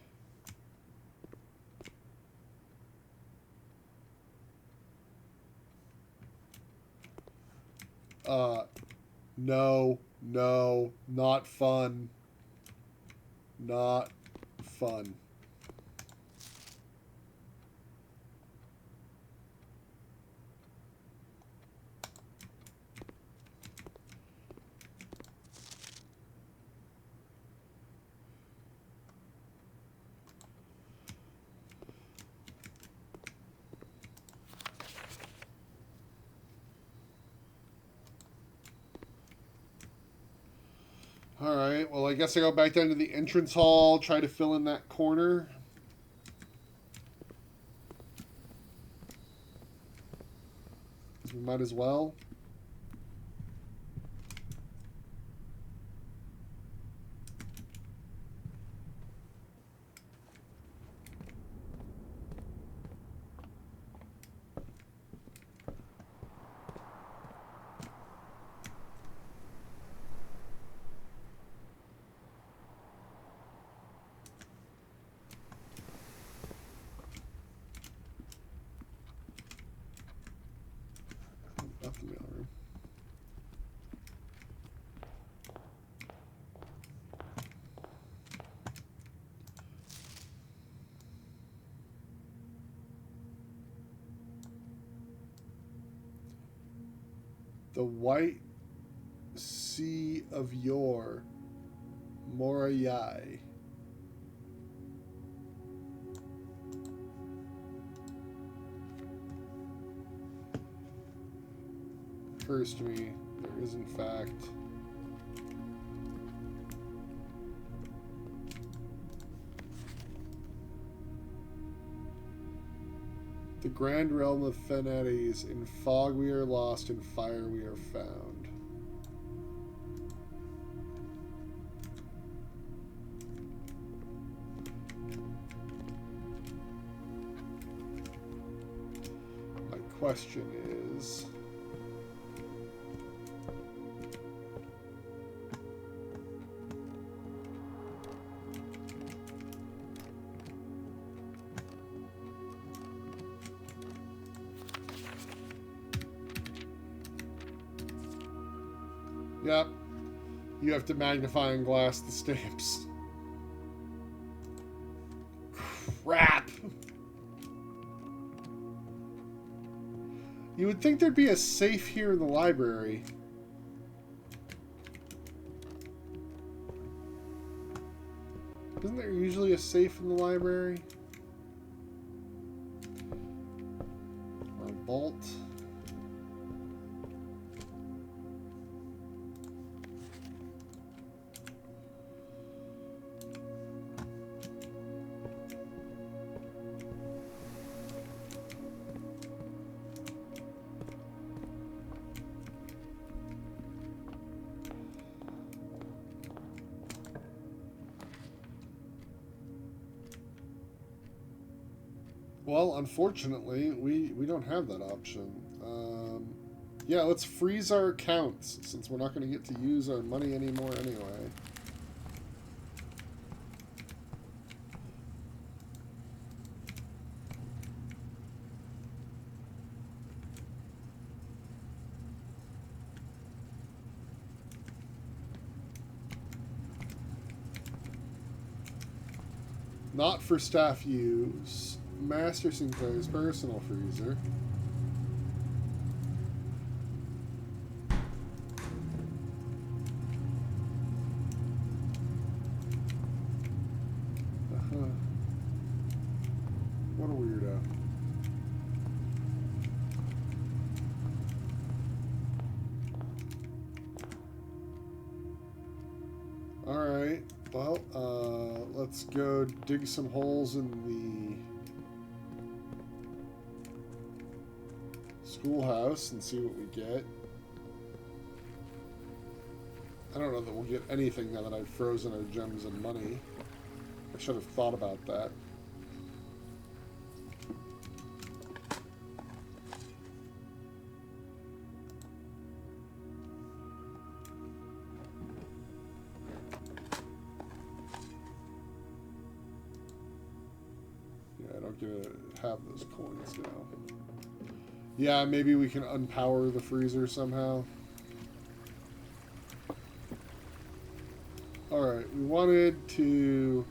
No, no, not fun. Not fun. Alright, well, I guess I go back down to the entrance hall, try to fill in that corner. We might as well. Not the mailroom. The White Sea of Yore, Morayai. Occurs to me, there is in fact the grand realm of Fenetes. In fog we are lost, in fire we are found. My question is, yep, you have to magnifying glass the stamps. Crap! You would think there'd be a safe here in the library. Isn't there usually a safe in the library? Or a vault? Well, unfortunately, we don't have that option. Yeah, let's freeze our accounts, since we're not going to get to use our money anymore anyway. Not for staff use. Master Sinclair's personal freezer. What a weirdo. Alright. Well, let's go dig some holes in the schoolhouse and see what we get. I don't know that we'll get anything now that I've frozen our gems and money. I should have thought about that. Yeah, I don't get to have those coins now. Yeah, maybe we can unpower the freezer somehow. Alright, we wanted to...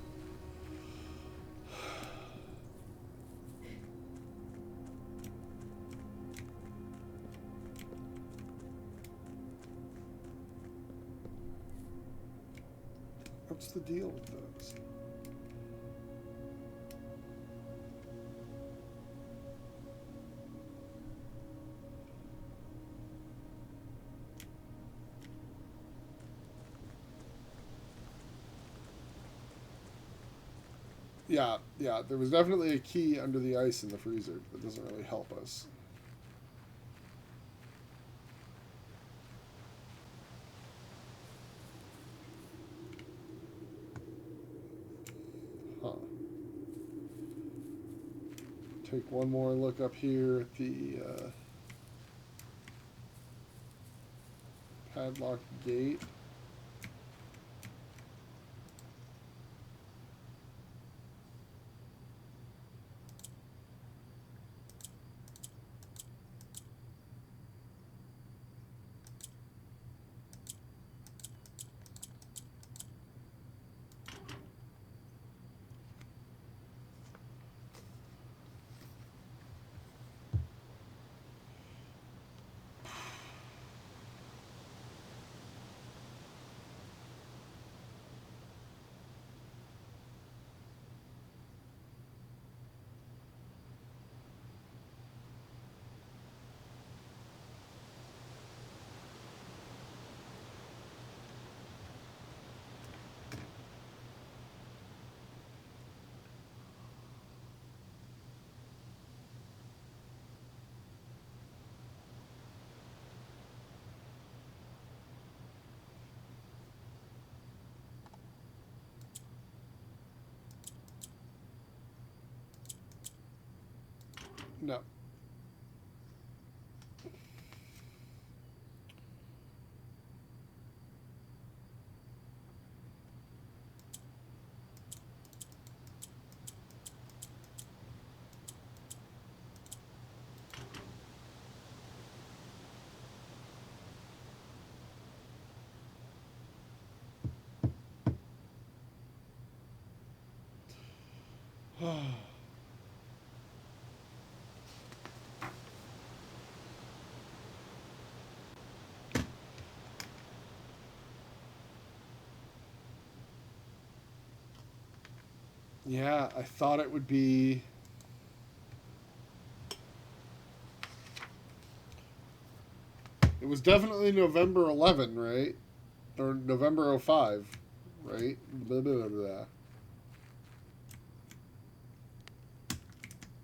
What's the deal with those? Yeah, there was definitely a key under the ice in the freezer, but it doesn't really help us. Huh. Take one more look up here at the padlocked gate. No. Yeah, I thought it would be... It was definitely November 11, right? Or November 05, right? Blah, blah, blah, blah.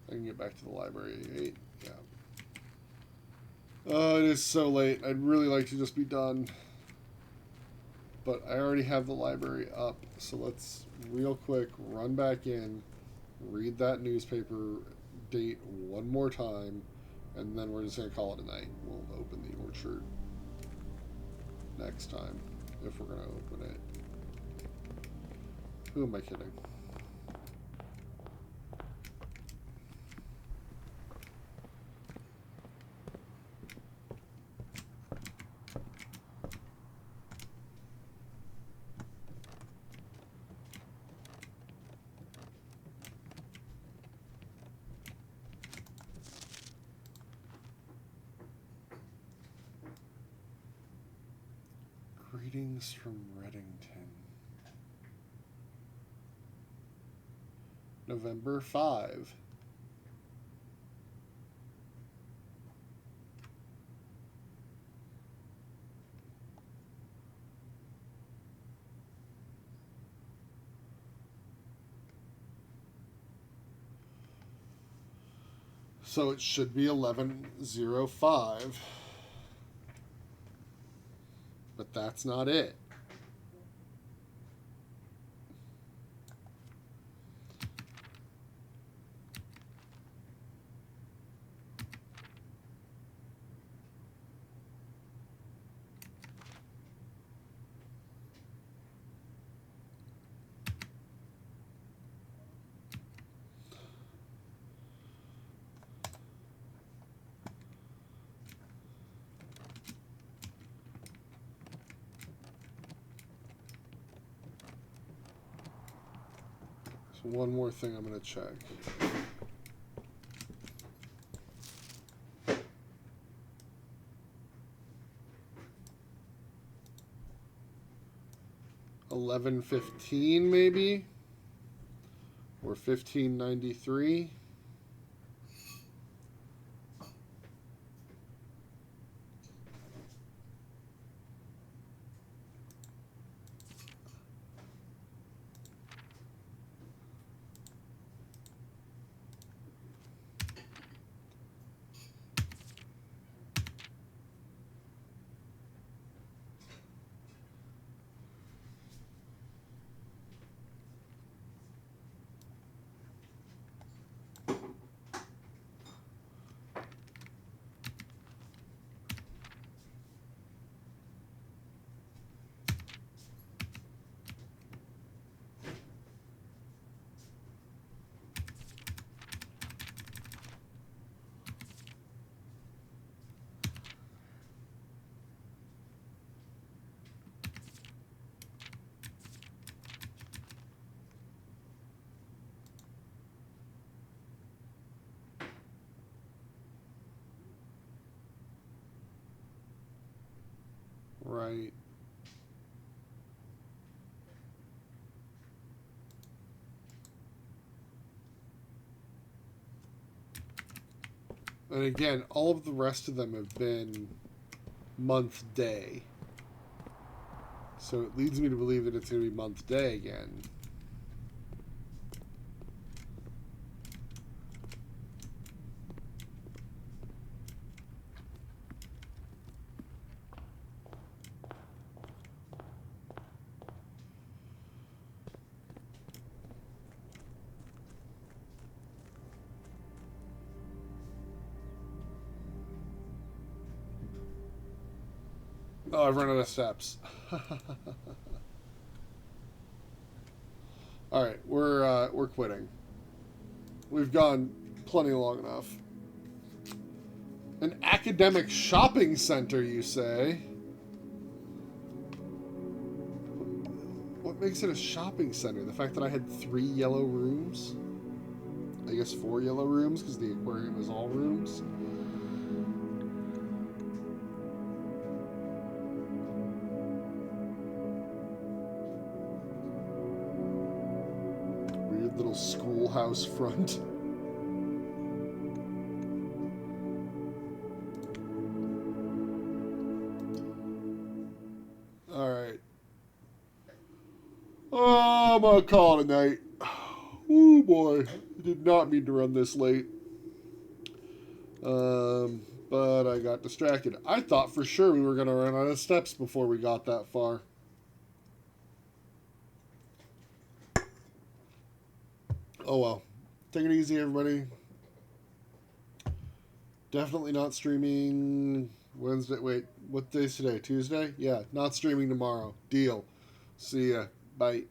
I can get back to the library at 8. Yeah. Oh, it is so late. I'd really like to just be done. But I already have the library up. So let's real quick run back in, read that newspaper date one more time, and then we're just going to call it a night. We'll open the orchard next time, if we're going to open it. Who am I kidding? Greetings from Reddington. November 5. So it should be 11:05. But that's not it. So one more thing I'm going to check. $11.15 maybe, or $15.93. Right. And again, all of the rest of them have been month day. So it leads me to believe that it's going to be month day again. Oh, I've run out of steps. All right, we're quitting. We've gone plenty long enough. An academic shopping center, you say? What makes it a shopping center? The fact that I had 3 yellow rooms? I guess 4 yellow rooms because the aquarium is all rooms. Weird little schoolhouse front. Alright. Oh, I'm gonna call it a night. Oh boy. I did not mean to run this late. But I got distracted. I thought for sure we were gonna run out of steps before we got that far. Oh well. Take it easy, everybody. Definitely not streaming Wednesday. Wait, what day's today? Tuesday? Yeah, not streaming tomorrow. Deal. See ya. Bye.